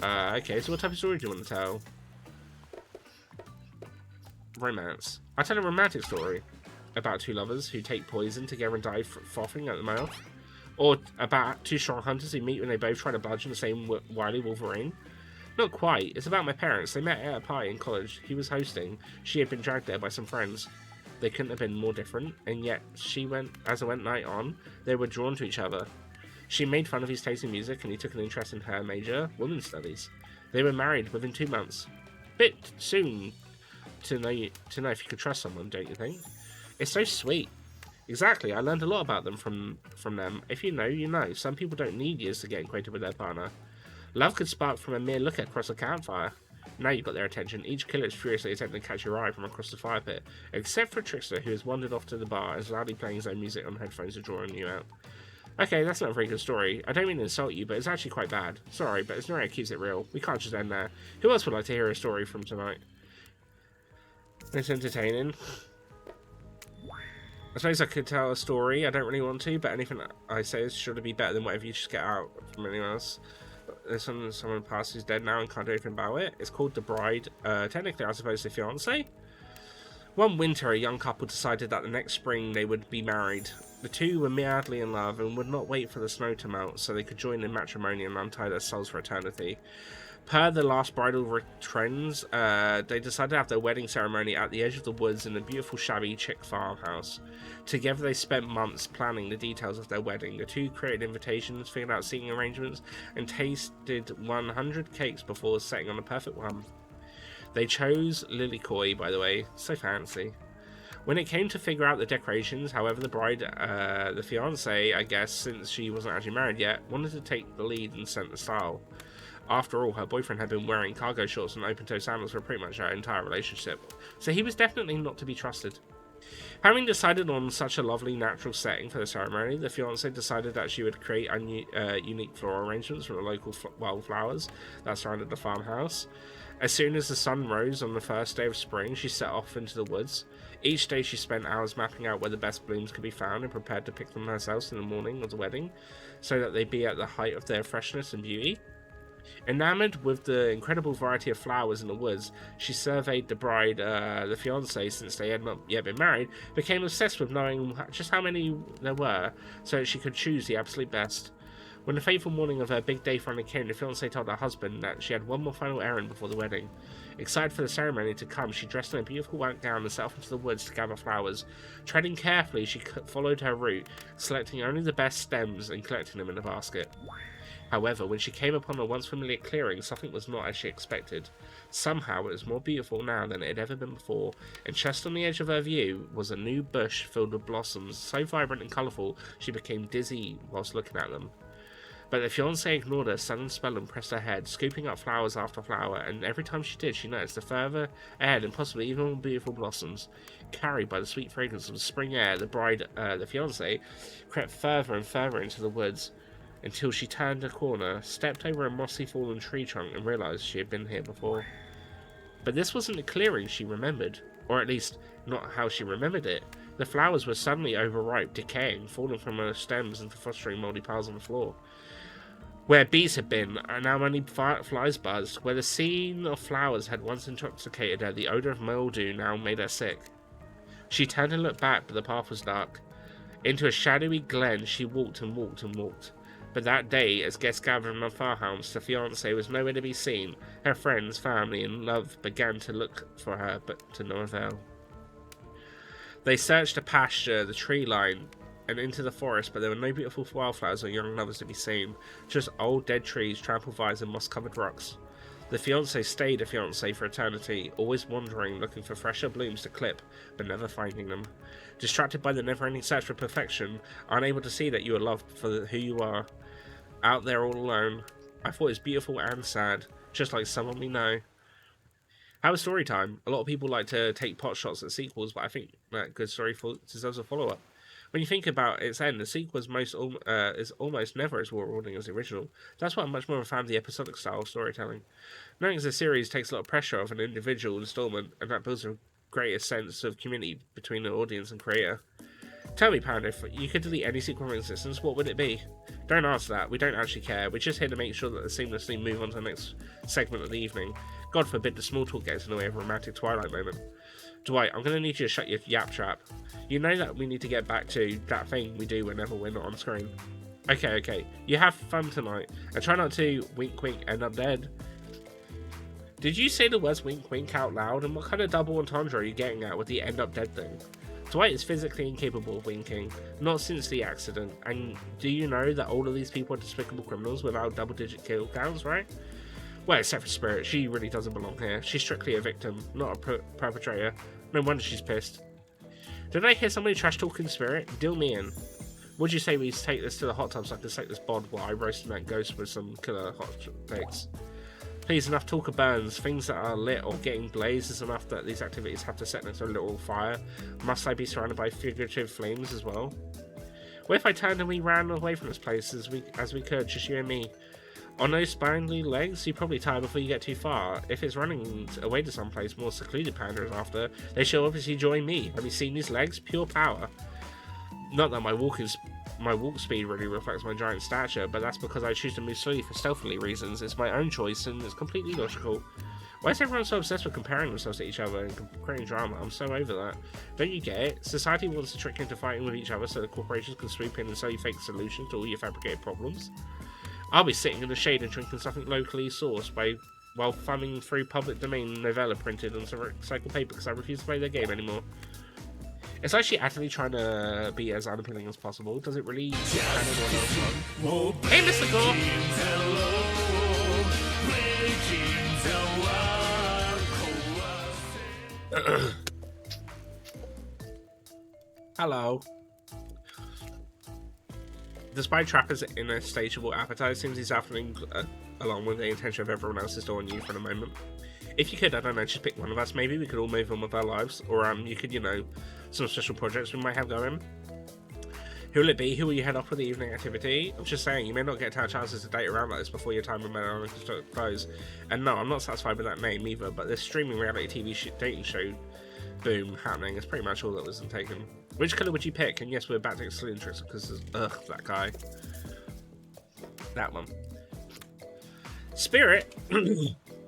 Okay, so what type of story do you want to tell? Romance. I'll tell a romantic story. About two lovers who take poison together and die frothing at the mouth. Or about two strong hunters who meet when they both try to bludgeon the same wily Wolverine. Not quite. It's about my parents. They met at a party in college. He was hosting. She had been dragged there by some friends. They couldn't have been more different, and yet as it went night on, they were drawn to each other. She made fun of his taste in music, and he took an interest in her major, women's studies. They were married within 2 months. Bit soon to know if you could trust someone, don't you think? It's so sweet. Exactly, I learned a lot about them from them. If you know, you know. Some people don't need years to get acquainted with their partner. Love could spark from a mere look across a campfire. Now you've got their attention. Each killer is furiously attempting to catch your eye from across the fire pit, except for Trickster, who has wandered off to the bar and is loudly playing his own music on headphones and drawing you out. Okay, that's not a very good story. I don't mean to insult you, but it's actually quite bad. Sorry, but it's narrator keeps it real. We can't just end there. Who else would like to hear a story from tonight? It's entertaining. I suppose I could tell a story. I don't really want to, but anything that I say is sure to be better than whatever you just get out from anyone else. There's someone past who's dead now and can't do anything about it. It's called The Bride. Technically, I suppose the fiance. One winter, a young couple decided that the next spring they would be married. The two were madly in love and would not wait for the snow to melt so they could join in matrimony and untie their souls for eternity. Per the last bridal trends, they decided to have their wedding ceremony at the edge of the woods in a beautiful shabby chick farmhouse. Together they spent months planning the details of their wedding. The two created invitations, figured out seating arrangements, and tasted 100 cakes before settling on the perfect one. They chose Lilikoi, by the way, so fancy. When it came to figure out the decorations, however, the bride, the fiancé, I guess, since she wasn't actually married yet, wanted to take the lead and set the style. After all, her boyfriend had been wearing cargo shorts and open-toe sandals for pretty much her entire relationship, so he was definitely not to be trusted. Having decided on such a lovely natural setting for the ceremony, the fiancée decided that she would create unique floral arrangements from the local wildflowers that surrounded the farmhouse. As soon as the sun rose on the first day of spring, she set off into the woods. Each day she spent hours mapping out where the best blooms could be found and prepared to pick them herself in the morning of the wedding, so that they'd be at the height of their freshness and beauty. Enamored with the incredible variety of flowers in the woods, she surveyed the bride, the fiancé, since they had not yet been married, became obsessed with knowing just how many there were, so that she could choose the absolute best. When the fateful morning of her big day finally came, the fiancée told her husband that she had one more final errand before the wedding. Excited for the ceremony to come, she dressed in a beautiful white gown and set off into the woods to gather flowers. Treading carefully, she followed her route, selecting only the best stems and collecting them in a basket. However, when she came upon a once familiar clearing, something was not as she expected. Somehow it was more beautiful now than it had ever been before, and just on the edge of her view was a new bush filled with blossoms, so vibrant and colourful she became dizzy whilst looking at them. But the fiancé ignored her sudden spell and pressed her head, scooping up flowers after flower, and every time she did, she noticed the further ahead and possibly even more beautiful blossoms. Carried by the sweet fragrance of the spring air, the fiancé, crept further and further into the woods, until she turned a corner, stepped over a mossy fallen tree trunk, and realised she had been here before. But this wasn't the clearing she remembered, or at least, not how she remembered it. The flowers were suddenly overripe, decaying, falling from her stems into fostering mouldy piles on the floor. Where bees had been, now only flies buzzed. Where the scene of flowers had once intoxicated her, the odour of mildew now made her sick. She turned and looked back, but the path was dark. Into a shadowy glen she walked and walked and walked. But that day, as guests gathered in the farmhouse, the fiancée was nowhere to be seen. Her friends, family, and love began to look for her, but to no avail. They searched the pasture, the tree line, and into the forest, but there were no beautiful wildflowers or young lovers to be seen, just old dead trees, trampled vines, and moss-covered rocks. The fiancé stayed a fiancé for eternity, always wandering, looking for fresher blooms to clip, but never finding them. Distracted by the never-ending search for perfection, unable to see that you are loved for who you are, out there all alone. I thought it was beautiful and sad, just like someone we know. How was story time? A lot of people like to take pot shots at sequels, but I think that good story deserves a follow-up. When you think about its end, the sequel is almost never as rewarding as the original. That's why I'm much more of a fan of the episodic style of storytelling. Knowing as a series takes a lot of pressure off an individual installment, and that builds a greater sense of community between the audience and creator. Tell me, Panda, if you could delete any sequel from existence, what would it be? Don't answer that, we don't actually care. We're just here to make sure that they seamlessly move on to the next segment of the evening. God forbid the small talk gets in the way of a romantic Twilight moment. Dwight, I'm going to need you to shut your yap trap. You know that we need to get back to that thing we do whenever we're not on screen. Okay. You have fun tonight, and try not to wink end up dead. Did you say the words wink out loud? And what kind of double entendre are you getting at with the end up dead thing? Dwight is physically incapable of winking, not since the accident, and do you know that all of these people are despicable criminals without double-digit kill counts, right? Well, except for Spirit, she really doesn't belong here. She's strictly a victim, not a perpetrator. No wonder she's pissed. Did I hear somebody trash-talking Spirit? Deal me in. Would you say we take this to the hot tub so I can take this bod while I roast that ghost with some killer hot takes? Please, enough talk of burns. Things that are lit or getting blazed is enough that these activities have to set next to a literal fire. Must I be surrounded by figurative flames as well? What if I turned and we ran away from this place as we could, just you and me? On those spindly legs, you probably tire before you get too far. If it's running away to someplace more secluded Panda is after, they shall obviously join me. Have you seen these legs? Pure power. Not that my walk speed really reflects my giant stature, but that's because I choose to move slowly for stealthily reasons. It's my own choice, and it's completely logical. Why is everyone so obsessed with comparing themselves to each other and creating drama? I'm so over that. Don't you get it? Society wants to trick you into fighting with each other so that corporations can swoop in and sell you fake solutions to all your fabricated problems. I'll be sitting in the shade and drinking something locally sourced while thumbing through public domain novella printed on some recycled paper because I refuse to play their game anymore. It's like she actively trying to be as unappealing as possible. Does it really turn anyone else on? Hey, Mr. Gore! Hello. Despite Trapper's insatiable appetite, seems he's happening along with the intention of everyone else to store on you for the moment. If you could, I don't know, just pick one of us. Maybe we could all move on with our lives, or you could, some special projects we might have going. Who will it be? Who will you head off for the evening activity? I'm just saying, you may not get chances to date around like this before your time with Melanie to close. And no, I'm not satisfied with that name either, but this streaming reality TV dating show boom happening is pretty much all that was taken. Which colour would you pick? And yes, we're back to excluding tricks because that guy. That one. Spirit?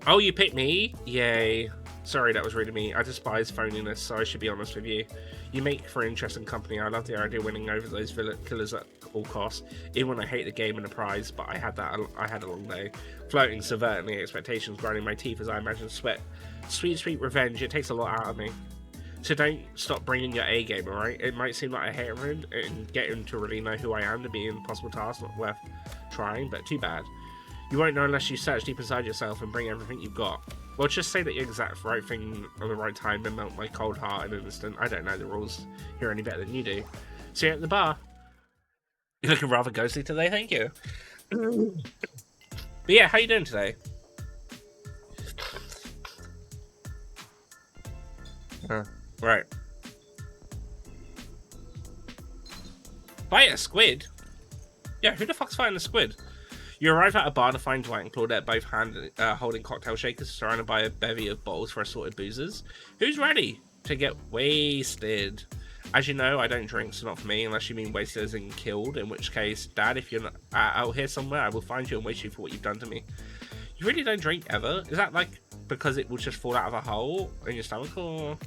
Oh, you picked me? Yay. Sorry, that was really me. I despise phoniness, so I should be honest with you. You make for interesting company. I love the idea of winning over those killers at all costs, even when I hate the game and the prize, but I had a long day. Floating, subverting the expectations, grinding my teeth as I imagine sweet revenge. It takes a lot out of me. So don't stop bringing your A game, alright? It might seem like a haterade and getting to really know who I am to be an impossible task, not worth trying, but too bad. You won't know unless you search deep inside yourself and bring everything you've got. Well, just say the exact right thing at the right time and melt my cold heart in an instant. I don't know the rules here any better than you do. See you at the bar. You're looking rather ghostly today, thank you. But yeah, how you doing today? Right. Fight a squid? Yeah, who the fuck's fighting a squid? You arrive at a bar to find Dwight and Claudette both holding cocktail shakers surrounded by a bevy of bottles for assorted boozers. Who's ready to get wasted? As you know, I don't drink, so not for me, unless you mean wasted as in killed, in which case, Dad, if you're not, out here somewhere, I will find you and waste you for what you've done to me. You really don't drink ever? Is that like because it will just fall out of a hole in your stomach, or...?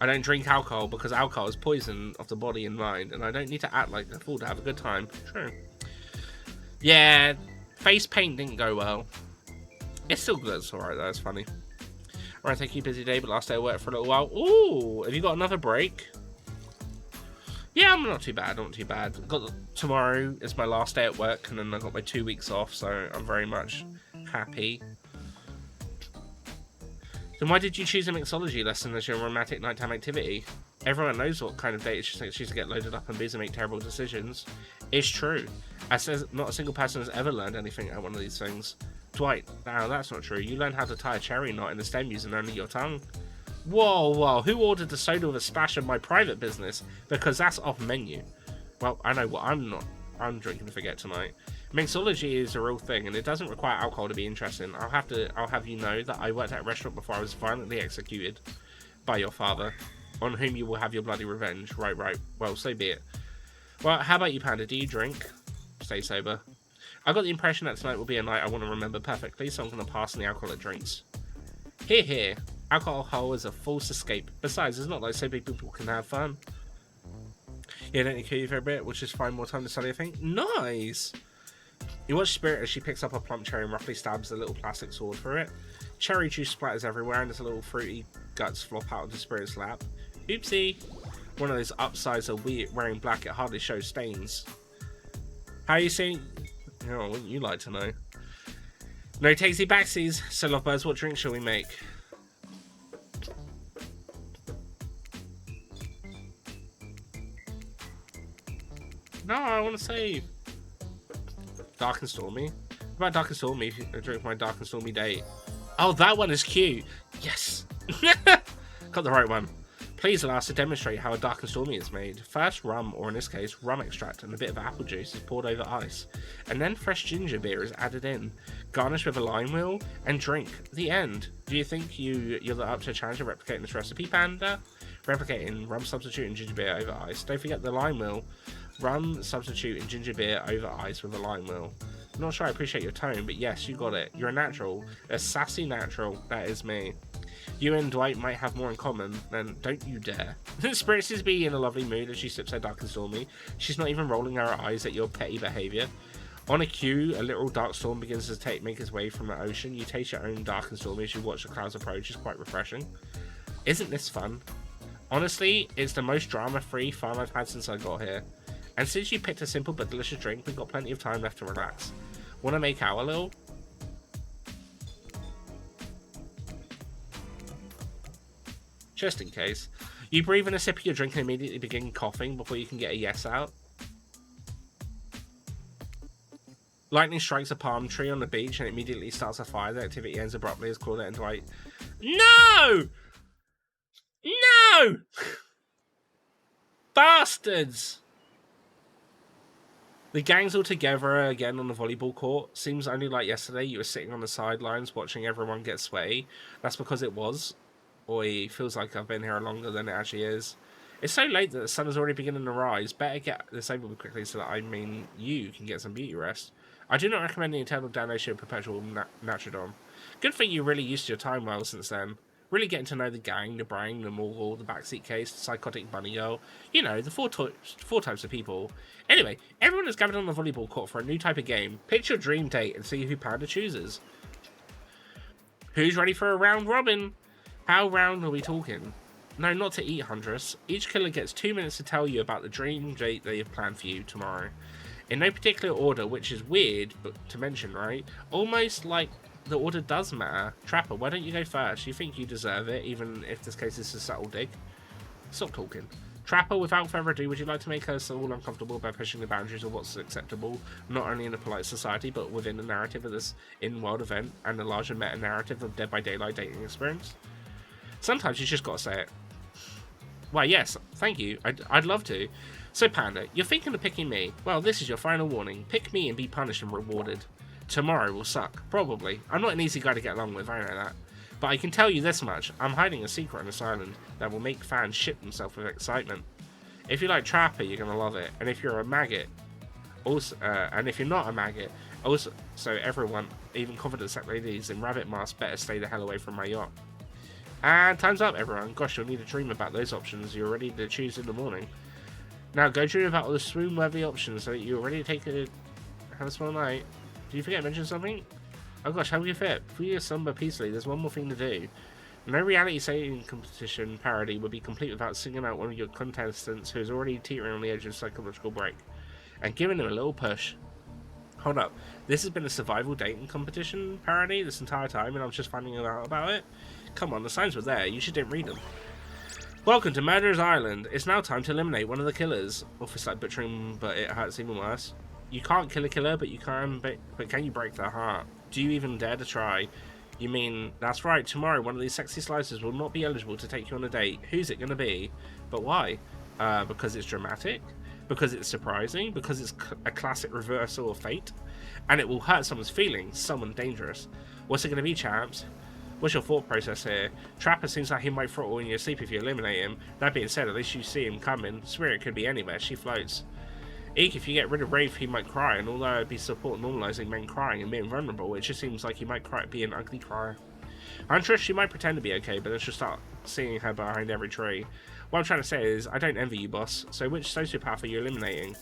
I don't drink alcohol because alcohol is poison of the body and mind, and I don't need to act like a fool to have a good time. True. Yeah, face paint didn't go well. It's still good, it's alright though, it's funny. Alright, thank you, busy day, but last day of work for a little while. Ooh, have you got another break? Yeah, I'm not too bad, not too bad. Tomorrow is my last day at work, and then I got my 2 weeks off, so I'm very much happy. Then why did you choose a mixology lesson as your romantic nighttime activity? Everyone knows what kind of date she thinks she's to get loaded up and busy and make terrible decisions. It's true. As says, not a single person has ever learned anything at one of these things. Dwight, no, that's not true. You learned how to tie a cherry knot in the stem using only your tongue. Whoa, whoa, who ordered the soda with a splash of my private business? Because that's off menu. Well, I know what I'm drinking to forget tonight. Mixology is a real thing, and it doesn't require alcohol to be interesting. I'll have you know that I worked at a restaurant before I was violently executed by your father, on whom you will have your bloody revenge. Right. Well, so be it. Well, how about you, Panda? Do you drink? Stay sober. I got the impression that tonight will be a night I want to remember perfectly, so I'm going to pass on the alcoholic drinks. Here. Alcohol is a false escape. Besides, it's not like so many people can have fun. Yeah, don't you kill you for a bit? We'll just find more time to study, I think. Nice! You watch Spirit as she picks up a plump cherry and roughly stabs a little plastic sword for it. Cherry juice splatters everywhere and there's a little fruity guts flop out of the Spirit's lap. Oopsie! One of those upsides are wearing black, it hardly shows stains. How are you seeing? Oh, wouldn't you like to know? No takesy backsies. So lovebirds, what drink shall we make? No, I want to save. Dark and Stormy? What about Dark and Stormy? I drink my Dark and Stormy date. Oh, that one is cute. Yes. Got the right one. Please allow us to demonstrate how a Dark and Stormy is made. First, rum, or in this case, rum extract and a bit of apple juice is poured over ice. And then fresh ginger beer is added in. Garnish with a lime wheel and drink. The end. Do you think you're up to a challenge of replicating this recipe, Panda? Replicating rum substitute and ginger beer over ice. Don't forget the lime wheel. Rum substitute and ginger beer over ice with a lime wheel. I'm not sure I appreciate your tone, but yes, you got it. You're a natural. A sassy natural. That is me. You and Dwight might have more in common, then don't you dare. Spirit seems to be in a lovely mood as she sips her Dark and Stormy. She's not even rolling her eyes at your petty behaviour. On a cue, a little dark storm begins to make its way from the ocean. You taste your own Dark and Stormy as you watch the clouds approach. It's quite refreshing. Isn't this fun? Honestly, it's the most drama-free fun I've had since I got here. And since you picked a simple but delicious drink, we've got plenty of time left to relax. Want to make out a little? Just in case. You breathe in a sip of your drink and immediately begin coughing before you can get a yes out. Lightning strikes a palm tree on the beach and immediately starts a fire. The activity ends abruptly as Claudette and Dwight... No! No! Bastards! The gang's all together again on the volleyball court. Seems only like yesterday you were sitting on the sidelines watching everyone get sweaty. That's because it was. Oi, feels like I've been here longer than it actually is. It's so late that the sun is already beginning to rise. Better get this over with quickly so that you can get some beauty rest. I do not recommend the internal download of Perpetual Natrodon. Good thing you really used your time well since then. Really getting to know the gang, the brain, the mogul, the backseat case, the psychotic bunny girl. You know, the four types of people. Anyway, everyone is gathered on the volleyball court for a new type of game. Pick your dream date and see who Panda chooses. Who's ready for a round robin? How round are we talking? No, not to eat, Huntress. Each killer gets 2 minutes to tell you about the dream date they have planned for you tomorrow. In no particular order, which is weird but to mention, right? Almost like the order does matter. Trapper, why don't you go first? You think you deserve it, even if this case is a subtle dig? Stop talking. Trapper, without further ado, would you like to make us all uncomfortable by pushing the boundaries of what's acceptable, not only in a polite society, but within the narrative of this in-world event and the larger meta-narrative of Dead by Daylight dating experience? Sometimes you just gotta say it. Why, yes, thank you. I'd love to. So, Panda, you're thinking of picking me. Well, this is your final warning. Pick me and be punished and rewarded. Tomorrow will suck. Probably. I'm not an easy guy to get along with, I know that. But I can tell you this much. I'm hiding a secret on this island that will make fans shit themselves with excitement. If you like Trapper, you're going to love it. And if you're a maggot, also, and if you're not a maggot, also, so everyone, even confident sex ladies in rabbit masks, better stay the hell away from my yacht. And time's up, everyone. Gosh, you'll need to dream about those options you're ready to choose in the morning. Now, go dream about all the swoon-worthy options so that you're ready to have a small night. Did you forget to mention something? Oh gosh, how will you fit? If we slumber peacefully, there's one more thing to do. No reality singing competition parody would be complete without singing out one of your contestants who is already teetering on the edge of psychological break. And giving him a little push. Hold up, this has been a survival dating competition parody this entire time and I'm just finding out about it? Come on, the signs were there, you just didn't read them. Welcome to Murderer's Island. It's now time to eliminate one of the killers. It's like butchering, but it hurts even worse. You can't kill a killer, but you can. But can you break their heart? Do you even dare to try? You mean that's right? Tomorrow, one of these sexy slicers will not be eligible to take you on a date. Who's it going to be? But why? Because it's dramatic. Because it's surprising. Because it's a classic reversal of fate, and it will hurt someone's feelings. Someone dangerous. What's it going to be, champs? What's your thought process here? Trapper seems like he might throttle in your sleep if you eliminate him. That being said, at least you see him coming. Spirit could be anywhere. She floats. Eek, if you get rid of Wraith, he might cry, and although I'd be support normalizing men crying and being vulnerable, it just seems like he might be an ugly crier. Huntress, she might pretend to be okay, but then she'll start seeing her behind every tree. What I'm trying to say is, I don't envy you, boss. So which sociopath are you eliminating?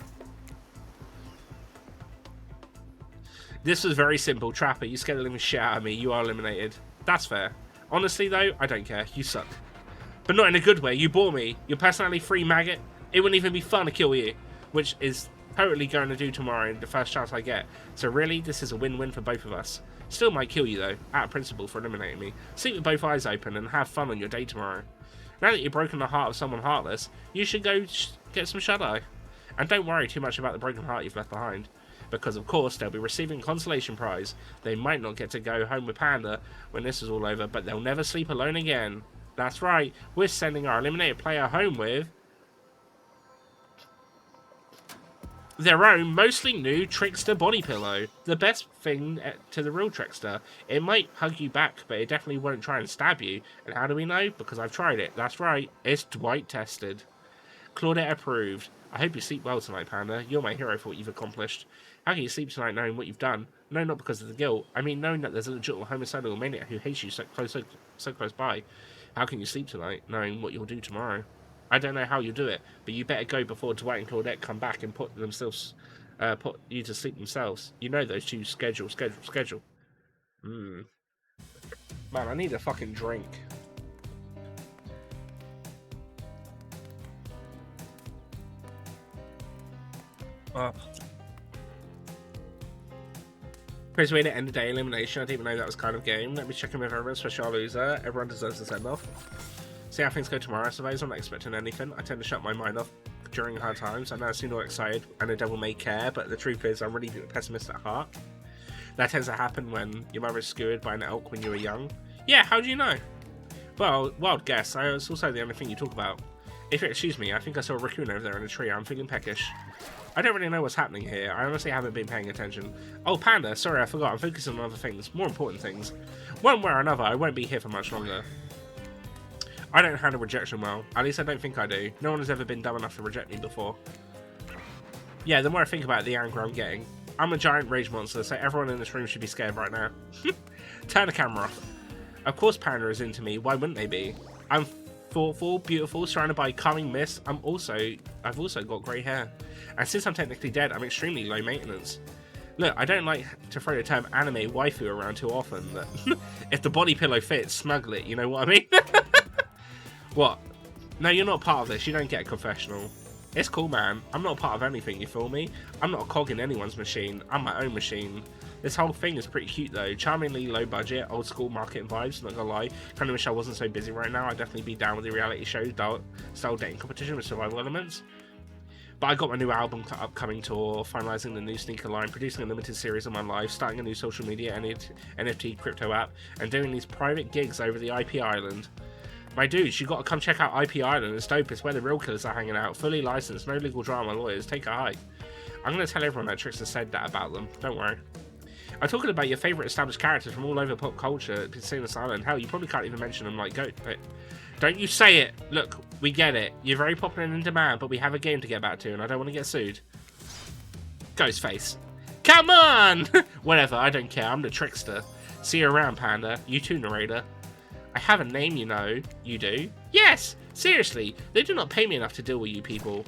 This was very simple. Trapper, you scared the living shit out of me. You are eliminated. That's fair. Honestly, though, I don't care. You suck. But not in a good way. You bore me. You're personality free, maggot. It wouldn't even be fun to kill you. Which is totally going to do tomorrow, the first chance I get. So really, this is a win-win for both of us. Still might kill you, though, out of principle for eliminating me. Sleep with both eyes open and have fun on your day tomorrow. Now that you've broken the heart of someone heartless, you should go get some shut-eye. And don't worry too much about the broken heart you've left behind. Because, of course, they'll be receiving a consolation prize. They might not get to go home with Panda when this is all over, but they'll never sleep alone again. That's right, we're sending our eliminated player home with their own, mostly new Trickster body pillow. The best thing to the real Trickster. It might hug you back, but it definitely won't try and stab you. And how do we know? Because I've tried it. That's right, it's Dwight tested. Claudette approved. I hope you sleep well tonight, Panda. You're my hero for what you've accomplished. How can you sleep tonight knowing what you've done? No, not because of the guilt. I mean, knowing that there's a legit homicidal maniac who hates you so close by. How can you sleep tonight knowing what you'll do tomorrow? I don't know how you'll do it, but you better go before Dwight and Claudette come back and put you to sleep themselves. You know those two schedule. Man, I need a fucking drink. Crazy way to end the day elimination. I didn't even know that was kind of game. Let me check in with everyone, special loser. Everyone deserves a send off. See how things go tomorrow, I suppose. I'm not expecting anything. I tend to shut my mind off during hard times. I know I seem all excited and the devil may care, but the truth is I'm really a pessimist at heart. That tends to happen when your mother is skewered by an elk when you were young. Yeah, how do you know? Well, wild guess. It's also the only thing you talk about. If you excuse me, I think I saw a raccoon over there in a tree. I'm feeling peckish. I don't really know what's happening here. I honestly haven't been paying attention. Oh, Panda, sorry, I forgot. I'm focusing on other things, more important things. One way or another, I won't be here for much longer. I don't handle rejection well. At least I don't think I do. No one has ever been dumb enough to reject me before. Yeah, the more I think about it, the angrier I'm getting. I'm a giant rage monster, so everyone in this room should be scared right now. Turn the camera off. Of course Panda is into me. Why wouldn't they be? I'm thoughtful, beautiful, surrounded by calming mist. I've also got grey hair. And since I'm technically dead, I'm extremely low maintenance. Look, I don't like to throw the term anime waifu around too often, but if the body pillow fits, smuggle it, you know what I mean? What? No, you're not part of this. You don't get a confessional. It's cool, man. I'm not a part of anything, you feel me? I'm not a cog in anyone's machine. I'm my own machine. This whole thing is pretty cute, though. Charmingly low budget, old school marketing vibes, not gonna lie. Kinda wish I wasn't so busy right now. I'd definitely be down with the reality show style dating competition with survival elements. But I got my new album upcoming tour, finalising the new sneaker line, producing a limited series of my life, starting a new social media NFT crypto app, and doing these private gigs over the IP Island. My dudes, you gotta come check out IP Island. It's dope. It's where the real killers are hanging out. Fully licensed, no legal drama, lawyers. Take a hike. I'm gonna tell everyone that Trickster said that about them. Don't worry. I'm talking about your favourite established characters from all over pop culture, seen this island. Hell, you probably can't even mention them like Goat. Don't you say it. Look, we get it. You're very popular and in demand, but we have a game to get back to, and I don't want to get sued. Ghostface. Come on! Whatever, I don't care. I'm the Trickster. See you around, Panda. You too, narrator. I have a name, you know. You do? Yes! Seriously, they do not pay me enough to deal with you people.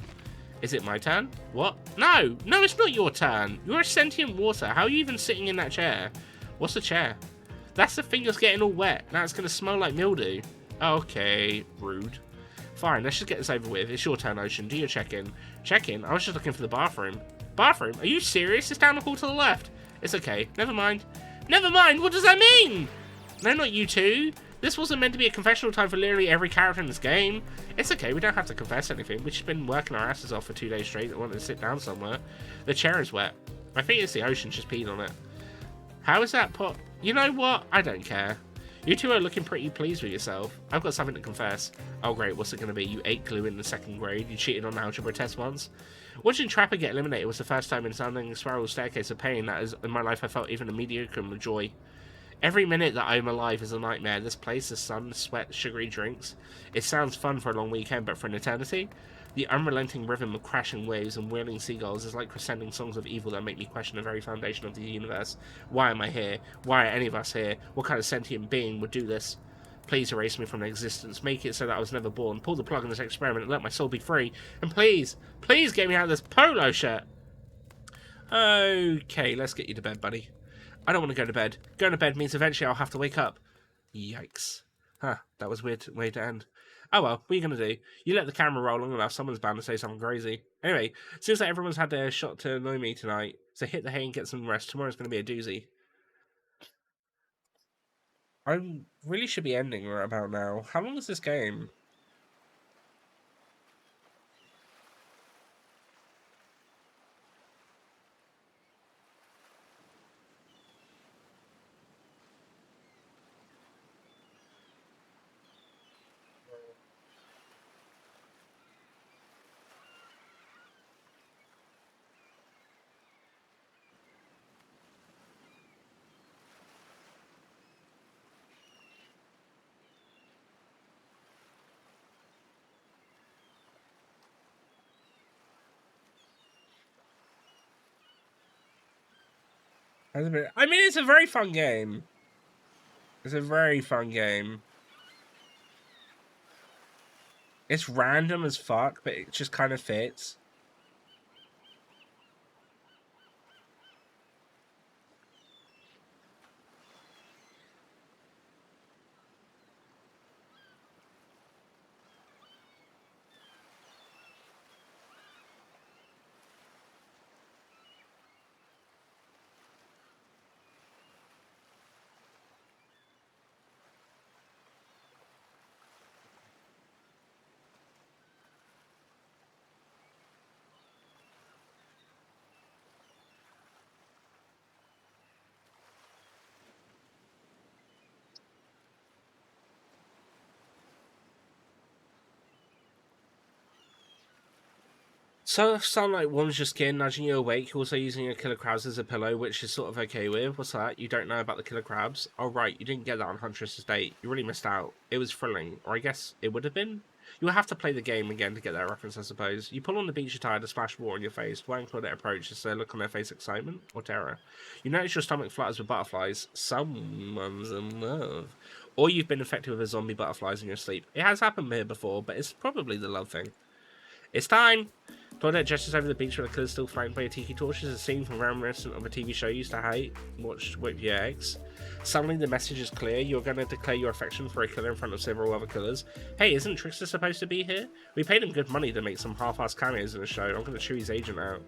Is it my turn? What? No! No, it's not your turn! You're a sentient water. How are you even sitting in that chair? What's a chair? That's the thing that's getting all wet. Now it's gonna smell like mildew. Okay, rude. Fine, let's just get this over with. It's your turn, Ocean. Do your check-in. Check-in? I was just looking for the bathroom. Bathroom? Are you serious? It's down the hall to the left. It's okay. Never mind. Never mind? What does that mean? No, not you two. This wasn't meant to be a confessional time for literally every character in this game. It's okay, we don't have to confess anything. We've just been working our asses off for 2 days straight and wanted to sit down somewhere. The chair is wet. I think it's the Ocean just peed on it. How is that pot? You know what? I don't care. You two are looking pretty pleased with yourself. I've got something to confess. Oh great, what's it going to be? You ate glue in the 2nd grade? You cheated on the algebra test once? Watching Trapper get eliminated was the first time in sounding a spiral staircase of pain that is, in my life I felt even a mediocre of joy. Every minute that I'm alive is a nightmare. This place, the sun, sweat, sugary drinks. It sounds fun for a long weekend, but for an eternity? The unrelenting rhythm of crashing waves and whirling seagulls is like crescending songs of evil that make me question the very foundation of the universe. Why am I here? Why are any of us here? What kind of sentient being would do this? Please erase me from existence. Make it so that I was never born. Pull the plug on this experiment and let my soul be free. And please, please get me out of this polo shirt. Okay, let's get you to bed, buddy. I don't want to go to bed. Going to bed means eventually I'll have to wake up. Yikes. Huh, that was a weird way to end. Oh well, what are you going to do? You let the camera roll long enough, someone's bound to say something crazy. Anyway, seems like everyone's had their shot to annoy me tonight, so hit the hay and get some rest. Tomorrow's going to be a doozy. I really should be ending right about now. How long is this game? I mean, it's a very fun game. It's a very fun game. It's random as fuck, but it just kind of fits. So if Sunlight warms your skin, nudging you awake, you're also using your killer crabs as a pillow, which is sort of okay with. What's that? You don't know about the killer crabs? Oh right, you didn't get that on Huntress's date. You really missed out. It was thrilling. Or I guess it would have been? You'll have to play the game again to get that reference, I suppose. You pull on the beach attire to splash water on your face. Why Claudette approaches to look on their face excitement or terror? You notice your stomach flutters with butterflies. Someone's in love. Or you've been infected with a zombie butterflies in your sleep. It has happened here before, but it's probably the love thing. It's time! Claudette gestures over the beach where the killers still flanked by a tiki torch is a scene from reminiscent of a TV show you used to hate, watched with your ex. Suddenly the message is clear. You're going to declare your affection for a killer in front of several other killers. Hey, isn't Trickster supposed to be here? We paid him good money to make some half-assed cameos in the show. I'm going to chew his agent out.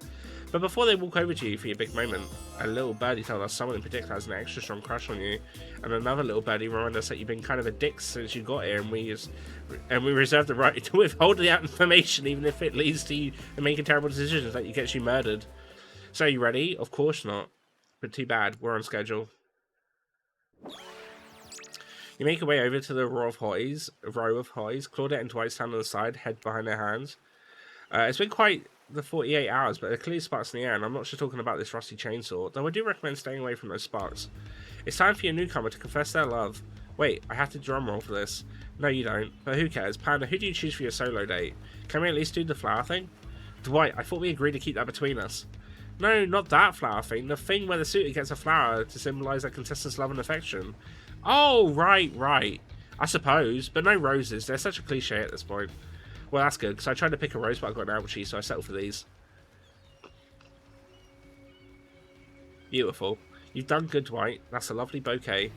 But before they walk over to you for your big moment, a little birdie told us someone in particular has an extra strong crush on you, and another little birdie reminded us that you've been kind of a dick since you got here, and we reserve the right to withhold that information even if it leads to you making terrible decisions that gets you murdered. So, are you ready? Of course not. But too bad, we're on schedule. You make your way over to the row of hotties. Claudette and Dwight stand on the side, head behind their hands. It's been quite the 48 hours, but there are clearly sparks in the air, and I'm not just talking about this rusty chainsaw, though I do recommend staying away from those sparks. It's time for your newcomer to confess their love. Wait, I have to drum roll for this. No, you don't, but who cares? Panda, who do you choose for your solo date? Can we at least do the flower thing? Dwight, I thought we agreed to keep that between us. No, not that flower thing. The thing where the suitor gets a flower to symbolise their contestant's love and affection. Oh, right. I suppose, but no roses. They're such a cliche at this point. Well, that's good, because I tried to pick a rose, but I got an ouchie, so I settled for these. Beautiful. You've done good, Dwight. That's a lovely bouquet.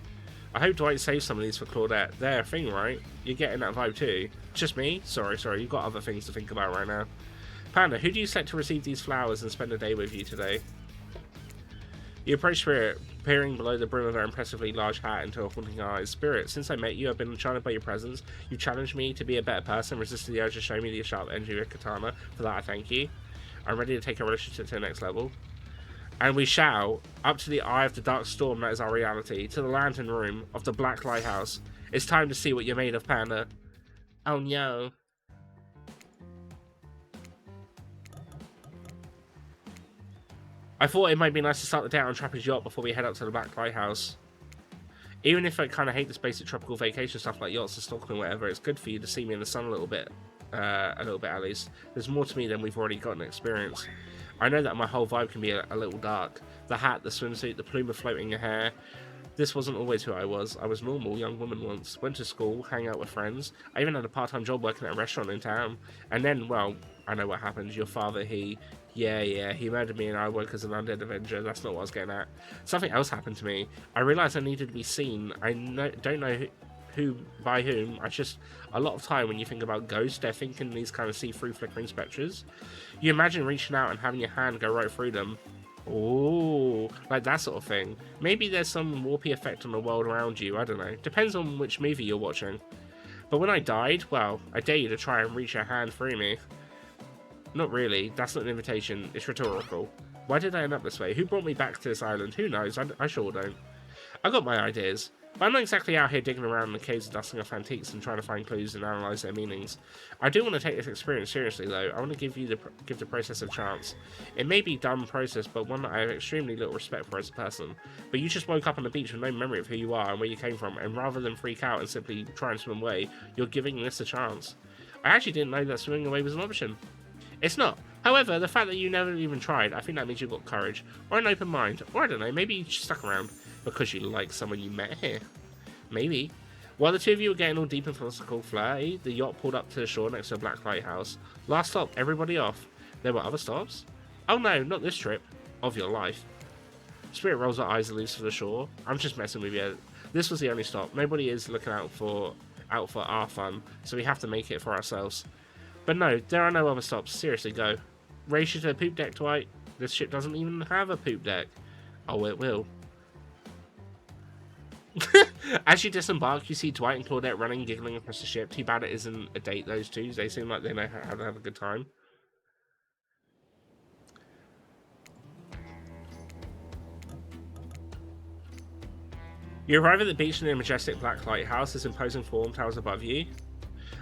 I hope Dwight saves some of these for Claudette. They're a thing, right? You're getting that vibe too. Just me? Sorry. You've got other things to think about right now. Panda, who do you select to receive these flowers and spend a day with you today? You approach Spirit, peering below the brim of her impressively large hat into her haunting eyes. Spirit, since I met you, I've been enchanted by your presence. You challenged me to be a better person, resisted the urge to show me the sharp edge of your katana. For that, I thank you. I'm ready to take our relationship to the next level. And we shall, up to the eye of the dark storm that is our reality, to the lantern room of the Black Lighthouse. It's time to see what you're made of, Panda. Oh no. I thought it might be nice to start the day on Trapper's yacht before we head up to the Black Lighthouse. Even if I kind of hate this basic tropical vacation stuff like yachts and snorkeling and whatever, it's good for you to see me in the sun a little bit at least. There's more to me than we've already gotten experience. I know that my whole vibe can be a little dark. The hat, the swimsuit, the plume of floating hair. This wasn't always who I was. I was a normal young woman once. Went to school, hang out with friends. I even had a part-time job working at a restaurant in town. And then, well, I know what happened. Your father, he murdered me and I woke as an undead avenger. That's not what I was getting at. Something else happened to me. I realised I needed to be seen. I don't know who by whom. I just, a lot of time when you think about ghosts, they're thinking these kind of see-through flickering spectres. You imagine reaching out and having your hand go right through them. Oh, like that sort of thing. Maybe there's some warpy effect on the world around you, I don't know. Depends on which movie you're watching. But when I died, well, I dare you to try and reach your hand through me. Not really, that's not an invitation, it's rhetorical. Why did I end up this way? Who brought me back to this island? Who knows? I sure don't. I got my ideas, but I'm not exactly out here digging around in the caves and dusting off antiques and trying to find clues and analyse their meanings. I do want to take this experience seriously though. I want to give the process a chance. It may be a dumb process, but one that I have extremely little respect for as a person. But you just woke up on the beach with no memory of who you are and where you came from, and rather than freak out and simply try and swim away, you're giving this a chance. I actually didn't know that swimming away was an option. It's not. However, the fact that you never even tried, I think that means you've got courage, or an open mind, or I don't know, maybe you just stuck around because you like someone you met here. Maybe. While the two of you were getting all deep in philosophical flirty, the yacht pulled up to the shore next to a Black Lighthouse. Last stop, everybody off. There were other stops? Oh no, not this trip. Of your life. Spirit rolls her eyes loose for the shore. I'm just messing with you. This was the only stop. Nobody is looking out for our fun, so we have to make it for ourselves. But no, there are no other stops. Seriously, go. Race you to the poop deck, Dwight. This ship doesn't even have a poop deck. Oh, it will. As you disembark, you see Dwight and Claudette running, giggling across the ship. Too bad it isn't a date, those two. They seem like they know how to have a good time. You arrive at the beach in the majestic Black Lighthouse. This imposing form towers above you.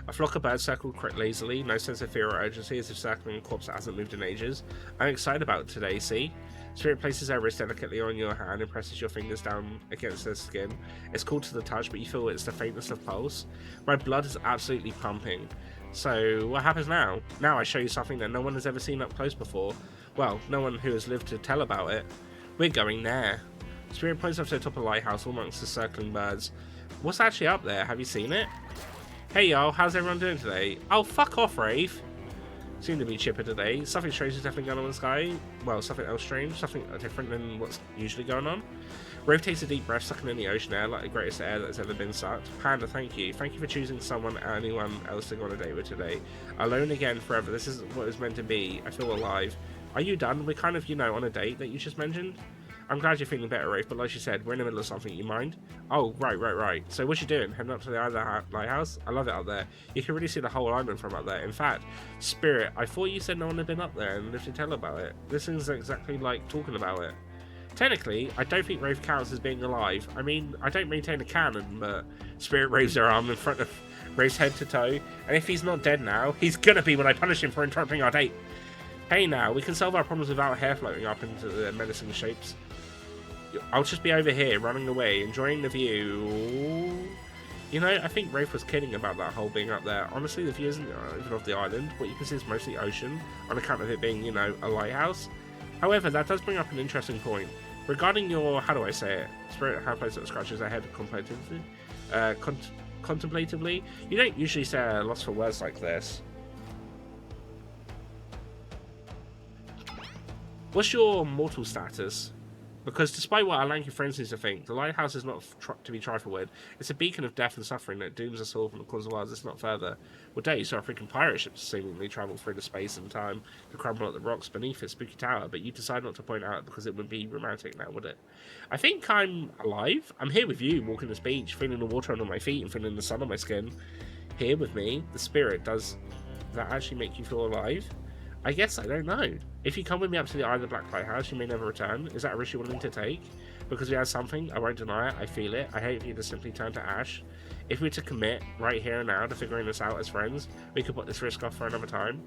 A flock of birds circle lazily, no sense of fear or urgency, as if circling a corpse that hasn't moved in ages. I'm excited about today, see? Spirit places her wrist delicately on your hand and presses your fingers down against her skin. It's cool to the touch, but you feel it's the faintness of pulse. My blood is absolutely pumping. So, what happens now? Now I show you something that no one has ever seen up close before. Well, no one who has lived to tell about it. We're going there. Spirit points up to the top of the lighthouse, all amongst the circling birds. What's actually up there? Have you seen it? Hey y'all, how's everyone doing today? Oh, fuck off, Rave. Seem to be chipper today. Something strange is definitely going on in the sky. Well, something else strange. Something different than what's usually going on. Rafe takes a deep breath, sucking in the ocean air like the greatest air that's ever been sucked. Panda, thank you. Thank you for choosing someone or anyone else to go on a date with today. Alone again forever. This is what it was meant to be. I feel alive. Are you done? We're kind of, on a date that you just mentioned. I'm glad you're feeling better, Rafe, but like you said, we're in the middle of something. You mind? Oh, right. So what you doing? Heading up to the other lighthouse? I love it up there. You can really see the whole island from up there. In fact, Spirit, I thought you said no one had been up there and lived to tell about it. This is exactly like talking about it. Technically, I don't think Rafe counts as being alive. I mean, I don't maintain a cannon, but Spirit raves her arm in front of Rafe's head to toe, and if he's not dead now, he's gonna be when I punish him for interrupting our date. Hey now, we can solve our problems without hair floating up into the menacing shapes. I'll just be over here, running away, enjoying the view. I think Rafe was kidding about that whole being up there. Honestly, the view isn't even of the island. What you can see is mostly ocean, on account of it being, a lighthouse. However, that does bring up an interesting point. Regarding your, how do I say it? Spirit hand plays that scratches their head contemplatively. You don't usually say a loss for words like this. What's your mortal status? Because despite what our lanky friends seem to think, the lighthouse is not to be trifled with. It's a beacon of death and suffering that dooms us all from the cause of ours, if not further. Well, dare you saw a freaking pirate ship seemingly travel through the space and time to crumble at the rocks beneath its spooky tower, but you decide not to point out because it wouldn't be romantic now, would it? I think I'm alive. I'm here with you, walking this beach, feeling the water under my feet and feeling the sun on my skin. Here with me, the spirit. Does that actually make you feel alive? I guess I don't know. If you come with me up to the Eye of the Black Lighthouse, you may never return. Is that a risk you're willing to take? Because we have something, I won't deny it, I feel it. I hate for you to simply turn to ash. If we were to commit, right here and now, to figuring this out as friends, we could put this risk off for another time.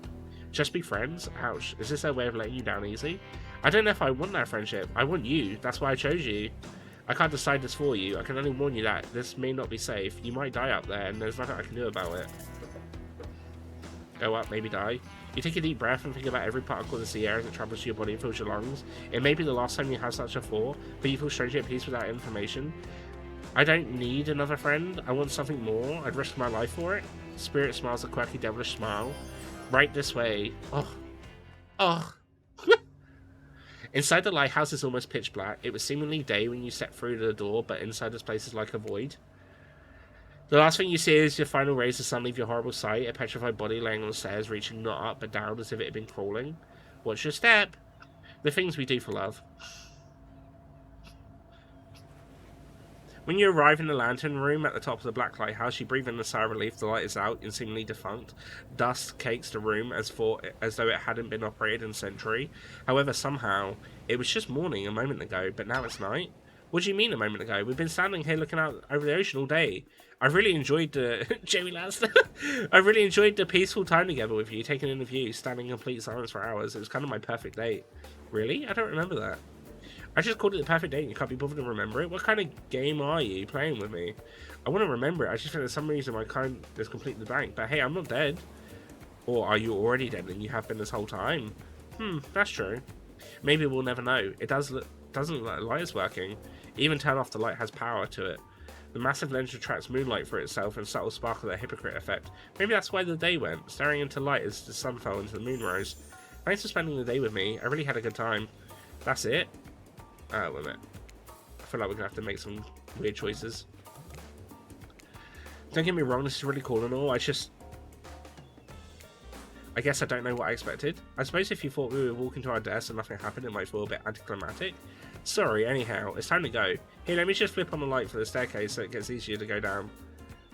Just be friends? Ouch. Is this their way of letting you down easy? I don't know if I want that friendship. I want you. That's why I chose you. I can't decide this for you. I can only warn you that this may not be safe. You might die out there, and there's nothing I can do about it. Go up, maybe die. You take a deep breath and think about every particle of the sea air as it travels to your body and fills your lungs. It may be the last time you have such a thought, but you feel strangely at peace without information. I don't need another friend. I want something more. I'd risk my life for it. Spirit smiles a quirky, devilish smile. Right this way. Oh. Inside the lighthouse is almost pitch black. It was seemingly day when you stepped through the door, but inside this place is like a void. The last thing you see is your final rays of sun leave your horrible sight, a petrified body laying on the stairs, reaching not up but down as if it had been crawling. Watch your step. The things we do for love. When you arrive in the lantern room at the top of the Black Lighthouse, you breathe in a sigh of relief. The light is out and seemingly defunct. Dust cakes the room as though it hadn't been operated in a century. However, somehow, it was just morning a moment ago, but now it's night. What do you mean a moment ago? We've been standing here looking out over the ocean all day. I really enjoyed the Jamie Lannister. I really enjoyed the peaceful time together with you, taking in the view, standing in complete silence for hours. It was kind of my perfect date. Really? I don't remember that. I just called it the perfect date and you can't be bothered to remember it? What kind of game are you playing with me? I want to remember it. I just think for some reason my kind is completely blank. But hey, I'm not dead. Or are you already dead and you have been this whole time? That's true. Maybe we'll never know. It doesn't look like the light is working. Even turn off the light has power to it. The massive lens retracts moonlight for itself and subtle sparkle that hypocrite effect. Maybe that's why the day went, staring into light as the sun fell into the moon rose. Thanks for spending the day with me. I really had a good time. That's it? Wait a minute. I feel like we're going to have to make some weird choices. Don't get me wrong, this is really cool and all. I guess I don't know what I expected. I suppose if you thought we would walk into our desk and nothing happened, it might feel a bit anticlimactic. Sorry, anyhow, it's time to go. Here, let me just flip on the light for the staircase so it gets easier to go down.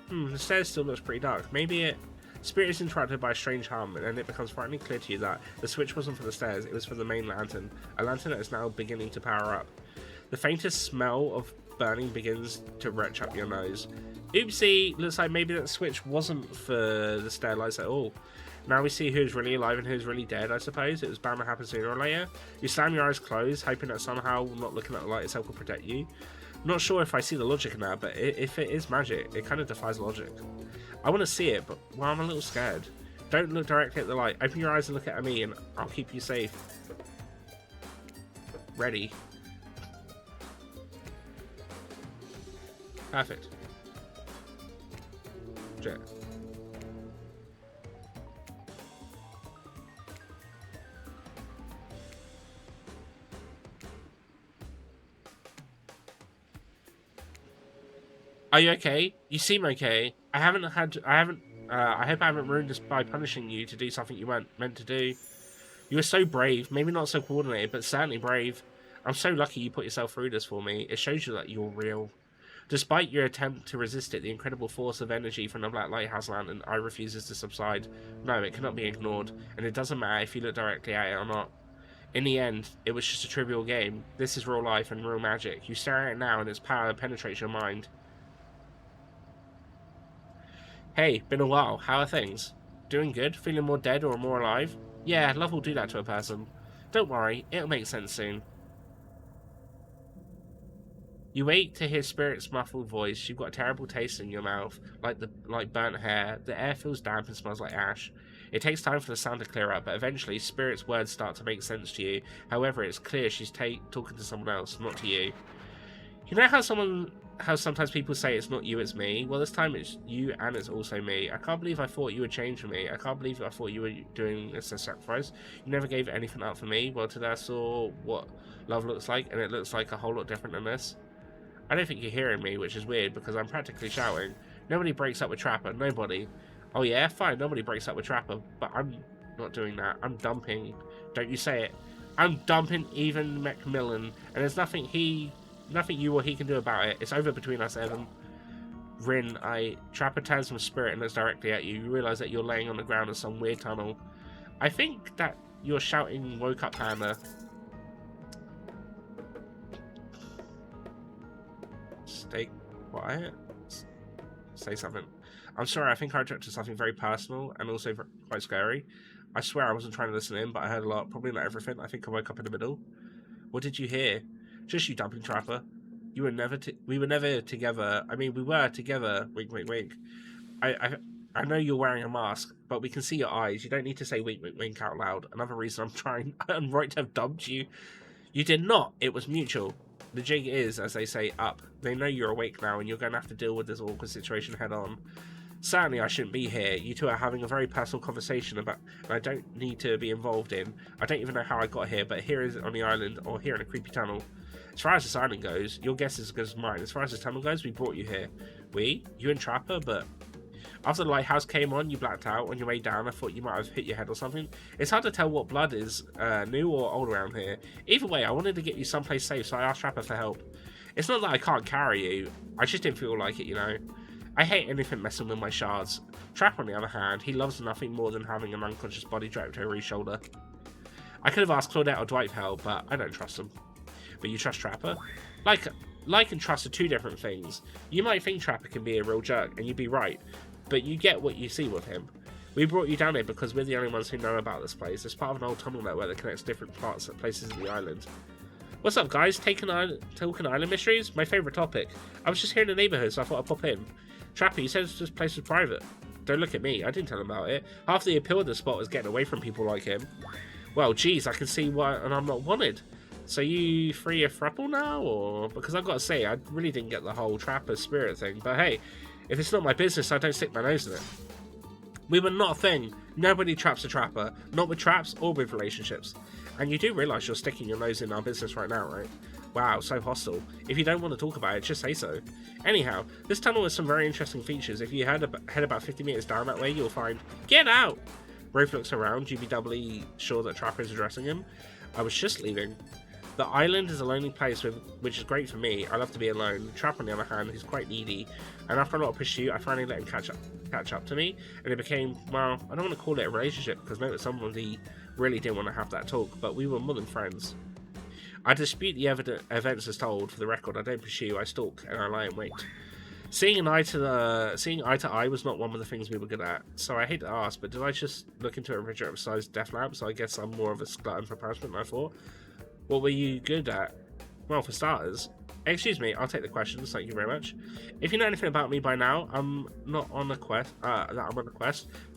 The stairs still looks pretty dark. Maybe it... Spirit is interrupted by a strange hum, and then it becomes frighteningly clear to you that the switch wasn't for the stairs, it was for the main lantern. A lantern that is now beginning to power up. The faintest smell of burning begins to retch up your nose. Oopsie! Looks like maybe that switch wasn't for the stair lights at all. Now we see who's really alive and who's really dead, I suppose. It was bound to happen sooner or later. You slam your eyes closed, hoping that somehow not looking at the light itself will protect you. Not sure if I see the logic in that, but if it is magic, it kind of defies logic. I want to see it, but well, I'm a little scared. Don't look directly at the light. Open your eyes and look at me, and I'll keep you safe. Ready. Perfect. Jet. Are you okay? You seem okay. I hope I haven't ruined this by punishing you to do something you weren't meant to do. You were so brave, maybe not so coordinated, but certainly brave. I'm so lucky you put yourself through this for me. It shows you that you're real. Despite your attempt to resist it, the incredible force of energy from the Black Lighthouse Lantern eye refuses to subside. No, it cannot be ignored, and it doesn't matter if you look directly at it or not. In the end, it was just a trivial game. This is real life and real magic. You stare at it now and its power penetrates your mind. Hey, been a while. How are things? Doing good? Feeling more dead or more alive? Yeah, love will do that to a person. Don't worry, it'll make sense soon. You wait to hear Spirit's muffled voice. You've got a terrible taste in your mouth, like burnt hair. The air feels damp and smells like ash. It takes time for the sound to clear up, but eventually Spirit's words start to make sense to you. However, it's clear she's talking to someone else, not to you. You know how sometimes people say it's not you, it's me? Well, this time it's you and it's also me. I can't believe I thought you would change for me. I can't believe I thought you were doing this as a sacrifice. You never gave anything up for me. Well, today I saw what love looks like, and it looks like a whole lot different than this. I don't think you're hearing me, which is weird because I'm practically shouting. Nobody breaks up with Trapper, nobody. Oh yeah, fine, nobody breaks up with Trapper, but I'm not doing that. I'm dumping. Don't you say it. I'm dumping even Macmillan, and there's nothing you or he can do about it. It's over between us, Evan. Rin, Trapper turns from Spirit and looks directly at you. You realise that you're laying on the ground in some weird tunnel. I think that your shouting woke up Hannah. Stay quiet. Say something. I'm sorry, I think I interrupted something very personal and also quite scary. I swear I wasn't trying to listen in, but I heard a lot. Probably not everything. I think I woke up in the middle. What did you hear? Just you dumping Trapper. We were never together. I mean, we were together. Wink, wink, wink. I know you're wearing a mask, but we can see your eyes. You don't need to say wink, wink, wink out loud. Another reason I'm right to have dumped you. You did not. It was mutual. The jig is, as they say, up. They know you're awake now, and you're going to have to deal with this awkward situation head on. Certainly, I shouldn't be here. You two are having a very personal conversation and I don't need to be involved in. I don't even know how I got here, but here is on the island, or here in a creepy tunnel. As far as this island goes, your guess is as good as mine. As far as this tunnel goes, we brought you here. We? You and Trapper? But after the lighthouse came on, you blacked out. On your way down, I thought you might have hit your head or something. It's hard to tell what blood is new or old around here. Either way, I wanted to get you someplace safe, so I asked Trapper for help. It's not that I can't carry you. I just didn't feel like it, you know. I hate anything messing with my shards. Trapper, on the other hand, he loves nothing more than having an unconscious body draped over his shoulder. I could have asked Claudette or Dwight for help, but I don't trust them. But you trust Trapper? Like and trust are two different things. You might think Trapper can be a real jerk, and you'd be right, but you get what you see with him. We brought you down here because we're the only ones who know about this place. It's part of an old tunnel network that connects different places of the island. What's up, guys? Talking island mysteries? My favourite topic. I was just here in the neighbourhood, so I thought I'd pop in. Trapper, you said this place was private. Don't look at me. I didn't tell him about it. Half the appeal of the spot was getting away from people like him. Well, geez, I can see why, and I'm not wanted. So you free a throuple now, or...? Because I've got to say, I really didn't get the whole Trapper spirit thing. But hey, if it's not my business, I don't stick my nose in it. We were not a thing. Nobody traps a Trapper. Not with traps or with relationships. And you do realise you're sticking your nose in our business right now, right? Wow, so hostile. If you don't want to talk about it, just say so. Anyhow, this tunnel has some very interesting features. If you head about 50 meters down that way, you'll find... Get out! Rafe looks around, you be doubly sure that Trapper is addressing him. I was just leaving. The island is a lonely place, which is great for me. I love to be alone. Trapper, on the other hand, is quite needy. And after a lot of pursuit, I finally let him catch up to me. And it became, well, I don't want to call it a relationship, because maybe somebody really didn't want to have that talk, but we were more than friends. I dispute the events as told. For the record, I don't pursue, I stalk, and I lie in wait. Seeing eye to eye was not one of the things we were good at, so I hate to ask, but did I just look into a refrigerator-sized death lamp? So I guess I'm more of a glutton for punishment than I thought. What were you good at? Well, for starters... Excuse me, I'll take the questions, thank you very much. If you know anything about me by now, I'm on a quest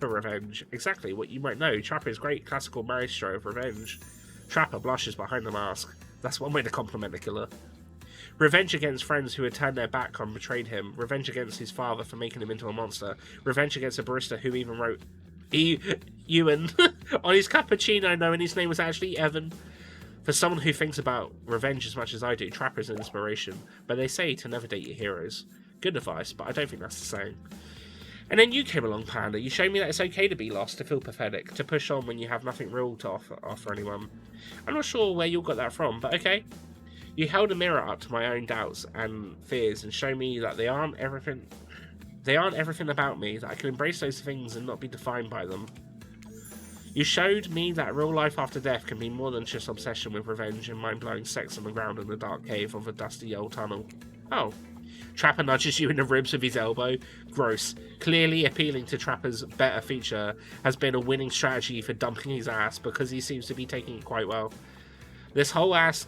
for revenge. Exactly what you might know. Trapper is great classical maestro of revenge. Trapper blushes behind the mask. That's one way to compliment the killer. Revenge against friends who had turned their back on betrayed him. Revenge against his father for making him into a monster. Revenge against a barista who even wrote Ewan on his cappuccino knowing his name was actually Evan. For someone who thinks about revenge as much as I do, Trapper is an inspiration. But they say to never date your heroes. Good advice, but I don't think that's the same. And then you came along, Panda. You showed me that it's okay to be lost, to feel pathetic, to push on when you have nothing real to offer anyone. I'm not sure where you got that from, but okay. You held a mirror up to my own doubts and fears and showed me that they aren't everything about me, that I can embrace those things and not be defined by them. You showed me that real life after death can be more than just obsession with revenge and mind-blowing sex on the ground in the dark cave of a dusty old tunnel. Oh. Trapper nudges you in the ribs with his elbow. Gross. Clearly appealing to Trapper's better feature has been a winning strategy for dumping his ass because he seems to be taking it quite well. This whole half-assed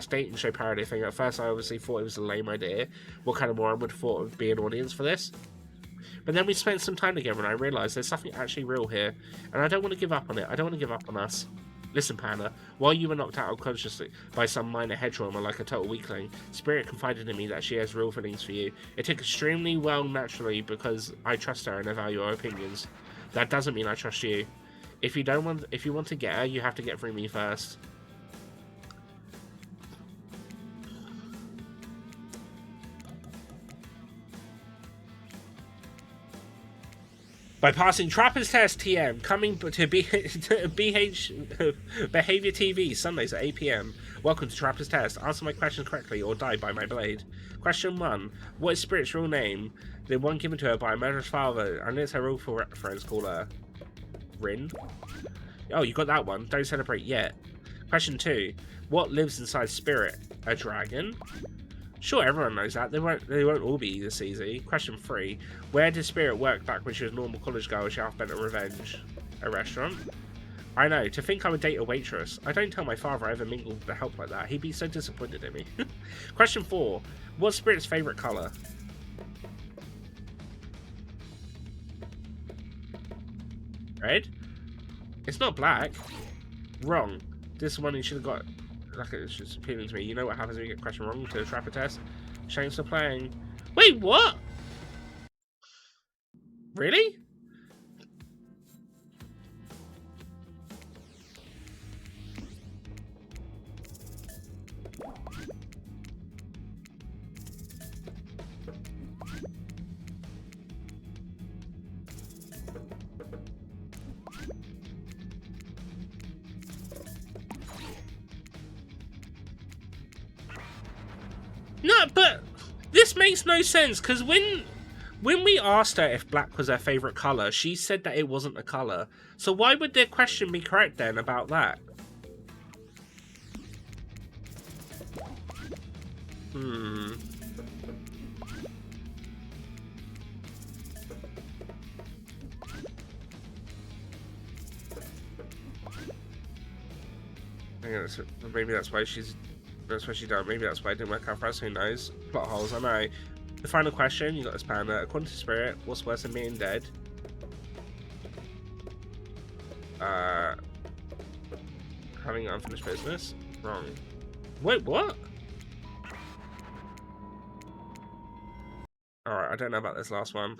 dating show parody thing, at first I obviously thought it was a lame idea. What kind of moron would have thought would be an audience for this? But then we spent some time together and I realised there's something actually real here, and I don't want to give up on it. I don't want to give up on us. Listen, Panda, while you were knocked out unconsciously by some minor head trauma like a total weakling, Spirit confided in me that she has real feelings for you. It took extremely well naturally because I trust her and I value her opinions. That doesn't mean I trust you. If you want to get her, you have to get through me first. By passing Trapper's Test TM, coming to Behavior TV, Sundays at 8 PM. Welcome to Trapper's Test. Answer my questions correctly or die by my blade. Question 1. What is Spirit's real name? The one given to her by a murderous father, and it's her real friends call her Rin. Oh, you got that one. Don't celebrate yet. Question 2. What lives inside Spirit? A dragon? Sure, everyone knows that. They won't all be this easy. Question 3. Where did Spirit work back when she was a normal college girl and she half bent at revenge? A restaurant? I know. To think I would date a waitress. I don't tell my father I ever mingled with the help like that. He'd be so disappointed in me. Question 4. What's Spirit's favourite colour? Red? It's not black. Wrong. This is one you should have got. Like, it's just appealing to me. You know what happens when you get a question wrong to a Trapper Test? Shame's for playing. Wait, what? Really? No, but this makes no sense, because when we asked her if black was her favourite colour, she said that it wasn't a colour. So why would their question be correct then about that? Maybe that's why she done. Maybe that's why it didn't work out for us. Who knows? Plot holes, I know. The final question, you got this, Panda. According to Spirit, what's worse than being dead? Having unfinished business? Wrong. Wait, what? Alright, I don't know about this last one.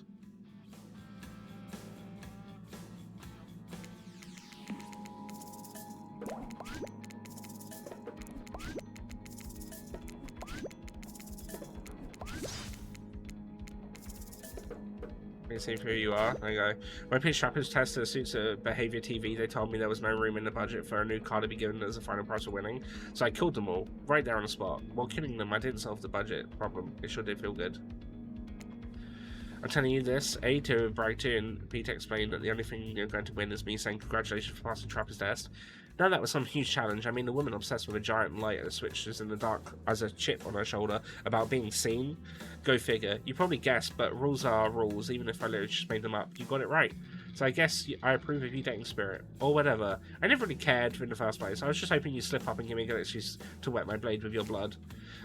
See who you are. There you go. When I pitched Trapper's Test to the Suits of Behavior TV, they told me there was no room in the budget for a new car to be given as a final prize for winning, so I killed them all, right there on the spot. While killing them, I didn't solve the budget problem. It sure did feel good. I'm telling you this, A, to brag to, and B, to explain that the only thing you're going to win is me saying congratulations for passing Trapper's Test. Now that was some huge challenge. I mean, the woman obsessed with a giant light that switches in the dark as a chip on her shoulder about being seen. Go figure. You probably guessed, but rules are rules, even if I literally just made them up. You got it right. So I guess I approve of you dating Spirit. Or whatever. I never really cared in the first place. I was just hoping you'd slip up and give me a good excuse to wet my blade with your blood.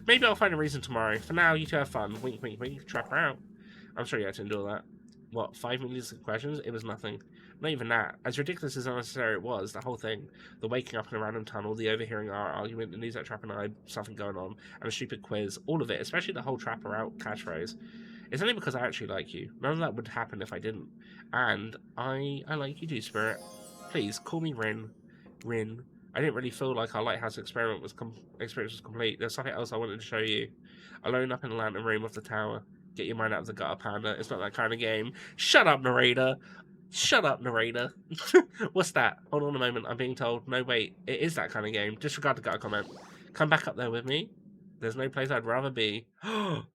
Maybe I'll find a reason tomorrow. For now, you two have fun. Wink, wink, wink. Trapper out. I'm sure you had to endure that. What, 5 million questions? It was nothing. Not even that. As ridiculous as unnecessary it was, the whole thing. The waking up in a random tunnel, the overhearing our argument, the news that Trapper and I something going on, and a stupid quiz. All of it, especially the whole Trapper out catchphrase. It's only because I actually like you. None of that would happen if I didn't. And I like you too, Spirit. Please, call me Rin. Rin. I didn't really feel like our lighthouse experience was complete. There's something else I wanted to show you. Alone up in the lantern room of the tower. Get your mind out of the gutter, Panda. It's not that kind of game. Shut up, narrator. Shut up, narrator. What's that? Hold on a moment. I'm being told. No, wait. It is that kind of game. Disregard the gutter comment. Come back up there with me. There's no place I'd rather be. Dun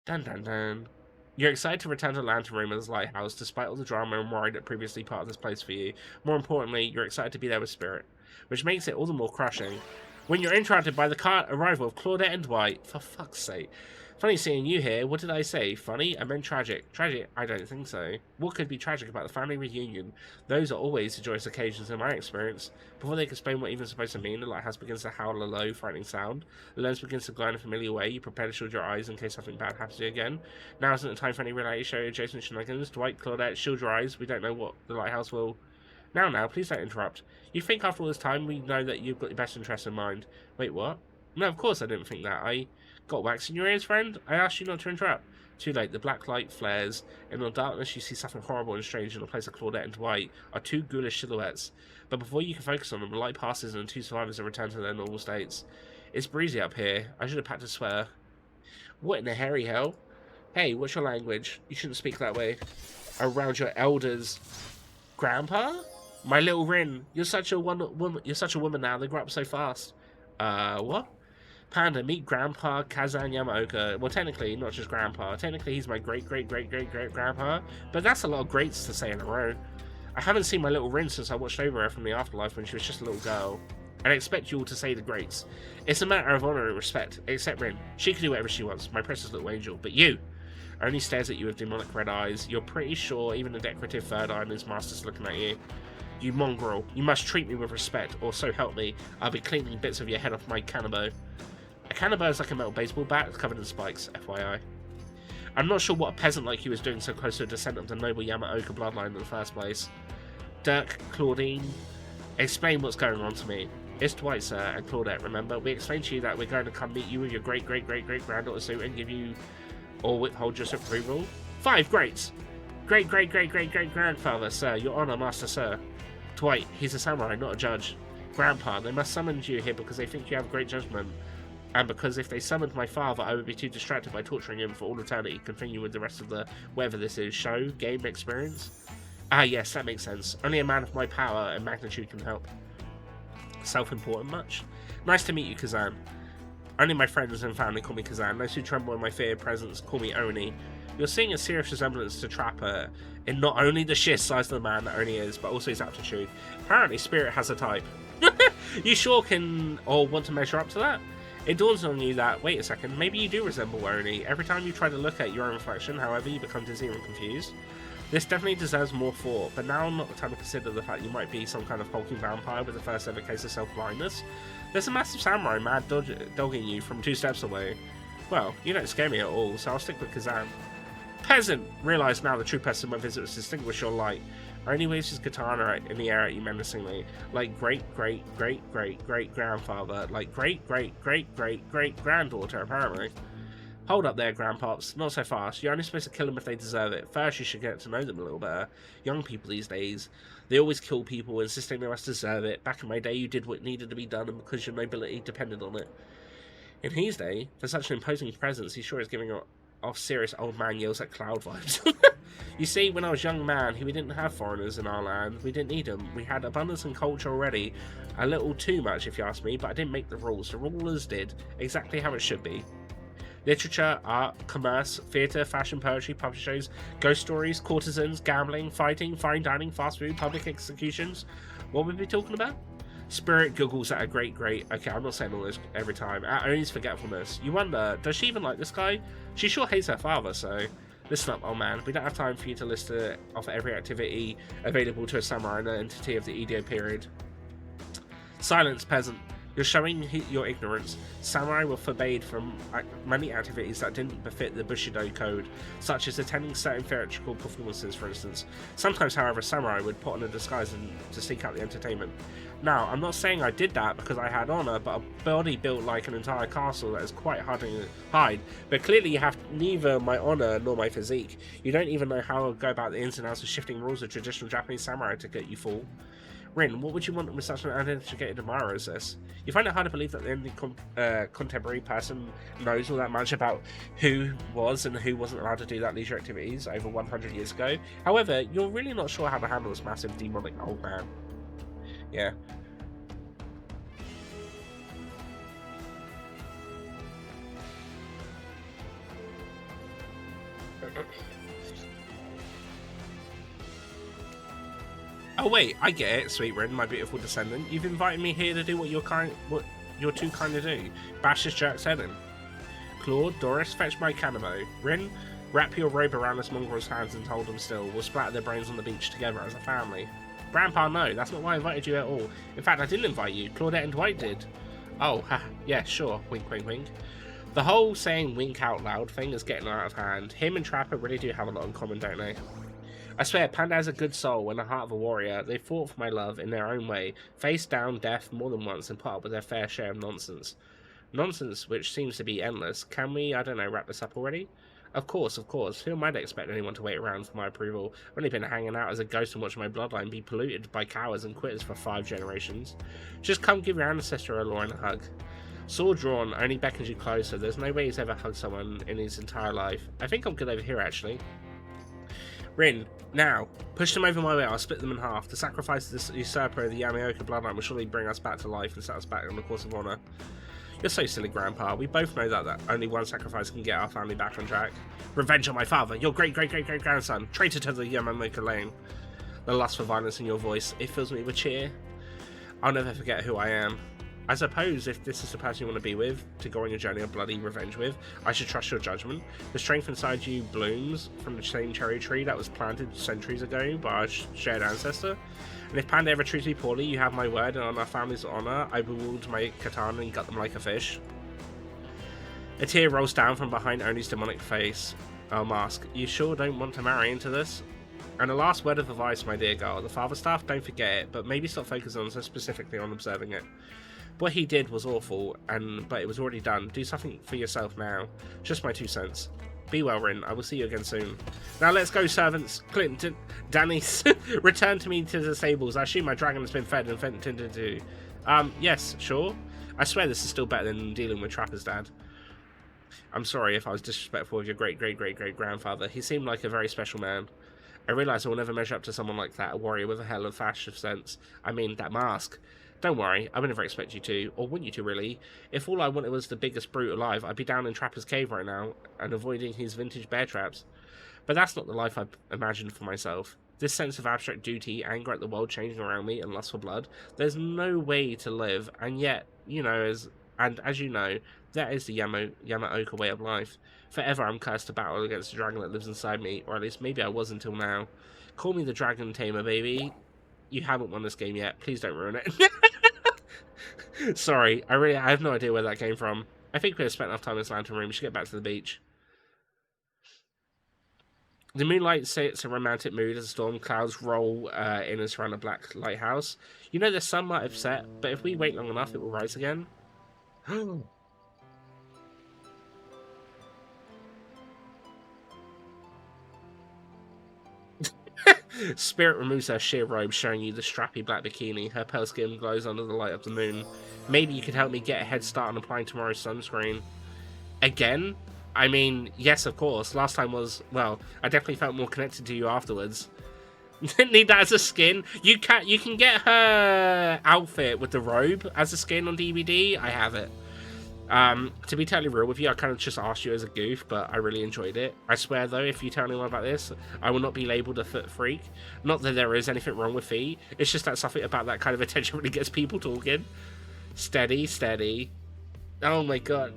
dun dun. You're excited to return to the Lantern Room as Lighthouse, despite all the drama and worry that previously part of this place for you. More importantly, you're excited to be there with Spirit, which makes it all the more crushing. When you're interrupted by the arrival of Claudette and Dwight, for fuck's sake. Funny seeing you here. What did I say? Funny? I meant tragic. Tragic? I don't think so. What could be tragic about the family reunion? Those are always the joyous occasions in my experience. Before they can explain what even supposed to mean, the lighthouse begins to howl a low, frightening sound. The lens begins to glow in a familiar way. You prepare to shield your eyes in case something bad happens to you again. Now isn't the time for any reality show adjacent shenanigans. Dwight, Claudette, shield your eyes. We don't know what the lighthouse will... Now, please don't interrupt. You think after all this time we know that you've got your best interests in mind. Wait, what? No, of course I didn't think that. I... Got wax in your ears, friend? I asked you not to interrupt. Too late. The black light flares. In the darkness, you see something horrible and strange in the place of Claudette and Dwight are two ghoulish silhouettes. But before you can focus on them, the light passes and the two survivors are returned to their normal states. It's breezy up here. I should have packed a sweater. What in the hairy hell? Hey, what's your language? You shouldn't speak that way. Around your elders. Grandpa? My little Rin. You're such a woman now. They grow up so fast. What? Panda, meet Grandpa Kazan Yamaoka. Well, technically, not just Grandpa. Technically, he's my great-great-great-great-great-grandpa. But that's a lot of greats to say in a row. I haven't seen my little Rin since I watched over her from the afterlife when she was just a little girl. And I expect you all to say the greats. It's a matter of honor and respect. Except Rin. She can do whatever she wants. My precious little angel. But you! Only stares at you with demonic red eyes. You're pretty sure even the decorative third eye in his master's looking at you. You mongrel. You must treat me with respect, or so help me, I'll be cleaning bits of your head off my cannonball. A cannonball is like a metal baseball bat covered in spikes, FYI. I'm not sure what a peasant like you was doing so close to a descent of the noble Yamaoka bloodline in the first place. Dirk, Claudine, explain what's going on to me. It's Dwight, sir, and Claudette, remember? We explained to you that we're going to come meet you with your great-great-great-great-granddaughter soon and give you, or withhold your approval. 5 greats! Great-great-great-great-great-grandfather, sir, your honor, master, sir. Dwight, he's a samurai, not a judge. Grandpa, they must summon you here because they think you have great judgment. And because if they summoned my father, I would be too distracted by torturing him for all eternity, continue with the rest of the, whatever this is, show, game, experience? Ah, yes, that makes sense. Only a man of my power and magnitude can help. Self-important much? Nice to meet you, Kazan. Only my friends and family call me Kazan. Those who tremble in my fear presence call me Oni. You're seeing a serious resemblance to Trapper in not only the sheer size of the man that Oni is, but also his aptitude. Apparently, Spirit has a type. You sure can, or want to measure up to that? It dawns on you that, wait a second, maybe you do resemble Oni. Every time you try to look at your own reflection, however, you become dizzy and confused. This definitely deserves more thought, but now not the time to consider the fact you might be some kind of hulking vampire with the first ever case of self-blindness. There's a massive samurai mad dogging you from 2 steps away. Well, you don't scare me at all, so I'll stick with Kazan. Peasant! Realise now the true purpose of my visit was to distinguish your light. Oni waves his katana in the air at you menacingly, like great-great-great-great-great-grandfather, like great-great-great-great-great-granddaughter, apparently. Hold up there, grandpops. Not so fast. You're only supposed to kill them if they deserve it. First, you should get to know them a little better. Young people these days, they always kill people, insisting they must deserve it. Back in my day, you did what needed to be done, and because your nobility depended on it. In his day, for such an imposing presence, he sure is giving off serious old man yells at Cloud vibes. You see, when I was a young man, we didn't have foreigners in our land. We didn't need them. We had abundance and culture already. A little too much, if you ask me, but I didn't make the rules. The rulers did. Exactly how it should be. Literature, art, commerce, theatre, fashion, poetry, puppet shows, ghost stories, courtesans, gambling, fighting, fine dining, fast food, public executions. What would we be talking about? Spirit googles at a great. Okay, I'm not saying all this every time. At Oni's forgetfulness. You wonder, does she even like this guy? She sure hates her father, so... Listen up, old man. We don't have time for you to list off every activity available to a samurai in the entity of the Edo period. Silence, peasant. You're showing your ignorance. Samurai were forbade from many activities that didn't befit the Bushido code, such as attending certain theatrical performances, for instance. Sometimes, however, samurai would put on a disguise to seek out the entertainment. Now, I'm not saying I did that because I had honor, but a body built like an entire castle that is quite hard to hide. But clearly you have neither my honor nor my physique. You don't even know how to go about the ins and outs of shifting rules of traditional Japanese samurai etiquette, you fool. Rin, what would you want with such an uneducated admirer as this? You find it hard to believe that the only contemporary person knows all that much about who was and who wasn't allowed to do that leisure activities over 100 years ago. However, you're really not sure how to handle this massive demonic old man. Yeah. Oh wait, I get it, sweet Rin, my beautiful descendant. You've invited me here to do what you're too kind to do. Bash this jerk's head in. Claude, Doris, fetch my cannibal. Rin, wrap your robe around this mongrel's hands and hold them still. We'll splatter their brains on the beach together as a family. Grandpa, no, that's not why I invited you at all. In fact, I didn't invite you. Claudette and Dwight did. Oh, ha, yeah, sure. Wink, wink, wink. The whole saying wink out loud thing is getting out of hand. Him and Trapper really do have a lot in common, don't they? I swear, Panda has a good soul and the heart of a warrior. They fought for my love in their own way, faced down death more than once and put up with their fair share of nonsense. Nonsense which seems to be endless. Can we, I don't know, wrap this up already? Of course, of course. Who might expect anyone to wait around for my approval? I've only been hanging out as a ghost and watching my bloodline be polluted by cowards and quitters for 5 generations. Just come give your ancestor Lauren a hug. Sword drawn only beckons you closer. There's no way he's ever hugged someone in his entire life. I think I'm good over here, actually. Rin, now, push them over my way, I'll split them in half. The sacrifice of this usurper of the Yamaoka bloodline will surely bring us back to life and set us back on the course of honour. You're so silly, Grandpa. We both know that only one sacrifice can get our family back on track. Revenge on my father, your great-great-great-great-grandson, traitor to the Yamaoka lane. The lust for violence in your voice, it fills me with cheer. I'll never forget who I am. I suppose if this is the person you want to be with, to go on your journey of bloody revenge with, I should trust your judgment. The strength inside you blooms from the same cherry tree that was planted centuries ago by our shared ancestor. And if Panda ever treats me poorly, you have my word, and on our family's honour, I will wield my katana and gut them like a fish. A tear rolls down from behind Oni's demonic face. Oh, Mask, you sure don't want to marry into this? And a last word of advice, my dear girl. The father stuff, don't forget it, but maybe stop focusing so specifically on observing it. What he did was awful, but it was already done. Do something for yourself now. Just my 2 cents. Be well, Rin. I will see you again soon. Now let's go, servants. Clinton, Danny, return to me to the stables. I assume my dragon has been fed and tended to. Yes, sure. I swear this is still better than dealing with Trapper's dad. I'm sorry if I was disrespectful of your great-great-great-great-grandfather. He seemed like a very special man. I realise I will never measure up to someone like that, a warrior with a hell of fashion sense. I mean, that mask. Don't worry, I would never expect you to, or want you to really. If all I wanted was the biggest brute alive, I'd be down in Trapper's cave right now, and avoiding his vintage bear traps. But that's not the life I imagined for myself. This sense of abstract duty, anger at the world changing around me, and lust for blood, there's no way to live, and yet, you know, as you know, that is the Yamaoka way of life. Forever I'm cursed to battle against the dragon that lives inside me, or at least maybe I was until now. Call me the Dragon Tamer, baby. You haven't won this game yet. Please don't ruin it. Sorry, I have no idea where that came from. I think we have spent enough time in this lantern room. We should get back to the beach. The moonlight sets a romantic mood as the storm clouds roll in and surround a black lighthouse. You know the sun might have set, but if we wait long enough, it will rise again. Spirit removes her sheer robe, showing you the strappy black bikini. Her pale skin glows under the light of the moon. Maybe you could help me get a head start on applying tomorrow's sunscreen. Again? I mean, yes, of course. Last time was, well, I definitely felt more connected to you afterwards. Need that as a skin? You can get her outfit with the robe as a skin on DVD. I have it. To be totally real with you, I kind of just asked you as a goof, but I really enjoyed it. I swear, though, if you tell anyone about this, I will not be labelled a foot freak. Not that there is anything wrong with feet. It's just that something about that kind of attention really gets people talking. Steady, steady. Oh my god.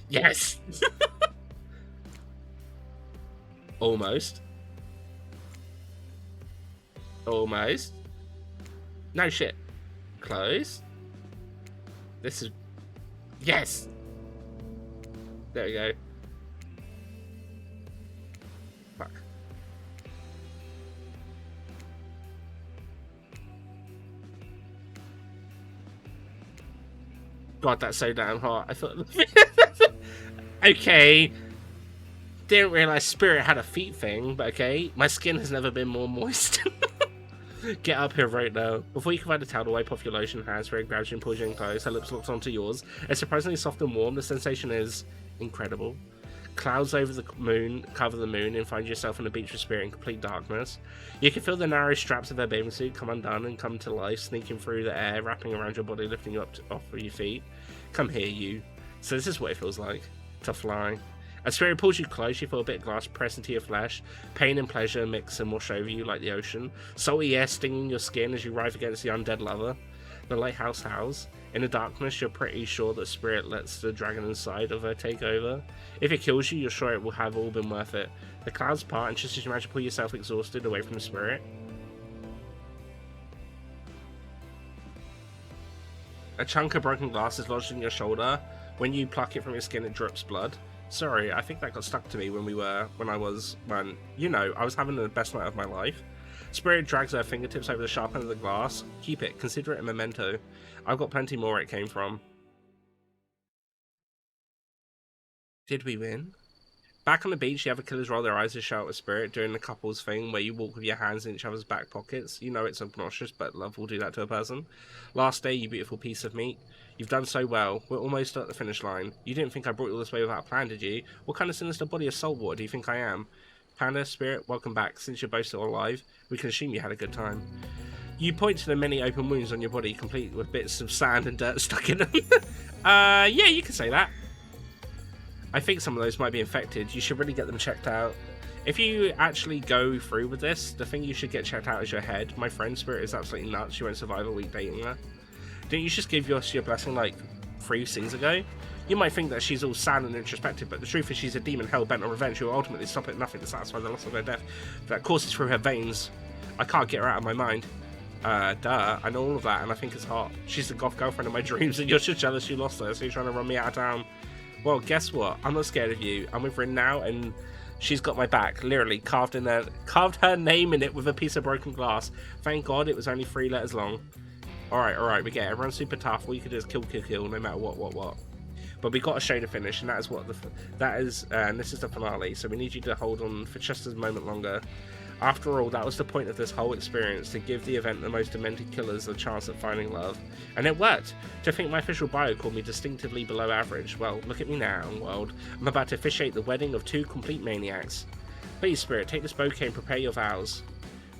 Yes! Almost. Almost. No shit. Close. This is... Yes! There we go. Fuck. God, that's so damn hot. I thought... Okay. Didn't realise Spirit had a feet thing, but okay. My skin has never been more moist. Get up here right now. Before you can find a towel to wipe off your lotion hands, Spirit grabs you and pulls you in close. Her lips locked onto yours. It's surprisingly soft and warm. The sensation is incredible. Clouds over the moon cover the moon and find yourself on a beach with Spirit in complete darkness. You can feel the narrow straps of her bathing suit come undone and come to life, sneaking through the air, wrapping around your body, lifting you up off of your feet. Come here, you. So this is what it feels like to fly. As Spirit pulls you close, you feel a bit of glass press into your flesh. Pain and pleasure mix and wash over you like the ocean. Salty air stinging your skin as you writhe against the undead lover. The lighthouse howls. In the darkness, you're pretty sure that Spirit lets the dragon inside of her take over. If it kills you, you're sure it will have all been worth it. The clouds part, and just as you manage to pull yourself exhausted away from the Spirit. A chunk of broken glass is lodged in your shoulder. When you pluck it from your skin, it drips blood. Sorry, I think that got stuck to me when I was having the best night of my life. Spirit drags her fingertips over the sharp end of the glass. Keep it, consider it a memento. I've got plenty more where it came from. Did we win? Back on the beach, the other killers roll their eyes and shout at Spirit, doing the couples thing where you walk with your hands in each other's back pockets. You know it's obnoxious, but love will do that to a person. Last day, you beautiful piece of meat. You've done so well. We're almost at the finish line. You didn't think I brought you all this way without a plan, did you? What kind of sinister body of saltwater do you think I am? Panda, Spirit, welcome back. Since you're both still alive, we can assume you had a good time. You point to the many open wounds on your body, complete with bits of sand and dirt stuck in them. Yeah, you can say that. I think some of those might be infected. You should really get them checked out. If you actually go through with this, the thing you should get checked out is your head. My friend Spirit is absolutely nuts. She won't survive a week dating her. Didn't you just give us your blessing like 3 scenes ago? You might think that she's all sad and introspective, but the truth is she's a demon hell-bent on revenge who will ultimately stop at nothing to satisfy the loss of her death that courses through her veins. I can't get her out of my mind. Duh, I know all of that, and I think it's hot. She's the goth girlfriend of my dreams, and you're just jealous you lost her, so you're trying to run me out of town. Well, guess what? I'm not scared of you. I'm with Rin now, and she's got my back. Literally, carved her name in it with a piece of broken glass. Thank God it was only 3 letters long. Alright, we get it. Everyone's super tough. All you can do is kill, no matter what. But we got a show to finish, and that is and this is the finale. So we need you to hold on for just a moment longer. After all, that was the point of this whole experience, to give the event the most demented killers a chance at finding love. And it worked! To think my official bio called me distinctively below average. Well, look at me now, world. I'm about to officiate the wedding of 2 complete maniacs. Please, Spirit, take this bouquet and prepare your vows.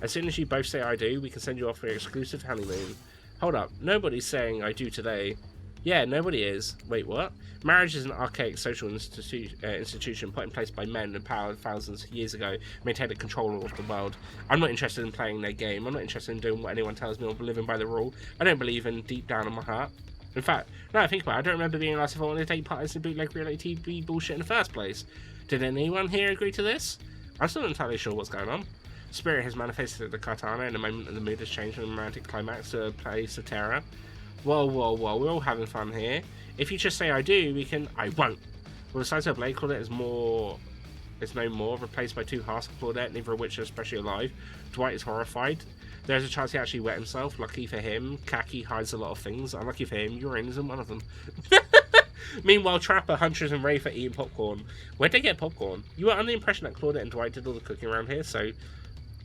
As soon as you both say I do, we can send you off for your exclusive honeymoon. Hold up, nobody's saying I do today. Yeah, nobody is. Wait, what? Marriage is an archaic social institution put in place by men empowered thousands of years ago, maintaining control of the world. I'm not interested in playing their game. I'm not interested in doing what anyone tells me or living by the rule. I don't believe in deep down in my heart. In fact, now I think about it, I don't remember being asked if I wanted to take part in some bootleg reality TV bullshit in the first place. Did anyone here agree to this? I'm still not entirely sure what's going on. Spirit has manifested the katana in a moment that the mood has changed from a romantic climax to a place of terror. Whoa, we're all having fun here. If you just say I do, we can... I won't. Well, the size of Blade Claudette is no more, replaced by 2 Hask Claudette, neither of which are especially alive. Dwight is horrified. There's a chance he actually wet himself. Lucky for him, Khaki hides a lot of things. Unlucky for him, urine isn't one of them. Meanwhile, Trapper, Huntress, and Wraith are eating popcorn. Where'd they get popcorn? You were under the impression that Claudette and Dwight did all the cooking around here, so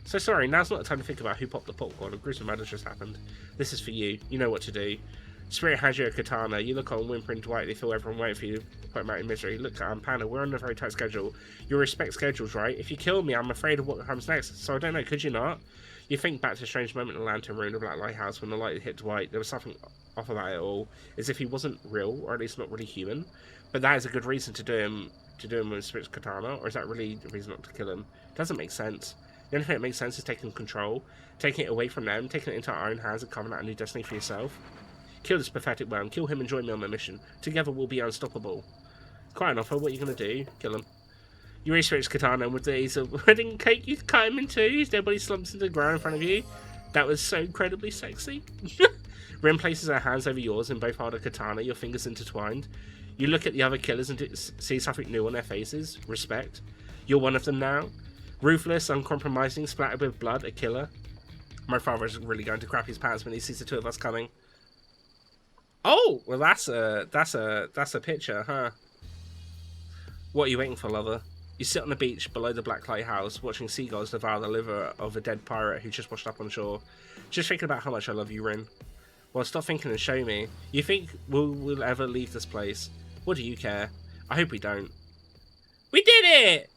sorry, now's not the time to think about who popped the popcorn. A gruesome murder just happened. This is for you. You know what to do. Spirit has you a katana. You look on Whimper and Dwight. They feel everyone waiting for you to put them out in misery. Look, Panda, we're on a very tight schedule. You respect schedules, right? If you kill me, I'm afraid of what comes next. So I don't know, could you not? You think back to a strange moment in the Lantern Room, the Black Lighthouse, when the light hit Dwight. There was something off about it all, as if he wasn't real, or at least not really human. But that is a good reason to do him with Spirit's katana, or is that really the reason not to kill him? It doesn't make sense. The only thing that makes sense is taking control, taking it away from them, taking it into our own hands and carving out a new destiny for yourself. Kill this pathetic worm, kill him and join me on my mission. Together we'll be unstoppable. Quite an offer, what are you going to do? Kill him. You raise Spirit's katana, and with the ease of wedding cake, you cut him in 2. His dead body slumps into the ground in front of you. That was so incredibly sexy. Rin places her hands over yours and both hold a katana, your fingers intertwined. You look at the other killers and see something new on their faces. Respect. You're one of them now. Ruthless, uncompromising, splattered with blood, a killer. My father is really going to crap his pants when he sees the 2 of us coming. Oh, well that's a picture, huh? What are you waiting for, lover? You sit on the beach below the Black Lighthouse, watching seagulls devour the liver of a dead pirate who just washed up on shore. Just thinking about how much I love you, Rin. Well, stop thinking and show me. You think we'll ever leave this place? What do you care? I hope we don't. We did it!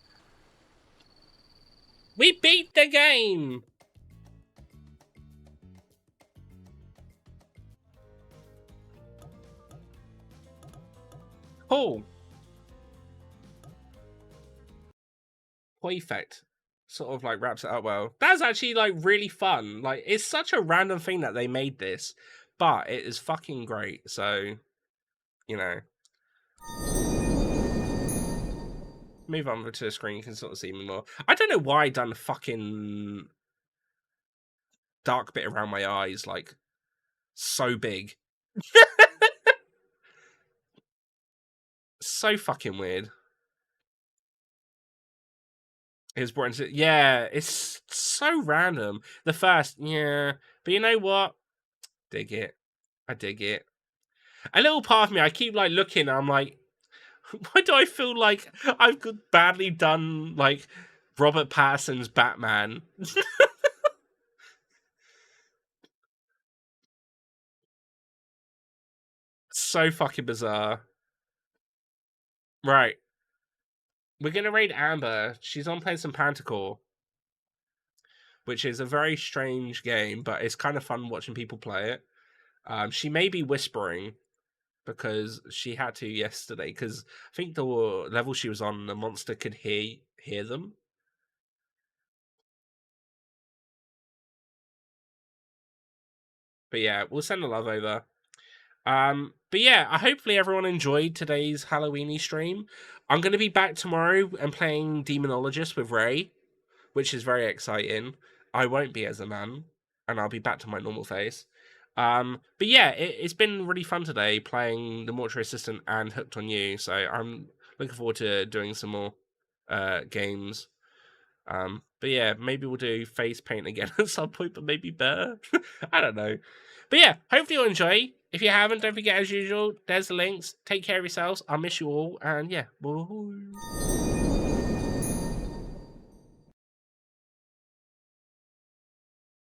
We beat the game! Cool. Perfect. Sort of like wraps it up well. That's actually like really fun. Like, it's such a random thing that they made this, but it is fucking great. So, you know. Move on to the screen, you can sort of see me more. I don't know why I done a fucking dark bit around my eyes, like, so big. So fucking weird. It was brought into, yeah, it's so random. The first, yeah, but you know what? Dig it. I dig it. A little part of me, I keep like looking, and I'm like, why do I feel like I've badly done like Robert Pattinson's Batman? So fucking bizarre. Right. We're gonna raid Amber. She's on playing some Pantacore, which is a very strange game, but it's kind of fun watching people play it. She may be whispering because she had to yesterday, because I think the level she was on, the monster could hear them. But yeah, we'll send the love over. But yeah, hopefully everyone enjoyed today's Halloweeny stream. I'm going to be back tomorrow and playing Demonologist with Ray, which is very exciting. I won't be as a man, and I'll be back to my normal face. But yeah, it's been really fun today playing the Mortuary Assistant and Hooked on You. So I'm looking forward to doing some more games. But yeah, maybe we'll do face paint again at some point, but maybe better. I don't know. But yeah, hopefully you'll enjoy. If you haven't, don't forget, as usual, there's the links. Take care of yourselves. I'll miss you all. And yeah, woo-hoo.